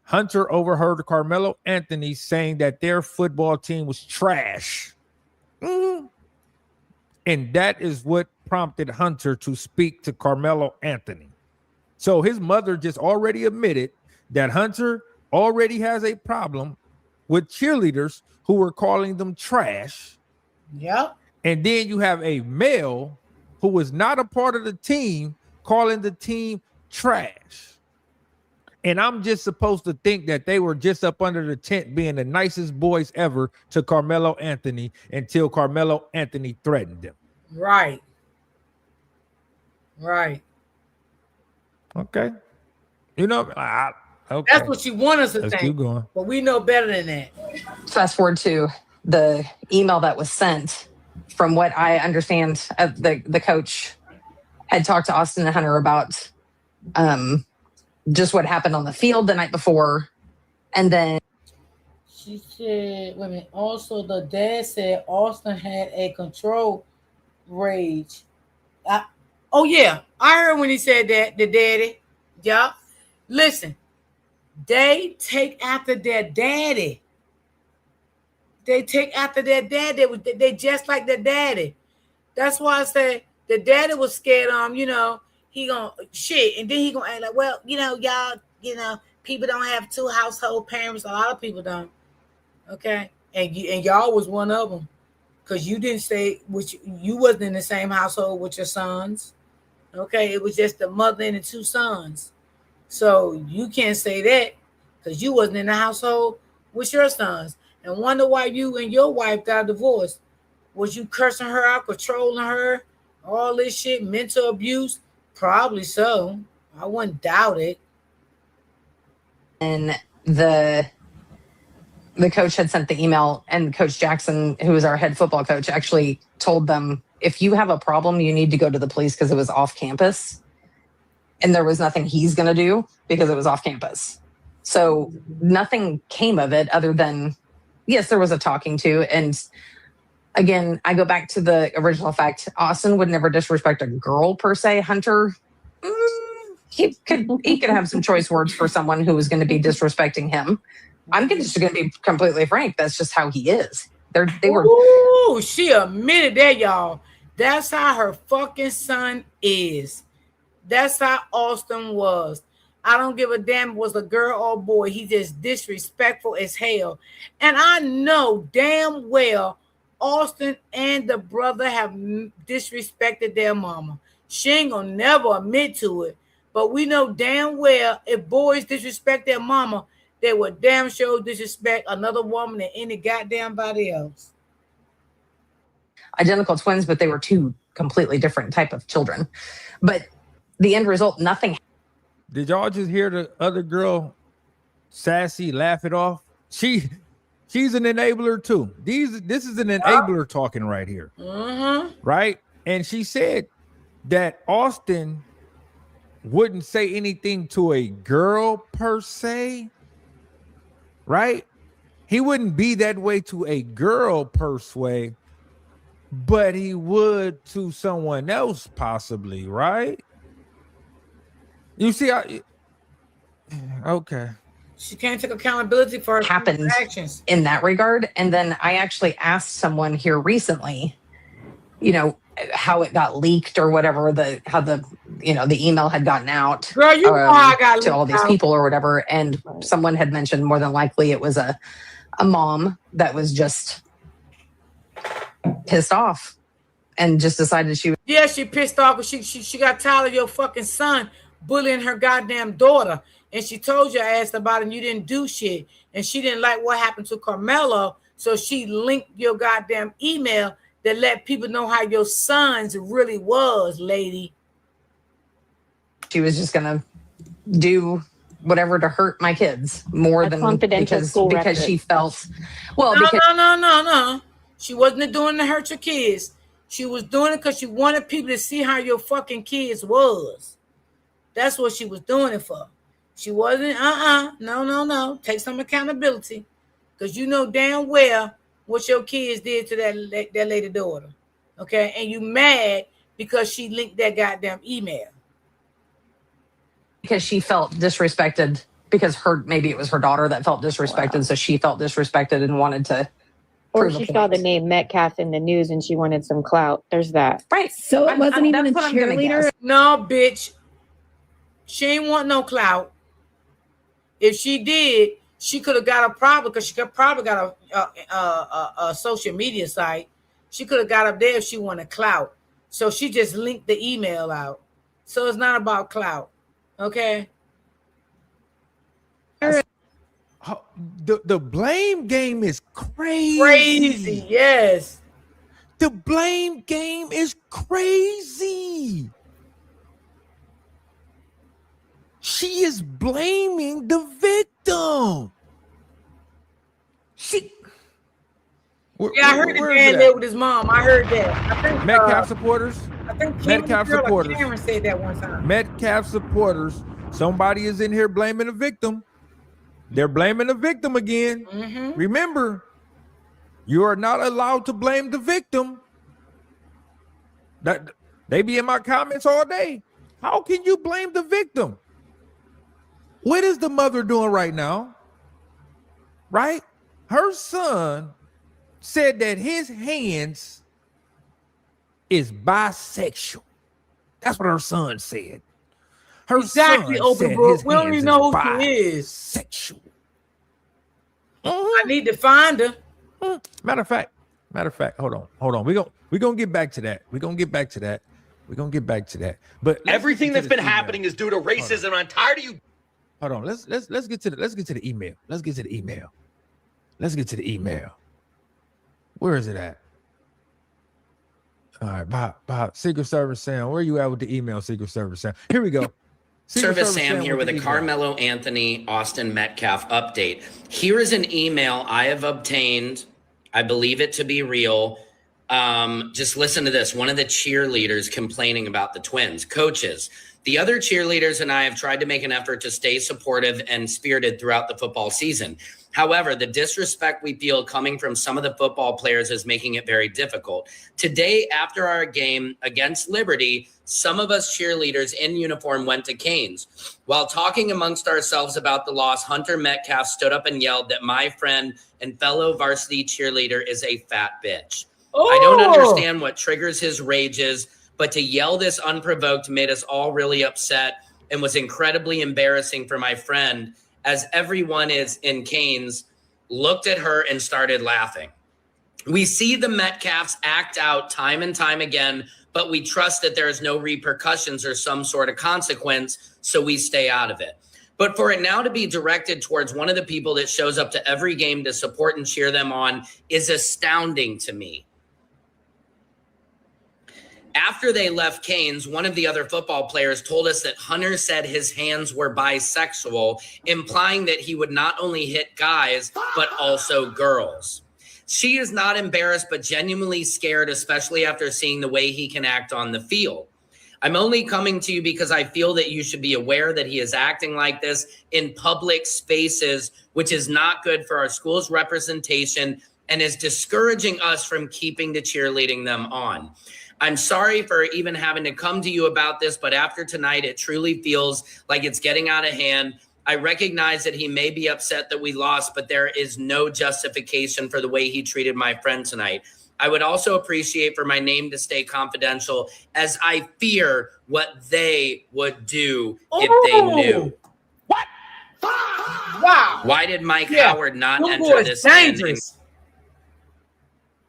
Hunter overheard Karmelo Anthony saying that their football team was trash. And that is what prompted Hunter to speak to Karmelo Anthony. So his mother just already admitted that Hunter already has a problem with cheerleaders who were calling them trash. Yep. And then you have a male who was not a part of the team calling the team trash. And I'm just supposed to think that they were just up under the tent being the nicest boys ever to Karmelo Anthony until Karmelo Anthony threatened them. Right. Right. Okay. You know, okay. That's what you want us to Let's think. keep going. But we know better than that. Fast forward to the email that was sent. From what I understand, the coach had talked to Austin and Hunter about just what happened on the field the night before. And then she said, wait a minute. Also, the dad said Austin had a control rage. Oh, yeah. I heard when he said that, the daddy. Yeah. Listen, they take after their daddy. They take after their dad. They just like their daddy. That's why I said the daddy was scared he gonna shit, and then he gonna act like, well, y'all, people don't have two household parents. A lot of people don't. Okay, and y'all was one of them, because you didn't say you wasn't in the same household with your sons. Okay, it was just the mother and the two sons. So you can't say that because you wasn't in the household with your sons. And wonder why you and your wife got divorced. Was you cursing her out, controlling her, all this shit, mental abuse? Probably so. I wouldn't doubt it. And the coach had sent the email, and Coach Jackson, who was our head football coach, actually told them, if you have a problem, you need to go to the police, because it was off campus. And there was nothing he's going to do because it was off campus. So nothing came of it other than, yes, there was a talking to. And again, I go back to the original fact. Austin would never disrespect a girl per se. Hunter, he could have some choice words for someone who was going to be disrespecting him. I'm just going to be completely frank. That's just how he is. They were. Ooh, she admitted that, y'all. That's how her fucking son is. That's how Austin was. I don't give a damn if it was a girl or a boy. He just disrespectful as hell. And I know damn well Austin and the brother have disrespected their mama. She ain't gonna never admit to it. But we know damn well if boys disrespect their mama, they would damn sure disrespect another woman than any goddamn body else. Identical twins, but they were two completely different type of children. But the end result, nothing. Did y'all just hear the other girl, Sassy, laugh it off? She's an enabler too. This is an enabler talking right here. Right? And she said that Austin wouldn't say anything to a girl per se. Right? He wouldn't be that way to a girl per se, but he would to someone else possibly, right? You see, okay. She can't take accountability for her happened actions in that regard. And then I actually asked someone here recently, how it got leaked or whatever, how the email had gotten out. Girl, you know how I got to all these out. people or whatever. And someone had mentioned more than likely it was a mom that was just pissed off and just decided she was. Yeah, she pissed off because she got tired of your fucking son bullying her goddamn daughter. And she told your ass about it and you didn't do shit. And she didn't like what happened to Karmelo. So she linked your goddamn email that let people know how your sons really was, lady. She was just going to do whatever to hurt my kids more than because she felt No. She wasn't doing it to hurt your kids. She was doing it because she wanted people to see how your fucking kids was. That's what she was doing it for. She wasn't, no. Take some accountability. Because you know damn well what your kids did to that lady daughter. Okay? And you mad because she linked that goddamn email. Because she felt disrespected because maybe it was her daughter that felt disrespected. Wow. So she felt disrespected and wanted to. Or she saw the name Metcalf in the news and she wanted some clout. There's that. Right. So it wasn't even a cheerleader? No, bitch. She ain't want no clout. If she did, she could have got a problem because she could probably got a social media site. She could have got up there if she wanted clout. So she just linked the email out. So it's not about clout. Okay. The blame game is crazy. Crazy, yes. The blame game is crazy. She is blaming the victim. I heard the man there with his mom. I heard that. I think Metcalf supporters. I think Metcalf supporters. Cameron said that one time. Metcalf supporters. Somebody is in here blaming the victim. They're blaming the victim again. Mm-hmm. Remember, you are not allowed to blame the victim. That they be in my comments all day. How can you blame the victim? What is the mother doing right now? Right? Her son said that his hands is bisexual. That's what her son said. Her exactly, son said his we don't even know who she is. Bisexual. I need to find her. Matter of fact, hold on. We're gonna get back to that. We're gonna get back to that. But everything that's been happening is due to racism. I'm tired of you. Hold on. Let's get to the email. Let's get to the email. Where is it at? All right, Bob. Secret Service Sam, where you at with the email, Secret Service Sam? Here we go. Service Sam here with a Karmelo Anthony, Austin Metcalf update. Here is an email I have obtained. I believe it to be real. Just listen to this. One of the cheerleaders complaining about the Twins. Coaches, the other cheerleaders and I have tried to make an effort to stay supportive and spirited throughout the football season. However, the disrespect we feel coming from some of the football players is making it very difficult. Today, after our game against Liberty, some of us cheerleaders in uniform went to Canes. While talking amongst ourselves about the loss, Hunter Metcalf stood up and yelled that my friend and fellow varsity cheerleader is a fat bitch. I don't understand what triggers his rages, but to yell this unprovoked made us all really upset and was incredibly embarrassing for my friend, as everyone is in Canes looked at her and started laughing. We see the Metcalfs act out time and time again, but we trust that there is no repercussions or some sort of consequence, so we stay out of it. But for it now to be directed towards one of the people that shows up to every game to support and cheer them on is astounding to me. After they left Canes, one of the other football players told us that Hunter said his hands were bisexual, implying that he would not only hit guys, but also girls. She is not embarrassed, but genuinely scared, especially after seeing the way he can act on the field. I'm only coming to you because I feel that you should be aware that he is acting like this in public spaces, which is not good for our school's representation and is discouraging us from keeping the cheerleading them on. I'm sorry for even having to come to you about this, but after tonight, it truly feels like it's getting out of hand. I recognize that he may be upset that we lost, but there is no justification for the way he treated my friend tonight. I would also appreciate for my name to stay confidential, as I fear what they would do if they knew. What? Wow. Why did Mike Howard not enter this? Dangerous.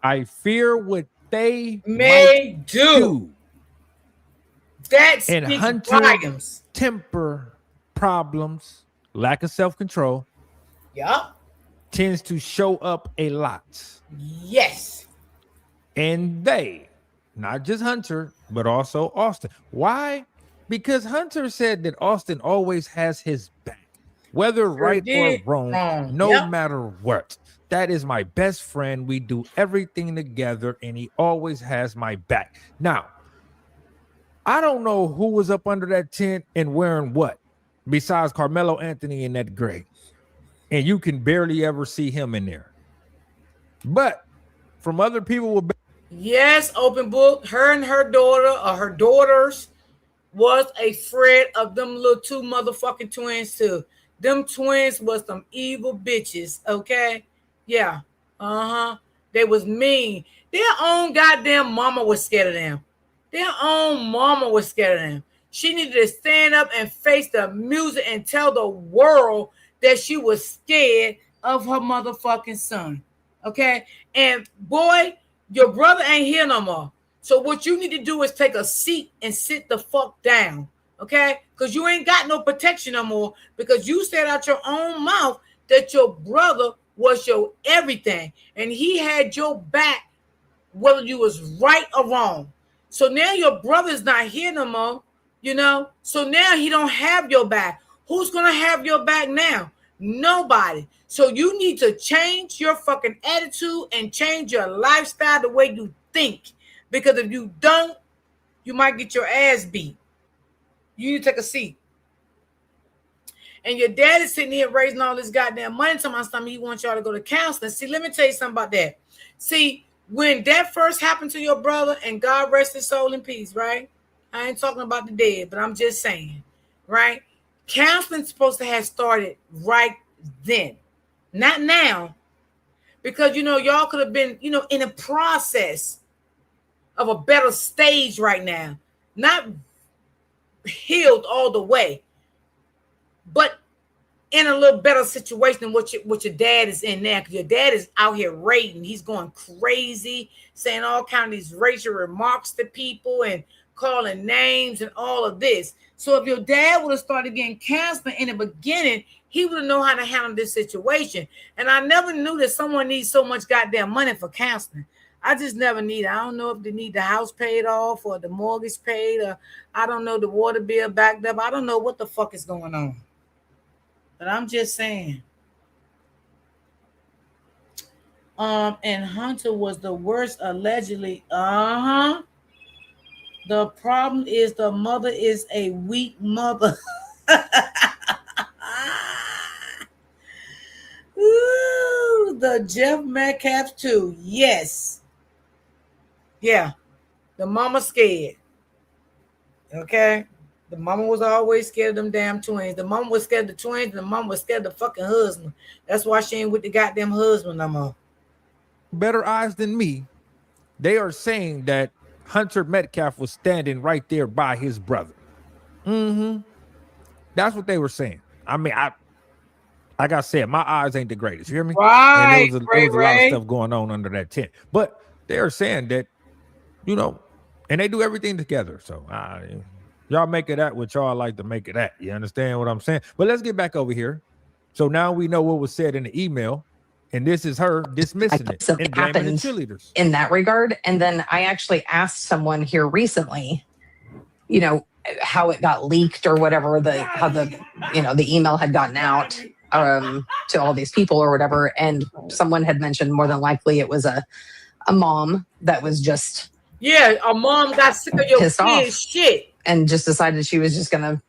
I fear what they may do. That and speaks Hunter volumes. Temper problems, lack of self-control. Yup. Tends to show up a lot. Yes. And they, not just Hunter, but also Austin. Why? Because Hunter said that Austin always has his back, whether right or wrong, no matter what. That is my best friend. We do everything together, and he always has my back. Now, I don't know who was up under that tent and wearing what, besides Karmelo Anthony in that gray. And you can barely ever see him in there. But from other people with yes, open book. Her and her daughter, or her daughters, was a threat of them little two motherfucking twins too. Them twins was some evil bitches, okay? Yeah. They was mean. Their own goddamn mama was scared of them. Their own mama was scared of them. She needed to stand up and face the music and tell the world that she was scared of her motherfucking son. Okay? And boy, your brother ain't here no more. So what you need to do is take a seat and sit the fuck down. Okay? Because you ain't got no protection no more, because you said out your own mouth that your brother was your everything, and he had your back whether you was right or wrong. So now your brother's not here no more, you know, so now he don't have your back. Who's gonna have your back now? Nobody. So you need to change your fucking attitude and change your lifestyle, the way you think, because if you don't, you might get your ass beat. You need to take a seat. And your dad is sitting here raising all this goddamn money to my stomach. He wants y'all to go to counseling. See, let me tell you something about that. See, when that first happened to your brother, and God rest his soul in peace, right? I ain't talking about the dead, but I'm just saying, right? Counseling's supposed to have started right then, not now. Because, you know, y'all could have been, you know, in a process of a better stage right now. Not healed all the way, but in a little better situation than what your dad is in now. Because your dad is out here raiding. He's going crazy, saying all kinds of these racial remarks to people and calling names and all of this. So if your dad would have started getting counseling in the beginning, he would have known how to handle this situation. And I never knew that someone needs so much goddamn money for counseling. I just never need it. I don't know if they need the house paid off or the mortgage paid, or I don't know, the water bill backed up. I don't know what the fuck is going on. But I'm just saying. And Hunter was the worst allegedly. The problem is the mother is a weak mother. Ooh, the Jeff Metcalf too. Yes. Yeah. The mama scared. Okay. The mama was always scared of them damn twins. The mama was scared of the twins, and the mama was scared of the fucking husband. That's why she ain't with the goddamn husband no more. Better eyes than me. They are saying that Hunter Metcalf was standing right there by his brother. That's what they were saying. I mean, like I said, my eyes ain't the greatest. You hear me? Right. And there was a lot of stuff going on under that tent. But they are saying that, you know, and they do everything together. So y'all make it at what y'all like to make it at. You understand what I'm saying? But let's get back over here. So now we know what was said in the email. And this is her dismissing it and blaming the cheerleaders. In that regard. And then I actually asked someone here recently, you know, how it got leaked or whatever, how the email had gotten out to all these people or whatever. And someone had mentioned more than likely it was a mom that was just a mom got sick of your kid's shit and just decided she was just gonna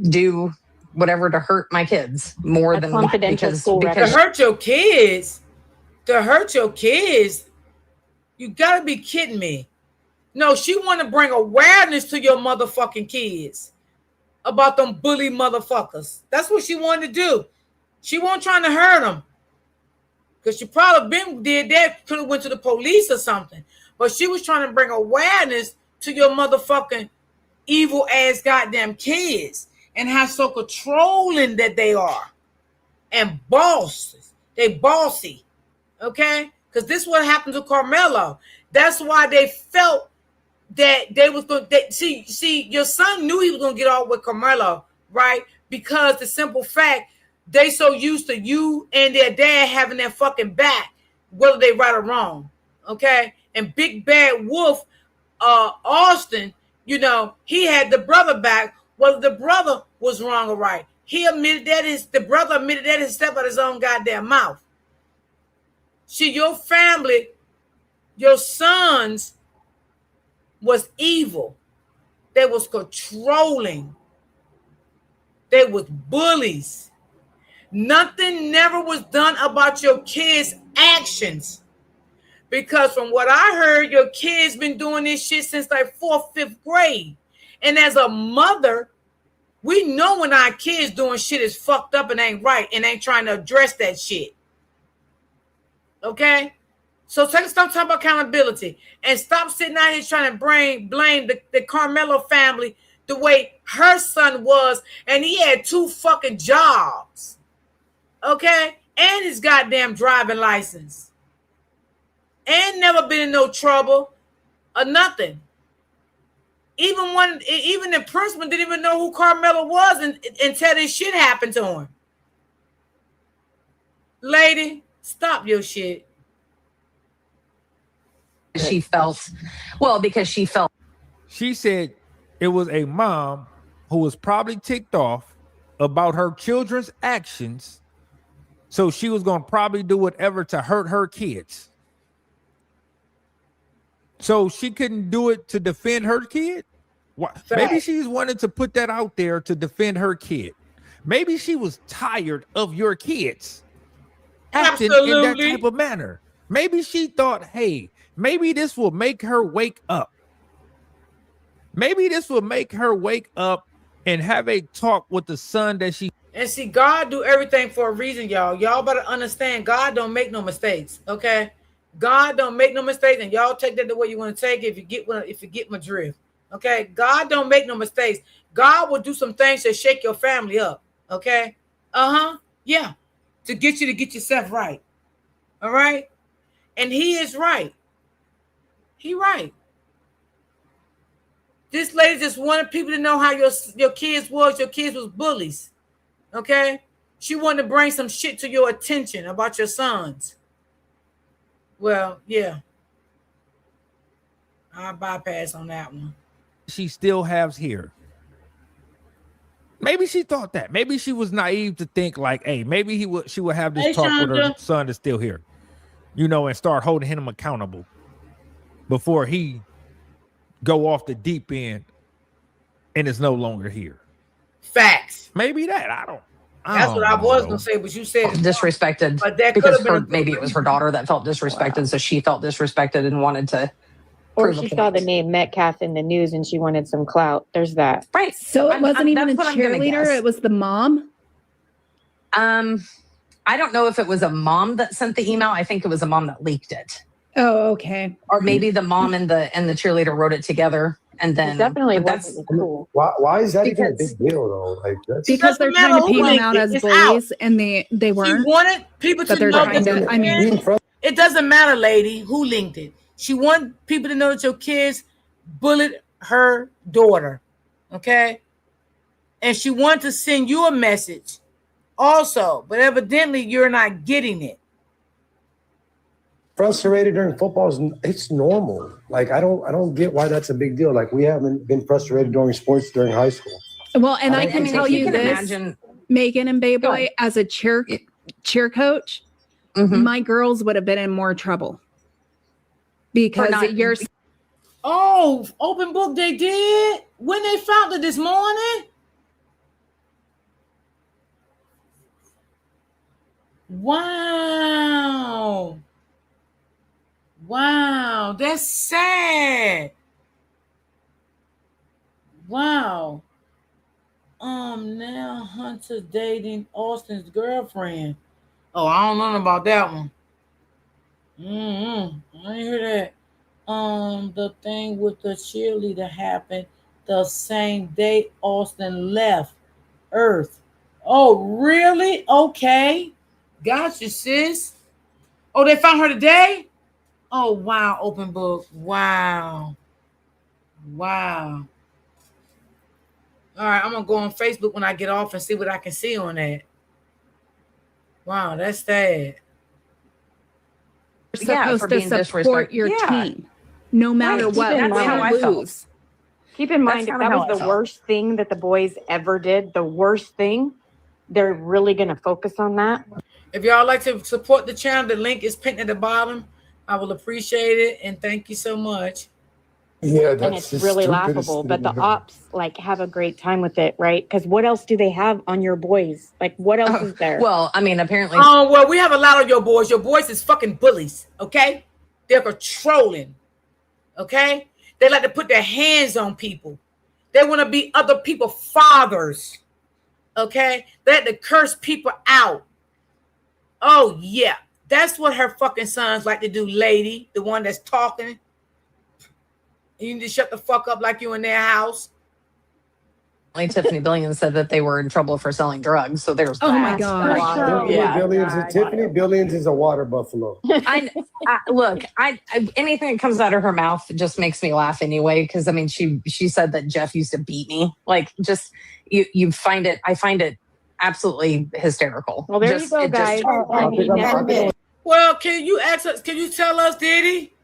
do whatever to hurt my kids more than because to hurt your kids. To hurt your kids, you gotta be kidding me. No, she want to bring awareness to your motherfucking kids about them bully motherfuckers. That's what she wanted to do. She wasn't trying to hurt them. Because she probably did that, could have went to the police or something. But she was trying to bring awareness to your motherfucking evil ass goddamn kids and how so controlling that they are. And bosses. They bossy. Okay? Because this is what happened to Karmelo. That's why they felt that they was going to see your son knew he was going to get off with Karmelo, right? Because the simple fact they so used to you and their dad having their fucking back, whether they right or wrong. Okay? And Big Bad Wolf, Austin, you know, he had the brother back, whether the brother was wrong or right. He admitted that the brother admitted that himself out of his own goddamn mouth. See, your family, your sons was evil. They was controlling. They was bullies. Nothing never was done about your kids' actions. Because from what I heard, your kids been doing this shit since like 4th, 5th grade. And as a mother, we know when our kids doing shit is fucked up and ain't right and ain't trying to address that shit. Okay? So stop talking about accountability and stop sitting out here trying to blame the Karmelo family the way her son was, and he had 2 fucking jobs. Okay? And his goddamn driving license. And never been in no trouble or nothing. Even the principal didn't even know who Karmelo was until this shit happened to him. Lady, stop your shit. She felt, because she felt. She said it was a mom who was probably ticked off about her children's actions. So she was going to probably do whatever to hurt her kids. So she couldn't do it to defend her kid? Maybe she's wanted to put that out there to defend her kid. Maybe she was tired of your kids acting in that type of manner. Maybe she thought, hey, maybe this will make her wake up. Maybe this will make her wake up and have a talk with the son that she. And see, God do everything for a reason, y'all. Y'all better understand God don't make no mistakes, okay? God don't make no mistakes, and y'all take that the way you want to take it if you get my drift. Okay? God don't make no mistakes. God will do some things to shake your family up. Okay? Yeah. To get yourself right. All right? And he is right. He right. This lady just wanted people to know how your kids was. Your kids was bullies. Okay? She wanted to bring some shit to your attention about your sons. Well, yeah. I'll bypass on that one. She still has here. Maybe she thought that. Maybe she was naive to think like, hey, maybe she would have this talk with her son that's still here. and start holding him accountable before he go off the deep end and is no longer here. Facts. Maybe that. That's what I was gonna say, but you said disrespected. But that because could have been maybe it was her daughter that felt disrespected, so she felt disrespected and wanted to. Or she saw the name Metcalf in the news and she wanted some clout. There's that. Right. So it wasn't even a that's what I'm gonna cheerleader. guess. It was the mom. I don't know if it was a mom that sent the email. I think it was a mom that leaked it. Oh, okay. Or maybe the mom and the cheerleader wrote it together, and then definitely that's cool. Why is that even a big deal though? Like that's Because they're trying to paint them out as bullies, and they weren't. She wanted people to know that. I mean, it doesn't matter, lady, who linked it. She wanted people to know that your kids bullied her daughter, okay? And she wanted to send you a message also, but evidently you're not getting it. frustrated during football it's normal. Like I don't get why that's a big deal. Like we haven't been frustrated during sports during high school. Well, and I can tell you this, Megan and Bayboy, as a cheer coach, my girls would have been in more trouble because you're. Oh, open book they did when they found it this morning. Wow. Wow, that's sad. Wow. Now Hunter dating Austin's girlfriend. Oh, I don't know about that one. I didn't hear that. The thing with the cheerleader happened the same day Austin left Earth. Oh, really? Okay. Gotcha, sis. Oh, they found her today? Oh, wow. Open book. Wow. Wow. All right, I'm going to go on Facebook when I get off and see what I can see on that. Wow, that's sad. You're supposed to support your team, no matter what. That's how I lose. Keep in mind, if that was the worst thing that the boys ever did, the worst thing, they're really going to focus on that. If y'all like to support the channel, the link is pinned at the bottom. I will appreciate it, and thank you so much. Yeah, and it's really laughable, but the ops have a great time with it, right? Because what else do they have on your boys? Like, what else is there? Well, I mean, apparently. Oh, well, we have a lot of your boys. Your boys is fucking bullies, okay? They're controlling, okay? They like to put their hands on people. They want to be other people's fathers, okay? They like to curse people out. Oh, yeah. That's what her fucking sons like to do, lady, the one that's talking. You need to shut the fuck up like you in their house. Tiffany Billions said that they were in trouble for selling drugs. So there's that. Oh my God. Tiffany Billions is a water buffalo. Look, anything that comes out of her mouth just makes me laugh anyway. Because I mean, she said that Jeff used to beat me. Like, just you find it. I find it absolutely hysterical. Well, there you go, guys. Well, can you ask us? Can you tell us, Diddy?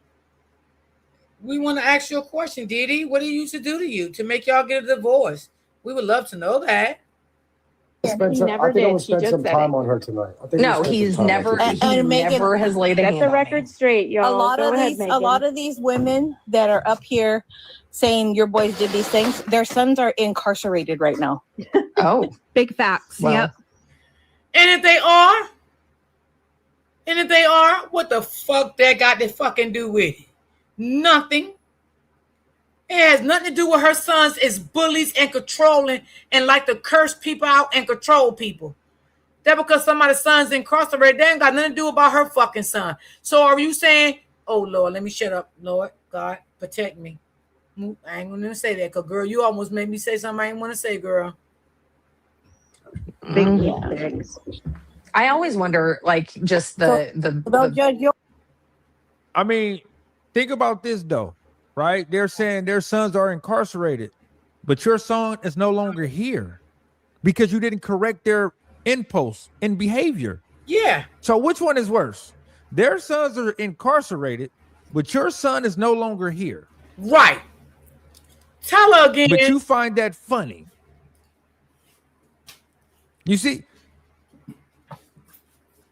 We want to ask you a question, Diddy. What did he used to do to you to make y'all get a divorce? We would love to know that. I think I'm gonna spend some time on her tonight. No, he's never. He never has laid a hand on me. Set the record straight, y'all. A lot of these women that are up here saying your boys did these things, their sons are incarcerated right now. Oh, big facts. Well, yep. And if they are, what the fuck that got to fucking do with it? Nothing. It has nothing to do with her sons is bullies and controlling and like to curse people out and control people. That because somebody's son's incarcerated, they ain't got nothing to do about her fucking son. So are you saying, oh Lord, let me shut up, Lord God, protect me. I ain't gonna say that, because girl, you almost made me say something I ain't want to say, girl. I always wonder, like, just the I mean, think about this though, right? They're saying their sons are incarcerated, but your son is no longer here because you didn't correct their impulse and behavior. Yeah. So which one is worse? Their sons are incarcerated, but your son is no longer here. Right. Tell her again. But you find that funny. You see,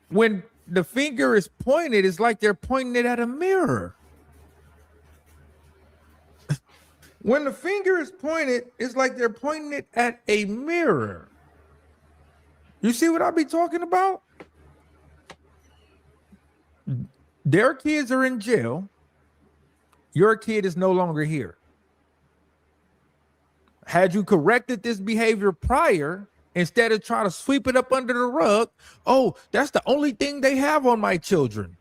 when the finger is pointed, it's like they're pointing it at a mirror. When the finger is pointed, it's like they're pointing it at a mirror. You see what I be talking about? Their kids are in jail. Your kid is no longer here. Had you corrected this behavior prior, instead of trying to sweep it up under the rug, oh, that's the only thing they have on my children,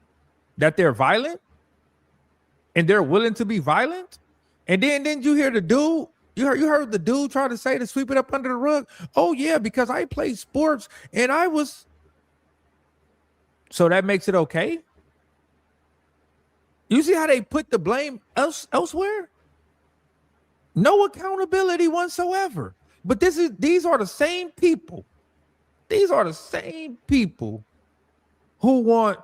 that they're violent and they're willing to be violent. And then didn't you hear the dude? You heard the dude try to say to sweep it up under the rug. Oh yeah, because I played sports and I was. So that makes it okay. You see how they put the blame elsewhere? No accountability whatsoever. But these are the same people. These are the same people who want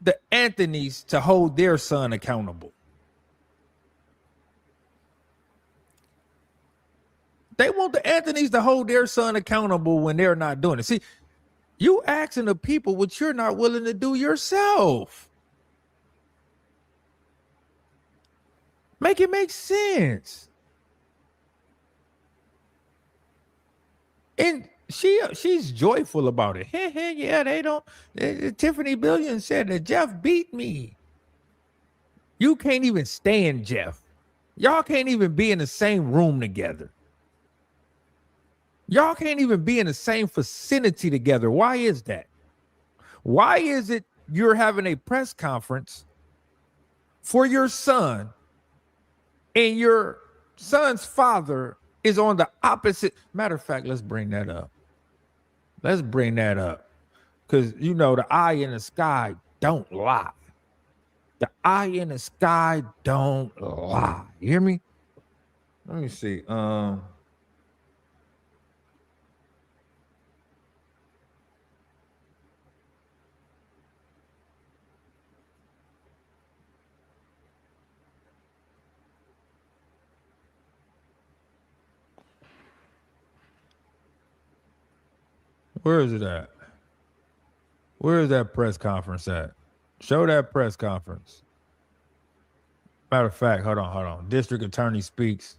the Anthonys to hold their son accountable. They want the Anthonys to hold their son accountable when they're not doing it. See, you asking the people what you're not willing to do yourself. Make it make sense. And she's joyful about it. Yeah, they don't. Tiffany Billion said that Jeff beat me. You can't even stand Jeff. Y'all can't even be in the same room together. Y'all can't even be in the same vicinity together. Why is that? Why is it you're having a press conference for your son and your son's father is on the opposite? Matter of fact, let's bring that up. Let's bring that up. Because, you know, the eye in the sky don't lie. The eye in the sky don't lie. You hear me? Let me see. Where is it at? Where is that press conference at? Show that press conference. Matter of fact, hold on. District Attorney speaks.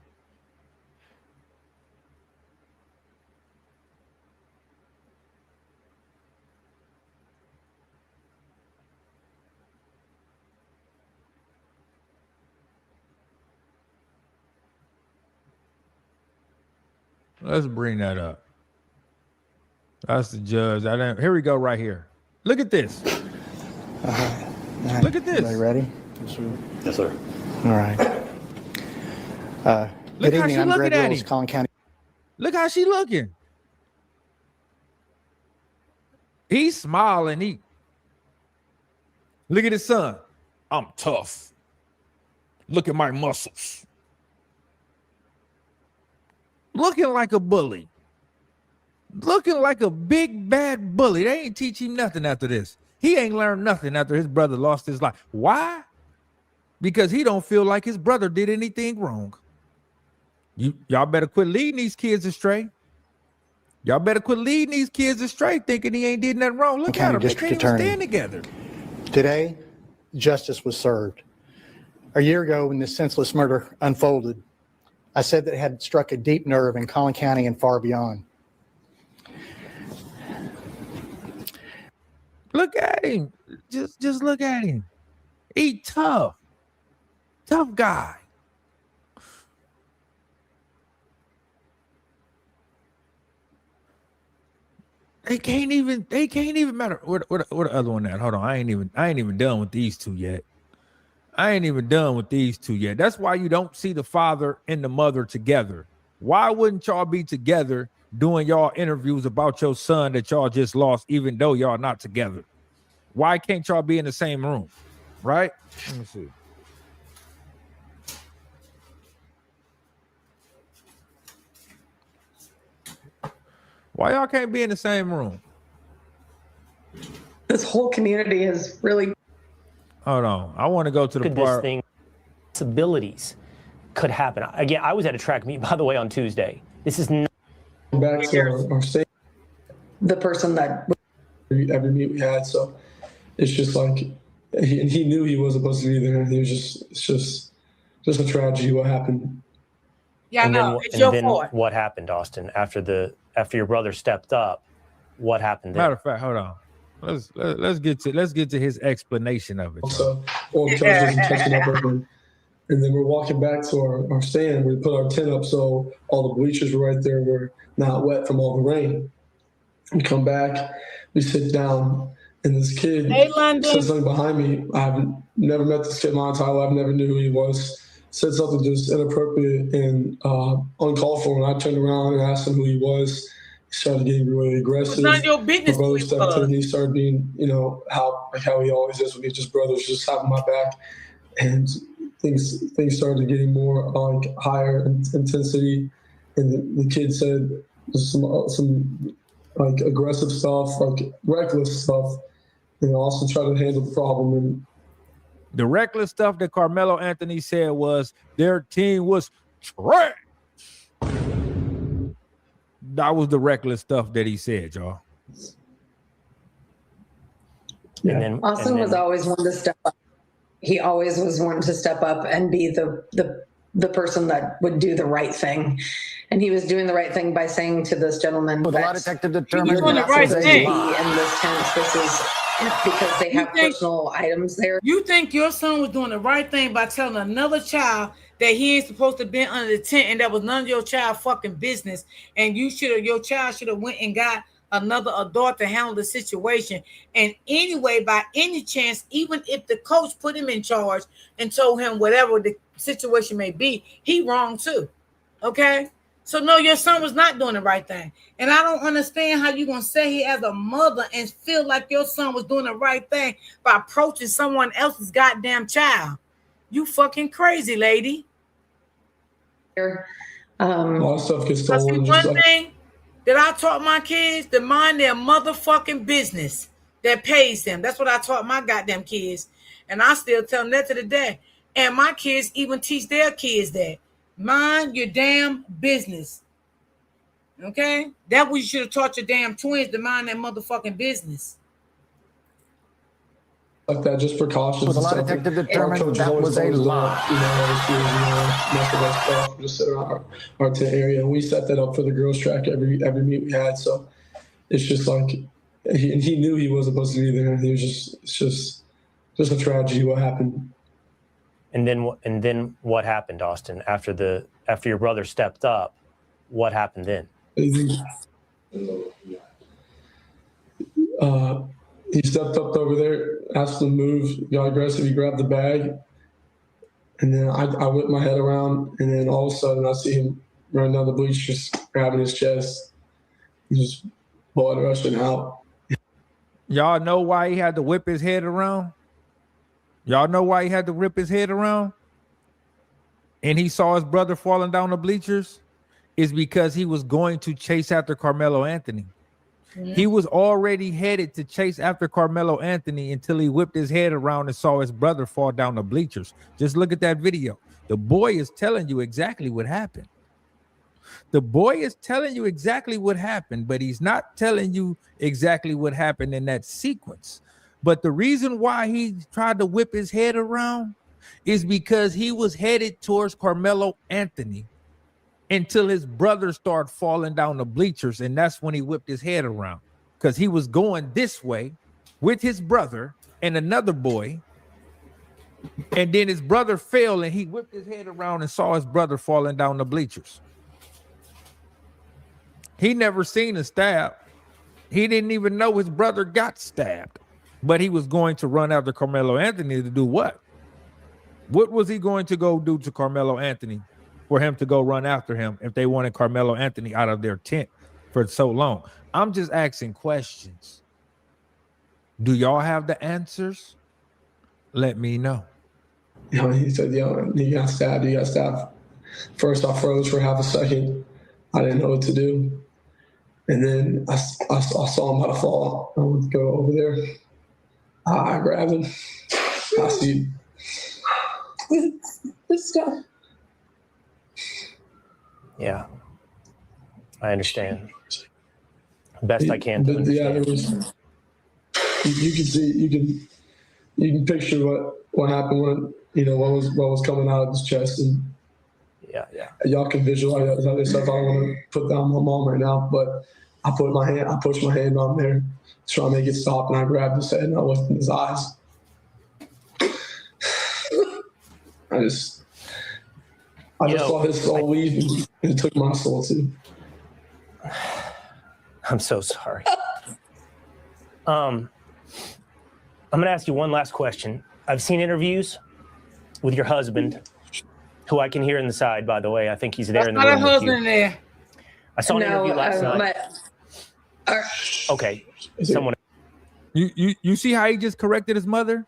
Let's bring that up. That's the judge. Here we go right here. Look at this. Look at this. Everybody ready? Yes, sir. All right. Look Good how evening. she I'm looking Greg at Wills, him. Collin County. Look how she looking. He's smiling. Look at his son. I'm tough. Look at my muscles. Looking like a bully. Looking like a big bad bully. They ain't teach him nothing after this. He ain't learned nothing after his brother lost his life. Why? Because he don't feel like his brother did anything wrong. Y'all better quit leading these kids astray. Y'all better quit leading these kids astray thinking he ain't did nothing wrong. Look at him. They can't even stand together. Today, justice was served. A year ago, when this senseless murder unfolded, I said that it had struck a deep nerve in Collin County and far beyond. Look at him. Just look at him. He tough. Tough guy. They can't even matter. Where the other one at? Hold on. I ain't even done with these two yet. That's why you don't see the father and the mother together. Why wouldn't y'all be together doing y'all interviews about your son that y'all just lost, even though y'all not together? Why can't y'all be in the same room? Right? Let me see. Why y'all can't be in the same room? This whole community is really. Hold on. I want to go to the part. This thing, possibilities could happen. Again, I was at a track meet, by the way, on Tuesday. This is not. Back to our state. The person that every meet we had. So it's just like he knew he wasn't supposed to be there. It's just a tragedy what happened. Yeah, no, it's your fault. What happened, Austin, after your brother stepped up? What happened then? Matter of fact, hold on. Let's get to his explanation of it. So, coach was catching up with him, and then we're walking back to our stand. We put our tent up so all the bleachers were right there. We're not wet from all the rain. We come back, we sit down, and this kid said something behind me. I've never met this kid in my entire life. Never knew who he was. Said something just inappropriate and uncalled for. And I turned around and asked him who he was. He started getting really aggressive. It's none of your business. My brother stepped in. He started being, how he always is with me, just brothers, just having my back. And things started getting more higher intensity. And the kid said some aggressive stuff, reckless stuff, and also try to handle the problem. And the reckless stuff that Karmelo Anthony said was their team was trash. That was the reckless stuff that he said, y'all. Yeah. Austin was always one to step up. He always was one to step up and be the person that would do the right thing. And he was doing the right thing by saying to this gentleman, with a lot of detective determined, you're doing the right thing. In this tent, this is because they have personal items there. You think your son was doing the right thing by telling another child that he ain't supposed to be under the tent, and that was none of your child fucking business, and your child should have went and got another adult to handle the situation. And anyway, by any chance, even if the coach put him in charge and told him whatever the situation may be, he wrong too. Okay? So no, your son was not doing the right thing. And I don't understand how you're going to say he as a mother and feel like your son was doing the right thing by approaching someone else's goddamn child. You fucking crazy, lady. a lot of stuff gets stolen. One thing that I taught my kids, to mind their motherfucking business that pays them. That's what I taught my goddamn kids. And I still tell them that to the day. And my kids even teach their kids that. Mind your damn business. Okay? That what you should have taught your damn twins, to mind their motherfucking business. Like that, just precautions. With a lot of detective determined that was a lie. Just sit around our tent area, and we set that up for the girls' track every meet we had. So it's just like he knew he wasn't supposed to be there. He was just a tragedy what happened. And then what happened, Austin? After your brother stepped up, what happened then? He stepped up over there, asked him to move, got aggressive. He grabbed the bag, and then I whipped my head around, and then all of a sudden I see him running down the bleachers, grabbing his chest, just blood rushing out. Y'all know why he had to whip his head around? Y'all know why he had to rip his head around? And he saw his brother falling down the bleachers? Is because he was going to chase after Karmelo Anthony. Mm-hmm. He was already headed to chase after Karmelo Anthony until he whipped his head around and saw his brother fall down the bleachers. Just look at that video. The boy is telling you exactly what happened. The boy is telling you exactly what happened, but he's not telling you exactly what happened in that sequence. But the reason why he tried to whip his head around is because he was headed towards Karmelo Anthony until his brother started falling down the bleachers, and that's when he whipped his head around, because he was going this way with his brother and another boy, and then his brother fell, and he whipped his head around and saw his brother falling down the bleachers. He never seen a stab. He didn't even know his brother got stabbed, but he was going to run after Karmelo Anthony to do what? What was he going to go do to Karmelo Anthony for him to go run after him if they wanted Karmelo Anthony out of their tent for so long? I'm just asking questions. Do y'all have the answers? Let me know. He said, he got stabbed. He got stabbed. First, I froze for half a second. I didn't know what to do. And then I saw him about to fall. I would go over there. I grabbed him. I see this stuff. Yeah, I understand. Best I can to understand. you can see, you can picture what happened when, what was coming out of his chest, and yeah. Y'all can visualize all this stuff. I don't want to put down my mom right now, but I pushed my hand on there, trying to make it stop, and I grabbed his head and I looked in his eyes. I just saw his soul leave, and it took my soul too. I'm so sorry. I'm going to ask you one last question. I've seen interviews with your husband, who I can hear in the side, by the way. I think he's there in the room with you. That's not a husband there. I saw an interview last night. Okay, someone. You see how he just corrected his mother?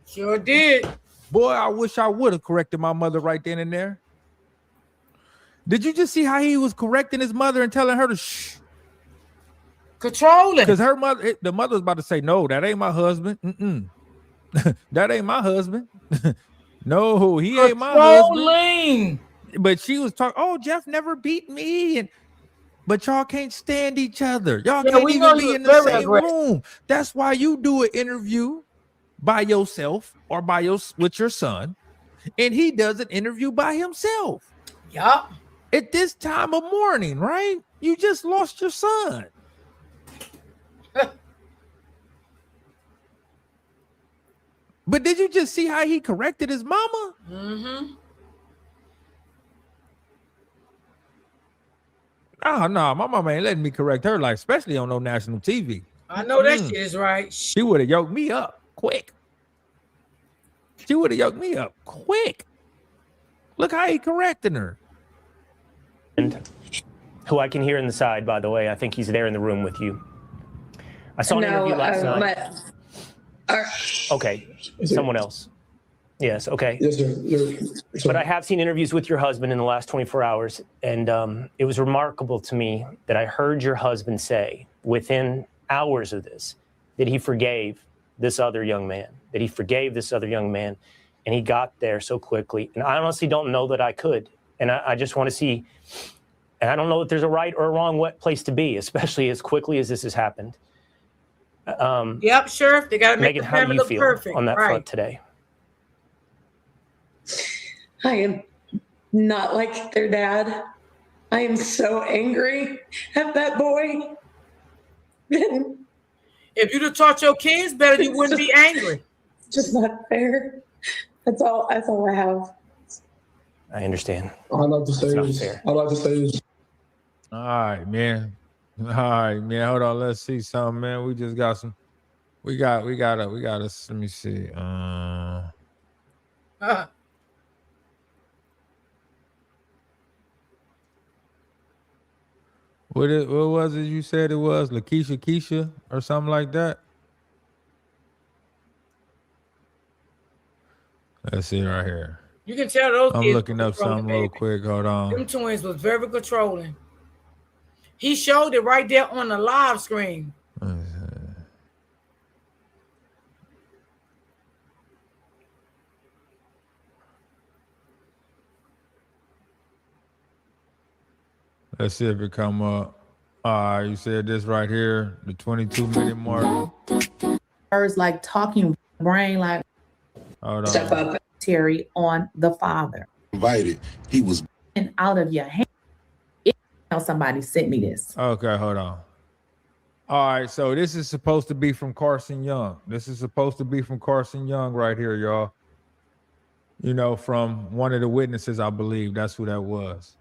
Sure did. Boy, I wish I would have corrected my mother right then and there. Did you just see how he was correcting his mother and telling her to shh? Controlling. Because the mother's about to say, no, that ain't my husband. That ain't my husband. No, he ain't my husband. But she was talking, oh, Jeff never beat me. But y'all can't stand each other. Y'all can't even be in the same room. That's why you do an interview by yourself or with your son, and he does an interview by himself. Yup. At this time of morning, right? You just lost your son. But did you just see how he corrected his mama? Mm-hmm. Oh, no, my mama ain't letting me correct her, like, especially on no national TV. I know that shit is right. She would have yoked me up quick. Look how he correcting her. And who I can hear in the side, by the way. I think he's there in the room with you. I saw an interview last night. Okay, someone else. Yes, okay. Yes, sir. But I have seen interviews with your husband in the last 24 hours, and it was remarkable to me that I heard your husband say within hours of this that he forgave this other young man, and he got there so quickly. And I honestly don't know that I could. And I just want to see, and I don't know that there's a right or a wrong place to be, especially as quickly as this has happened. Yep, sure. They got to make Megan, the how do family you look feel perfect on that front today? I am not like their dad. I am so angry at that boy. If you'd have taught your kids better, you wouldn't be angry. Just not fair. That's all I have. I understand. I'd like to say this. All right, man. Hold on. Let's see something, man. We just got some. We got a. Let me see. What was it you said it was? Lakeisha Keisha or something like that? Let's see right here. You can tell those I'm kids looking up something real quick. Hold on. Them twins was very controlling. He showed it right there on the live screen. Let's see if it come up. You said this right here, the 22-minute mark. Words like talking brain, like step up, Terry, on the father. Invited. He was out of your hand. Somebody sent me this. Okay, hold on. All right, so this is supposed to be from Carson Young. Right here, y'all. You know, from one of the witnesses, I believe that's who that was.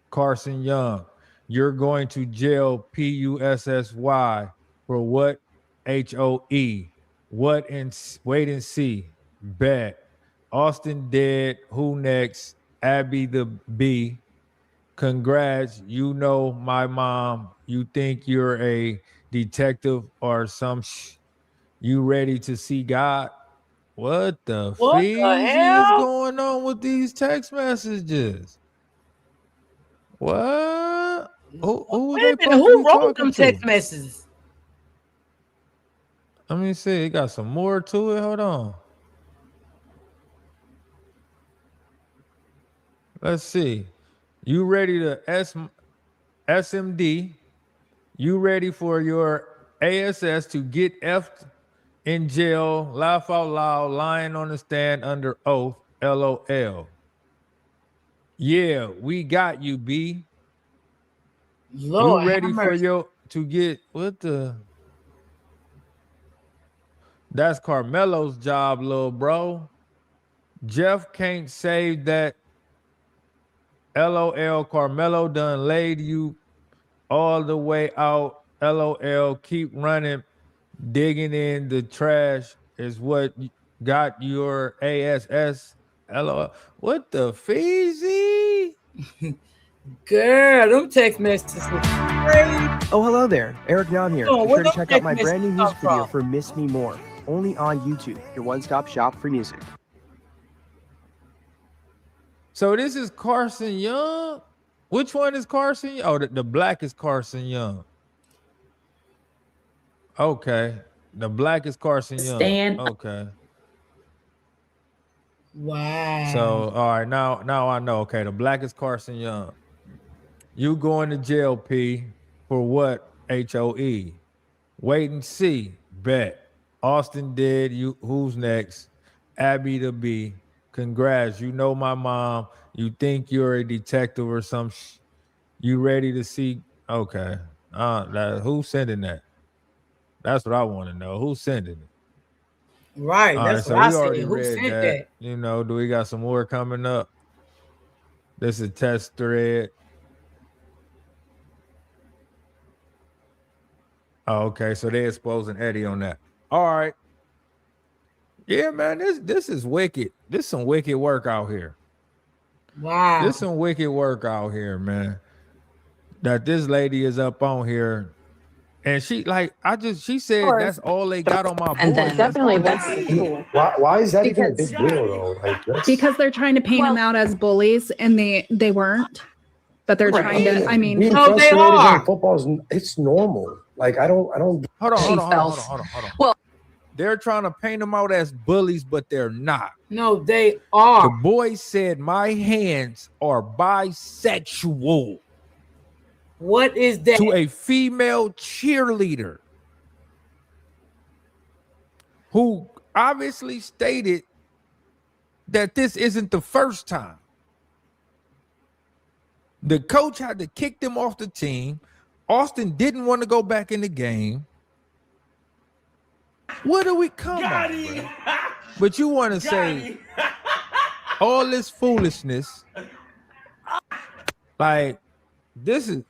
Carson Young, you're going to jail, PUSSY, for what? HOE. What and wait and see. Bet. Austin dead. Who next? Abby the B. Congrats. You know my mom. You think you're a detective or some You ready to see God? What the hell is going on with these text messages? What? Who wrote them text messages? Let me see. It got some more to it. Hold on. Let's see. You ready to SMD? You ready for your ASS to get F'd in jail, laugh out loud, lying on the stand under oath, LOL. Yeah, we got you, B. Lord, you ready have for mercy. to get what the? That's Karmelo's job, little bro. Jeff can't save that. LOL, Karmelo done laid you all the way out. LOL, keep running. Digging in the trash is what got your ASS. LOL. What the feezy? Girl, them text messages were crazy. Oh, hello there. Eric Yon here. Oh, Be where sure to them check out text my brand new messages music come video from? for Miss Me More. Only on YouTube, your one-stop shop for music. So this is Carson Young. Which one is Carson? Oh, the black is Carson Young. Okay. The black is Carson Young. Stand. Okay. Wow. So all right, now I know. Okay, the black is Carson Young. You going to jail, P, for what? HOE. Wait and see. Bet. Austin did. You who's next? Abby to B. Congrats. You know my mom. You think you're a detective or some you ready to see? Okay. Who's sending that? That's what I want to know. Who's sending it? Right. All That's right, so what I we said. already Who read sent that. that? You know, do we got some more coming up? This is a test thread. Oh, okay, so they're exposing Eddie on that. All right. Yeah, man, this is wicked. This is some wicked work out here. Wow. This is some wicked work out here, man. That this lady is up on here. And she said that's all they got on my board. And then definitely went to school. Why is that even a big deal though? Like Because they're trying to paint them out as bullies, and they weren't. But they're trying to. I mean, being frustrated on football it's normal. Like I don't. Hold on. Well, they're trying to paint them out as bullies, but they're not. No, they are. The boy said, "My hands are bisexual." What is that? To a female cheerleader who obviously stated that this isn't the first time. The coach had to kick them off the team. Austin didn't want to go back in the game. Where do we come on, bro? But you want to say all this foolishness, like this is.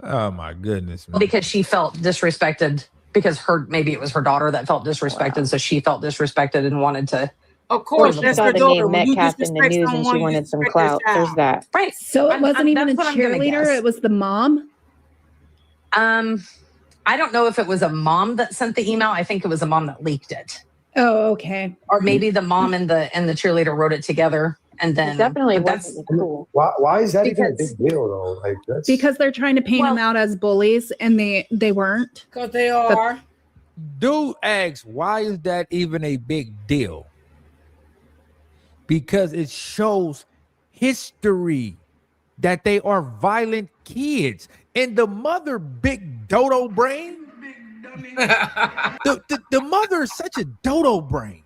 Oh my goodness, man. Because she felt disrespected because maybe it was her daughter that felt disrespected, so she felt disrespected and wanted to. Of course, that's saw her the daughter. name Metcalf in the news, and she wanted some clout. There's that. Right. So it wasn't even a that's what I'm gonna cheerleader. guess. It was the mom. I don't know if it was a mom that sent the email. I think it was a mom that leaked it, Oh, okay. or maybe the mom and the cheerleader wrote it together, and then Definitely but that's wasn't cool. Why is that even a big deal though? Like that's Because they're trying to paint them out as bullies, and they weren't. Because they are. Dude asks, why is that even a big deal? Because it shows history that they are violent kids. And the mother, big dodo brain. the mother is such a dodo brain,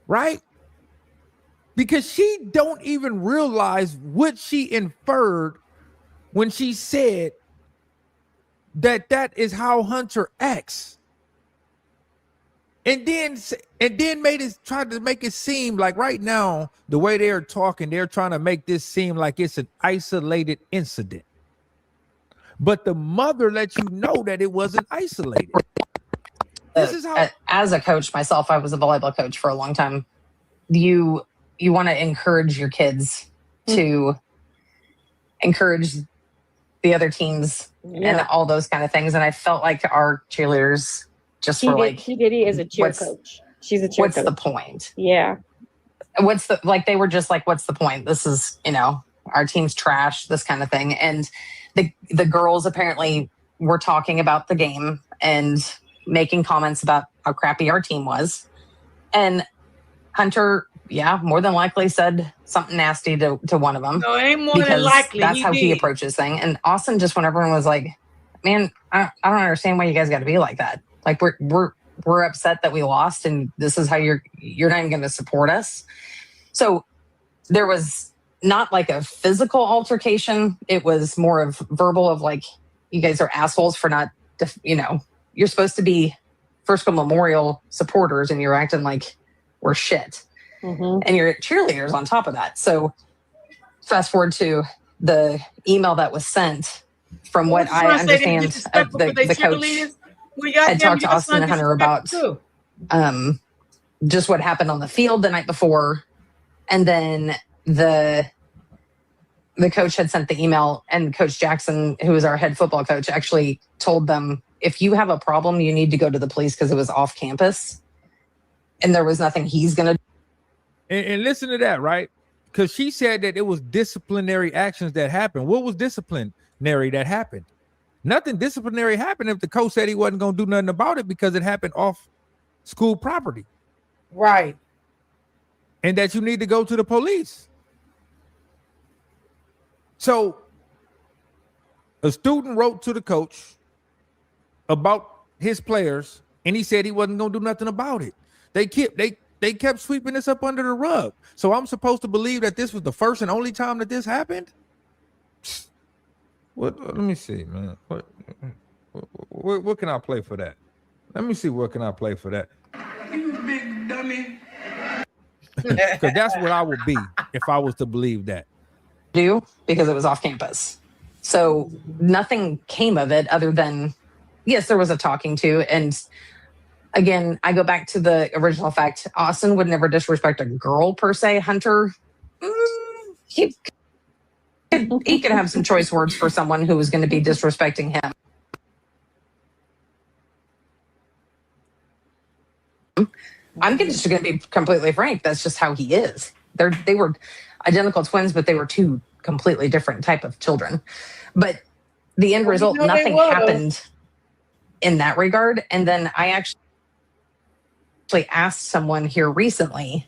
right? Because she don't even realize what she inferred when she said that is how Hunter acts. And then tried to make it seem like right now, the way they're talking, they're trying to make this seem like it's an isolated incident. But the mother lets you know that it wasn't isolated. This is how, as a coach myself, I was a volleyball coach for a long time. You want to encourage your kids to encourage the other teams and all those kind of things. And I felt like our cheerleaders just were like, He is a cheer coach. She's a cheer what's coach. the point? Yeah. They were just like, what's the point? This is, our team's trash, this kind of thing. And the girls apparently were talking about the game and making comments about how crappy our team was. And Hunter, more than likely said something nasty to one of them. No, ain't more than likely. That's how he approaches things. And Austin just, when everyone was like, man, I don't understand why you guys got to be like that. Like we're upset that we lost, and this is how you're not even going to support us. So there was not like a physical altercation. It was more of verbal of like, you guys are assholes for not, you're supposed to be First School Memorial supporters, and you're acting like we're shit. Mm-hmm. And you're cheerleaders on top of that. So fast forward to the email that was sent. From what I understand, the coach had talked to Austin and Hunter about just what happened on the field the night before. And then the coach had sent the email, and Coach Jackson, who is our head football coach, actually told them, if you have a problem, you need to go to the police because it was off campus. And there was nothing he's going to do. And listen to that, right? Because she said that it was disciplinary actions that happened. What was disciplinary that happened? Nothing disciplinary happened if the coach said he wasn't going to do nothing about it because it happened off school property. Right. And that you need to go to the police. So a student wrote to the coach about his players, and he said he wasn't going to do nothing about it. They kept sweeping this up under the rug. So I'm supposed to believe that this was the first and only time that this happened? What? Let me see, man. What can I play for that? Let me see. What can I play for that? You big dummy. Because that's what I would be if I was to believe that. Because it was off campus. So nothing came of it other than, yes, there was a talking to. And again, I go back to the original fact. Austin would never disrespect a girl per se. Hunter, he could have some choice words for someone who was going to be disrespecting him. I'm just going to be completely frank. That's just how he is. They were identical twins, but they were two completely different type of children. But the end result, nothing happened in that regard. And then I actually asked someone here recently,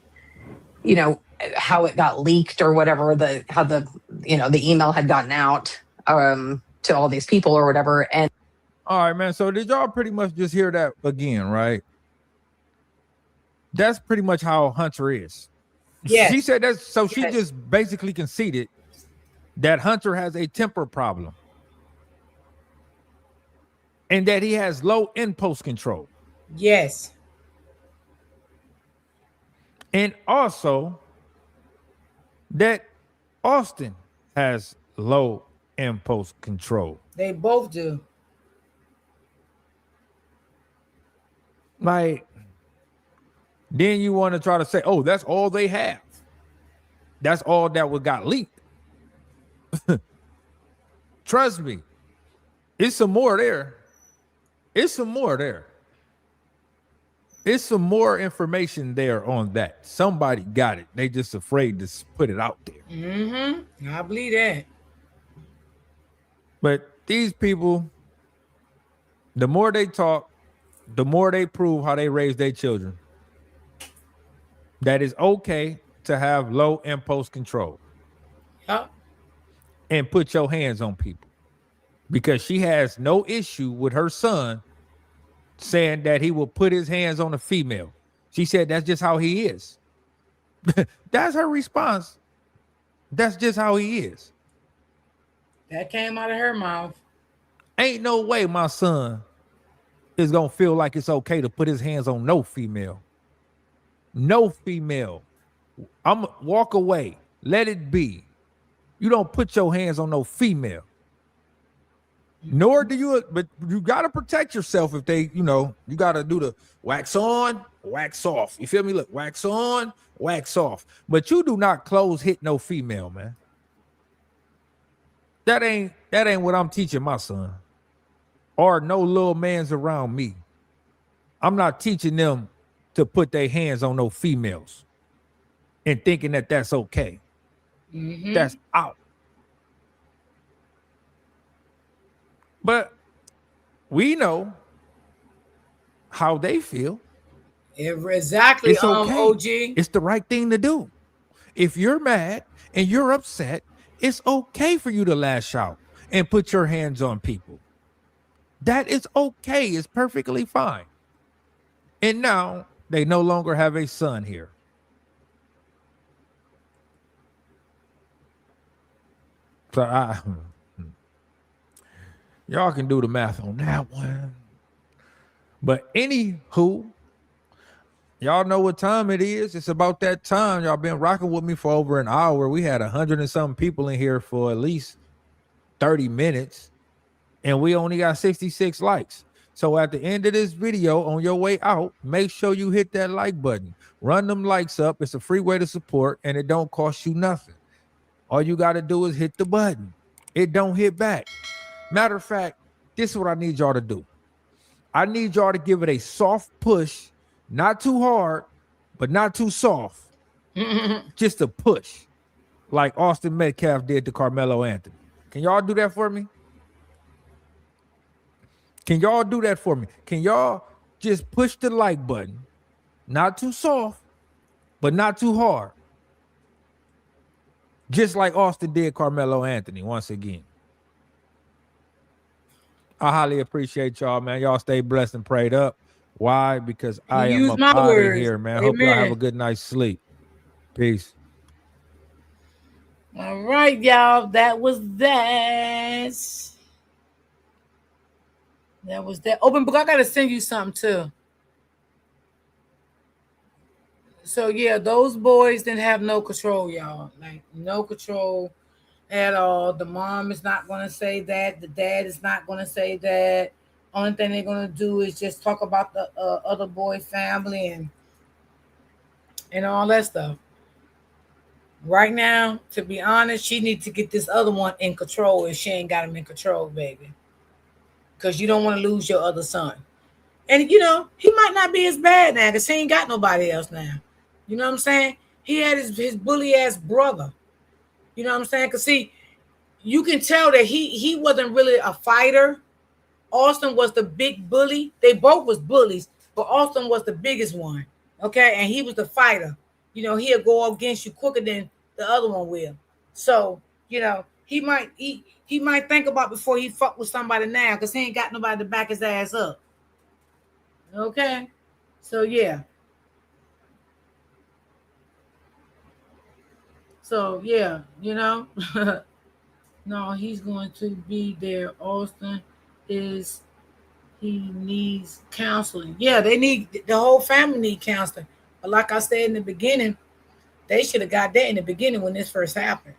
how it got leaked or whatever, how the email had gotten out to all these people or whatever. And all right, man. So did y'all pretty much just hear that again, right? That's pretty much how Hunter is. Yeah. She said that, so she just basically conceded that Hunter has a temper problem and that he has low impulse control. Yes. And also that Austin has low impulse control. They both do. Like, then you want to try to say, oh, that's all they have. That's all that got leaked. Trust me, it's some more there. It's some more there. It's some more information there on that. Somebody got it. They just afraid to put it out there. Mm-hmm. I believe that. But these people, the more they talk, the more they prove how they raise their children. That it's okay to have low impulse control. Yep. And put your hands on people. Because she has no issue with her son saying that he will put his hands on a female. She said that's just how he is. That's her response. That's just how he is. That came out of her mouth. Ain't no way my son is going to feel like it's okay to put his hands on no female. No female. I'm walk away. Let it be. You don't put your hands on no female. Nor do you, but you got to protect yourself if they, you got to do the wax on, wax off. You feel me? Look, wax on, wax off. But you do not close hit no female, man. That ain't what I'm teaching my son. Or no little mans around me. I'm not teaching them to put their hands on no females and thinking that that's okay. Mm-hmm. That's out. But we know how they feel. Exactly, it's okay. OG. It's the right thing to do. If you're mad and you're upset, it's okay for you to lash out and put your hands on people. That is okay. It's perfectly fine. And now they no longer have a son here. So y'all can do the math on that one. But anywho, y'all know what time it is. It's about that time. Y'all been rocking with me for over an hour. We had 100 and something people in here for at least 30 minutes. And we only got 66 likes. So at the end of this video, on your way out, make sure you hit that like button. Run them likes up. It's a free way to support, and it don't cost you nothing. All you got to do is hit the button. It don't hit back. Matter of fact, this is what I need y'all to do. I need y'all to give it a soft push, not too hard, but not too soft. Just a push, like Austin Metcalf did to Karmelo Anthony. Can y'all do that for me? Can y'all do that for me? Can y'all just push the like button? Not too soft, but not too hard. Just like Austin did Karmelo Anthony once again. I highly appreciate y'all, man. Y'all stay blessed and prayed up. Why? Because I am up out of here, man. Amen. Hope y'all have a good night's sleep. Peace. All right, y'all. That was that. That was that. Open book. I gotta send you something too. So yeah, those boys didn't have no control, y'all. Like no control at all. The mom is not gonna say that. The dad is not gonna say that. Only thing they're gonna do is just talk about the other boy family and all that stuff. Right now, to be honest, she needs to get this other one in control if she ain't got him in control, baby. Because you don't want to lose your other son. And, you know, he might not be as bad now because he ain't got nobody else now. You know what I'm saying? He had his bully-ass brother. You know what I'm saying? Because, see, you can tell that he wasn't really a fighter. Austin was the big bully. They both was bullies, but Austin was the biggest one, okay? And he was the fighter. You know, he'll go against you quicker than the other one will. So, you know, he might think about before he fuck with somebody now because he ain't got nobody to back his ass up. Okay? So, yeah. So, yeah, you know. No, he's going to be there. Austin he needs counseling. Yeah, the whole family need counseling. But like I said in the beginning, they should have got that in the beginning when this first happened.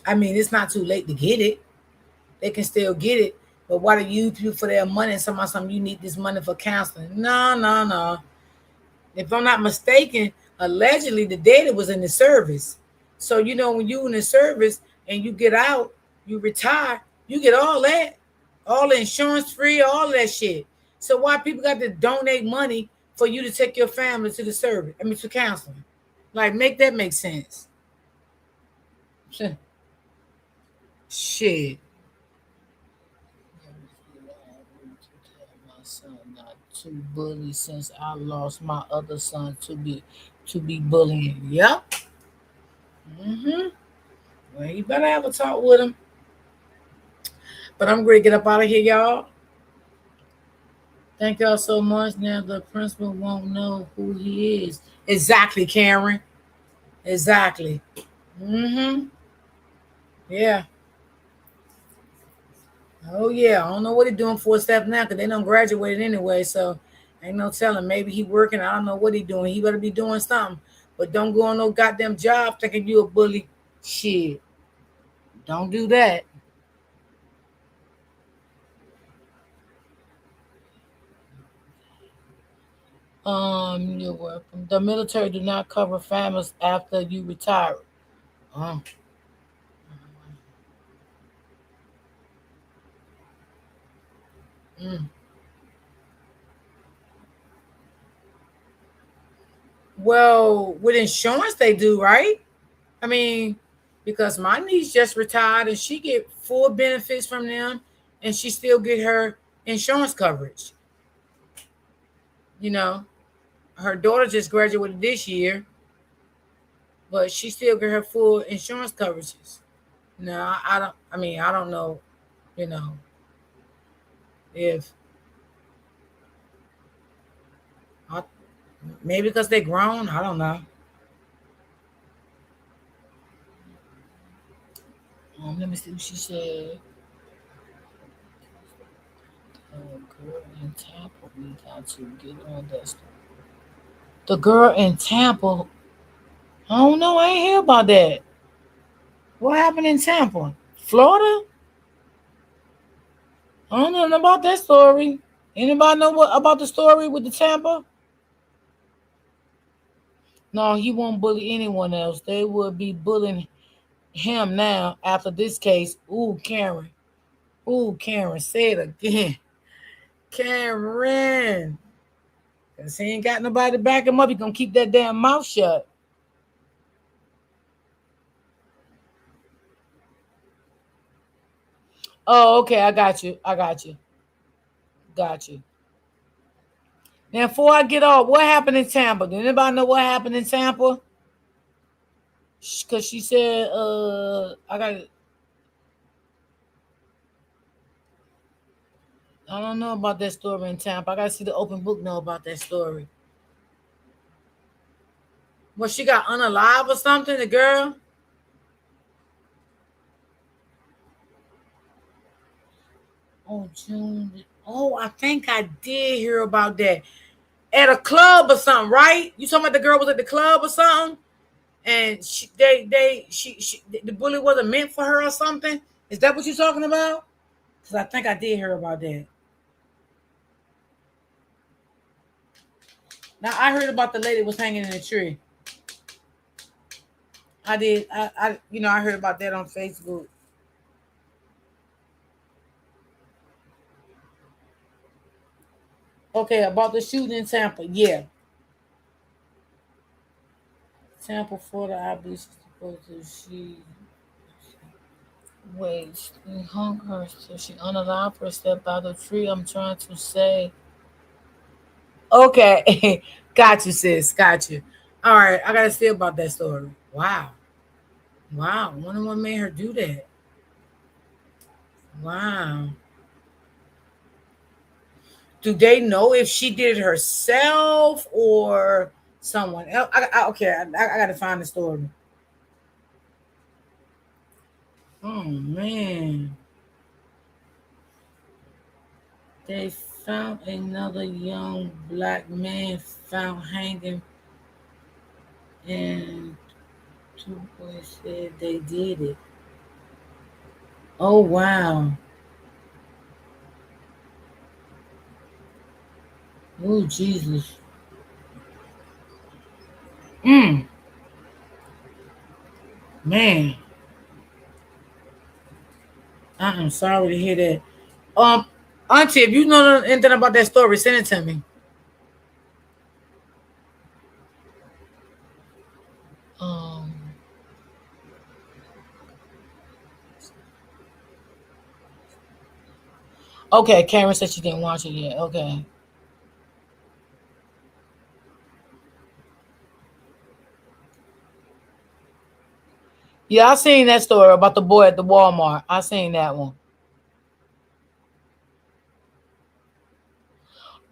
I mean, it's not too late to get it. They can still get it. But why do you do for their money and something you need this money for counseling? No. If I'm not mistaken, allegedly the data was in the service. So, you know, when you in the service and you get out, you retire, you get all that. All the insurance free, all that shit. So why people got to donate money for you to take your family to the service? I mean, to counseling. Like, make that make sense. Shit. My son not to bully since I lost my other son to be bullying. Yep. Well, you better have a talk with him. But I'm going to get up out of here, y'all. Thank y'all so much. Now the principal won't know who he is. Exactly, Karen. Exactly. Yeah. Oh, yeah. I don't know what he's doing for a step now because they done graduated anyway. So ain't no telling. Maybe he working. I don't know what he doing. He better be doing something. But don't go on no goddamn job thinking you a bully. Shit. Don't do that. You're welcome. The military do not cover families after you retire. Well, with insurance they do, right? I mean, because my niece just retired and she get full benefits from them and she still get her insurance coverage. You know, her daughter just graduated this year, but she still get her full insurance coverages. No, I don't know, you know. If maybe because they're grown, I don't know. Let me see what she said. Girl in Tampa, we got to get on that stuff. The girl in Tampa, I don't know. I ain't hear about that. What happened in Tampa, Florida? I don't know about that story. Anybody know what about the story with the Tampa? No, he won't bully anyone else. They would be bullying him now after this case. Ooh, Karen. Ooh, Karen. Say it again. Karen. Because he ain't got nobody to back him up. He going to keep that damn mouth shut. Oh, okay. I got you. Got you. Now, before I get off, what happened in Tampa? Did anybody know what happened in Tampa? Because she said, I don't know about that story in Tampa. I got to see the open book know about that story. Well, she got unalive or something, the girl? Oh, June. Oh, I think I did hear about that. At a club or something, right? You talking about the girl was at the club or something? And the bully wasn't meant for her or something? Is that what you're talking about? Because I think I did hear about that. Now, I heard about the lady was hanging in a tree. I did. I heard about that on Facebook. Okay, about the shooting in Tampa. Yeah. Tampa, Florida, I believe she's supposed to. Wait, she hung her, so she unalive her step out of the tree. I'm trying to say. Okay. Got you, sis. Got you. All right. I got to see about that story. Wow. I wonder what made her do that. Wow. Do they know if she did it herself or someone else? Okay. I got to find the story. Oh, man. They found another young black man found hanging, and two boys said they did it. Oh, wow. Oh, Jesus. Man. I'm sorry to hear that. Auntie, if you know anything about that story, send it to me. Okay, Karen said she didn't watch it yet. Okay. Yeah, I seen that story about the boy at the Walmart. I seen that one.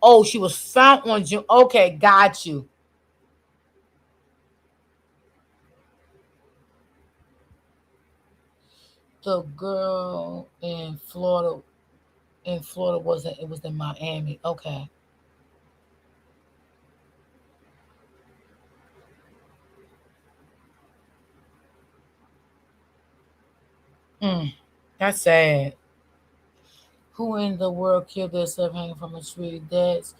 Oh, she was found on June. Okay, got you. The girl in Florida. In Florida wasn't. It was in Miami. Okay. That's sad. Who in the world killed themselves hanging from a tree? That's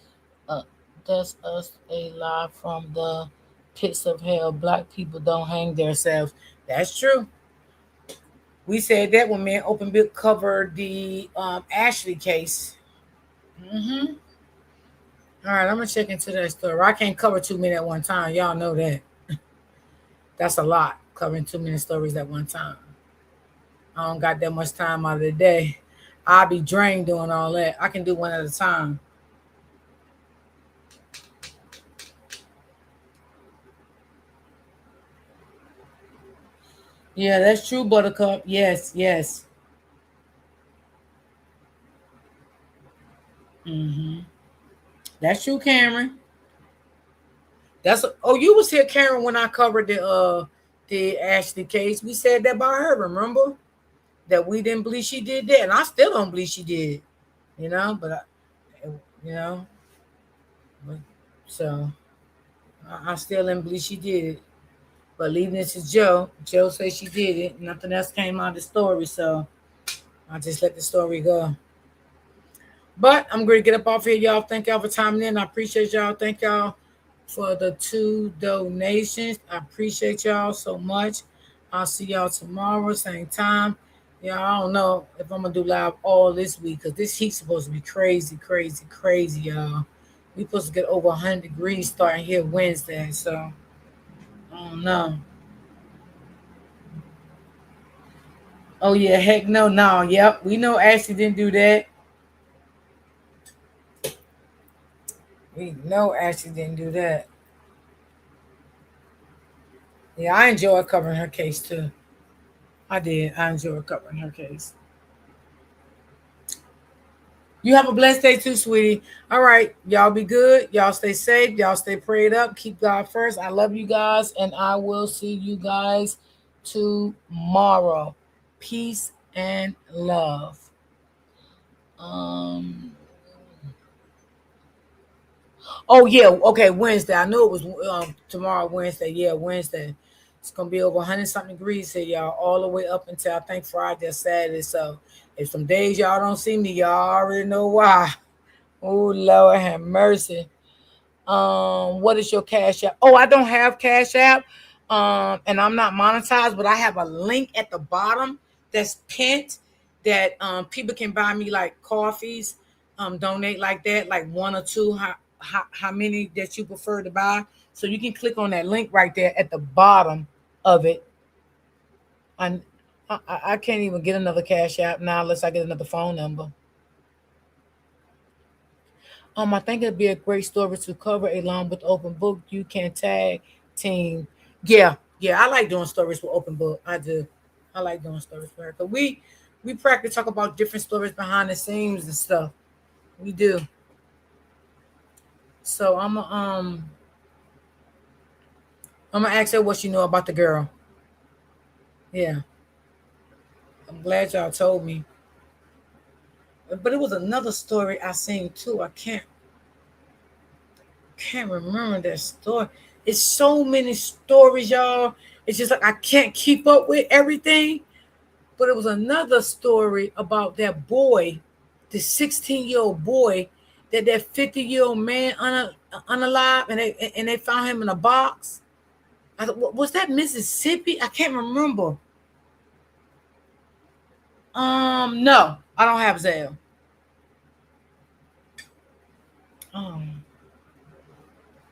us alive from the pits of hell. Black people don't hang themselves. That's true. We said that when me and Open Book covered the Ashley case. Mm-hmm. All right, I'm gonna check into that story. I can't cover too many at one time. Y'all know that. That's a lot, covering too many stories at one time. I don't got that much time out of the day. I'll be drained doing all that. I can do one at a time. Yeah, that's true, Buttercup. Yes. Mm-hmm. That's you, Cameron. You was here, Karen, when I covered the Ashley case. We said that about her, remember? That we didn't believe she did that, and I still don't believe she did. But so I still didn't believe she did it. But leaving it to Joe, Joe said she did it. Nothing else came out of the story, so I just let the story go. But I'm going to get up off here, y'all. Thank y'all for timing in. I appreciate y'all. Thank y'all for the 2 donations. I appreciate y'all so much. I'll see y'all tomorrow, same time. I don't know if I'm going to do live all this week because this heat's supposed to be crazy, crazy, crazy, y'all. We supposed to get over 100 degrees starting here Wednesday, so I don't know. Oh, yeah, heck no. Yep, we know Ashley didn't do that. We know Ashley didn't do that. Yeah, I enjoyed covering her case too. I did. I enjoyed covering her case. You have a blessed day too, sweetie. All right. Y'all be good. Y'all stay safe. Y'all stay prayed up. Keep God first. I love you guys, and I will see you guys tomorrow. Peace and love. Oh, yeah. Okay, Wednesday. I knew it was tomorrow, Wednesday. Yeah, Wednesday. It's going to be over 100-something degrees here, y'all, all the way up until I think Friday or Saturday. So if some days y'all don't see me, y'all already know why. Oh, Lord have mercy. What is your Cash App? Oh, I don't have Cash App. And I'm not monetized, but I have a link at the bottom that's pinned that people can buy me like coffees, donate like that, like 1 or 2, how many that you prefer to buy. So you can click on that link right there at the bottom of it. And I can't even get another Cash App now unless I get another phone number. I think it'd be a great story to cover along with open book. You can tag team. Yeah, I like doing stories with open book. I do. I like doing stories with her. But we practice talk about different stories behind the scenes and stuff. We do. So I'm gonna ask her what she know about the girl. Yeah. I'm glad y'all told me. But it was another story I seen too. I can't remember that story. It's so many stories, y'all. It's just like I can't keep up with everything. But it was another story about that boy, the 16-year-old boy, that 50-year-old man unalive, and they found him in a box. Was that Mississippi? I can't remember. No, I don't have Zelle.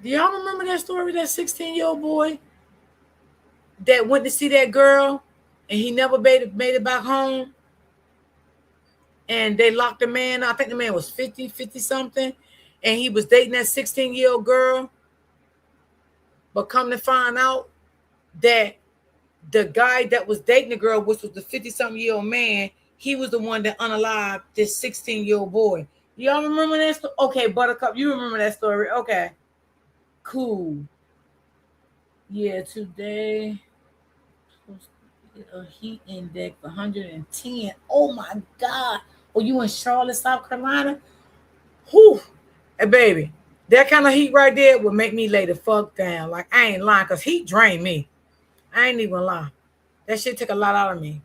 Do y'all remember that story? That 16-year-old boy that went to see that girl, and he never made it back home. And they locked the man. I think the man was 50 something, and he was dating that 16-year-old girl. But come to find out that the guy that was dating the girl, which was the 50-something-year-old man, he was the one that unalived this 16-year-old boy. Y'all remember that story? Okay, Buttercup, you remember that story? Okay, cool. Yeah, today a heat index 110. Oh my God! Oh, you in Charlotte, South Carolina? Whew. Hey, baby, that kind of heat right there would make me lay the fuck down. Like, I ain't lying, because heat drained me. I ain't even lying. That shit took a lot out of me.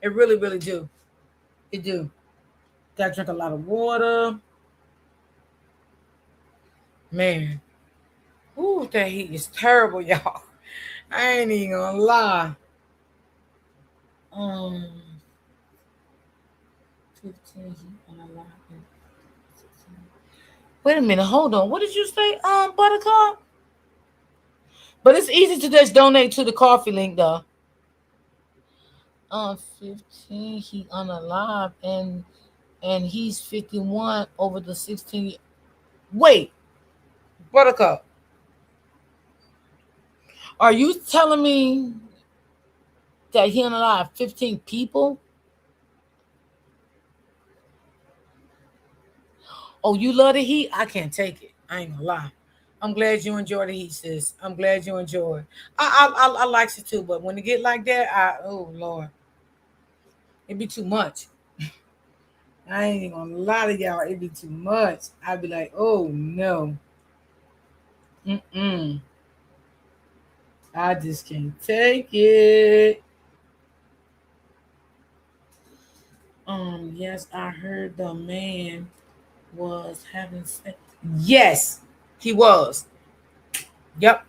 It really, really do. It do. Gotta drink a lot of water. Man. Ooh, that heat is terrible, y'all. I ain't even gonna lie. 15 Wait a minute, hold on. What did you say, Buttercup? But it's easy to just donate to the coffee link, though. 15, he unalive, and he's 51 over the 16. Wait, Buttercup, are you telling me that he unalive 15 people? Oh, you love the heat? I can't take it. I ain't gonna lie. I'm glad you enjoy the heat, sis. I'm glad you enjoy it. I likes it too, but when it get like that, oh Lord, it be too much. I ain't even gonna lie to y'all, it be too much. I'd be like, oh no. I just can't take it. Yes, I heard the man was having sex. Yes, he was. Yep.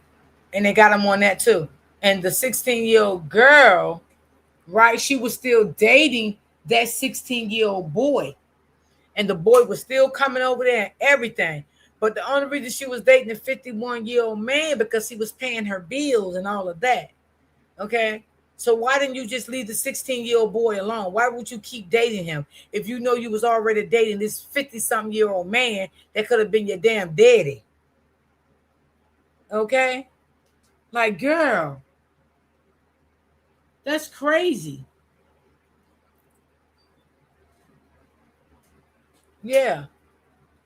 And they got him on that too. And the 16-year-old girl, right, she was still dating that 16-year-old boy. And the boy was still coming over there and everything. But the only reason she was dating a 51-year-old man because he was paying her bills and all of that. Okay? So why didn't you just leave the 16-year-old boy alone? Why would you keep dating him if you know you was already dating this 50-something-year-old man that could have been your damn daddy? Okay? Like, girl, that's crazy. Yeah.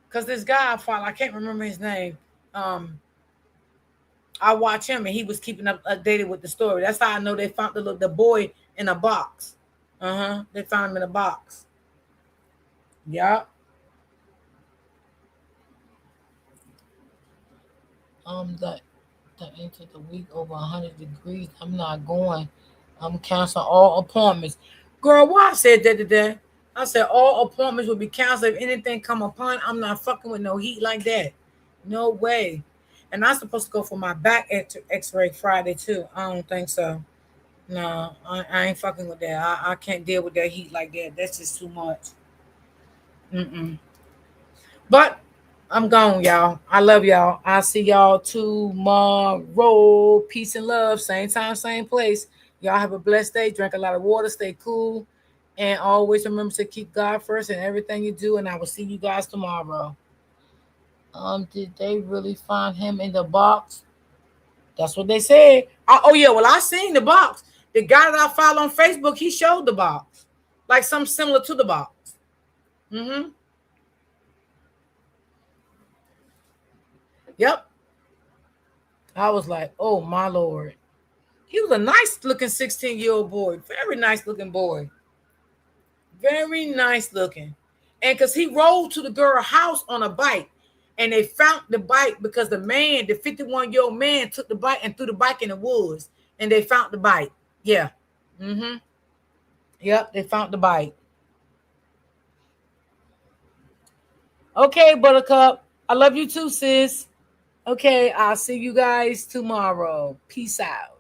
Because this guy I follow, I can't remember his name. I watch him and he was keeping updated with the story. That's how I know they found the boy in a box. They found him in a box. Yeah. The end of the week over 100 degrees. I'm not going. I'm canceling all appointments. Girl, why I said that today? I said all appointments will be canceled if anything come upon. I'm not fucking with no heat like that. No way. And I'm supposed to go for my back x-ray Friday too. I don't think so. No, I ain't fucking with that. I can't deal with that heat like that. That's just too much. But I'm gone, y'all. I love y'all. I'll see y'all tomorrow. Peace and love. Same time, same place. Y'all have a blessed day. Drink a lot of water. Stay cool. And always remember to keep God first in everything you do. And I will see you guys tomorrow. Did they really find him in the box? That's what they said. Oh yeah, well I seen the box. The guy that I follow on Facebook, he showed the box, like something similar to the box. Yep. I was like, oh my Lord. He was a nice looking 16-year-old boy. Very nice looking boy. Very nice looking. And because he rode to the girl's house on a bike. And they found the bike because the 51-year-old man took the bike and threw the bike in the woods. And they found the bike. Yeah. Yep, they found the bike. Okay, Buttercup. I love you too, sis. Okay, I'll see you guys tomorrow. Peace out.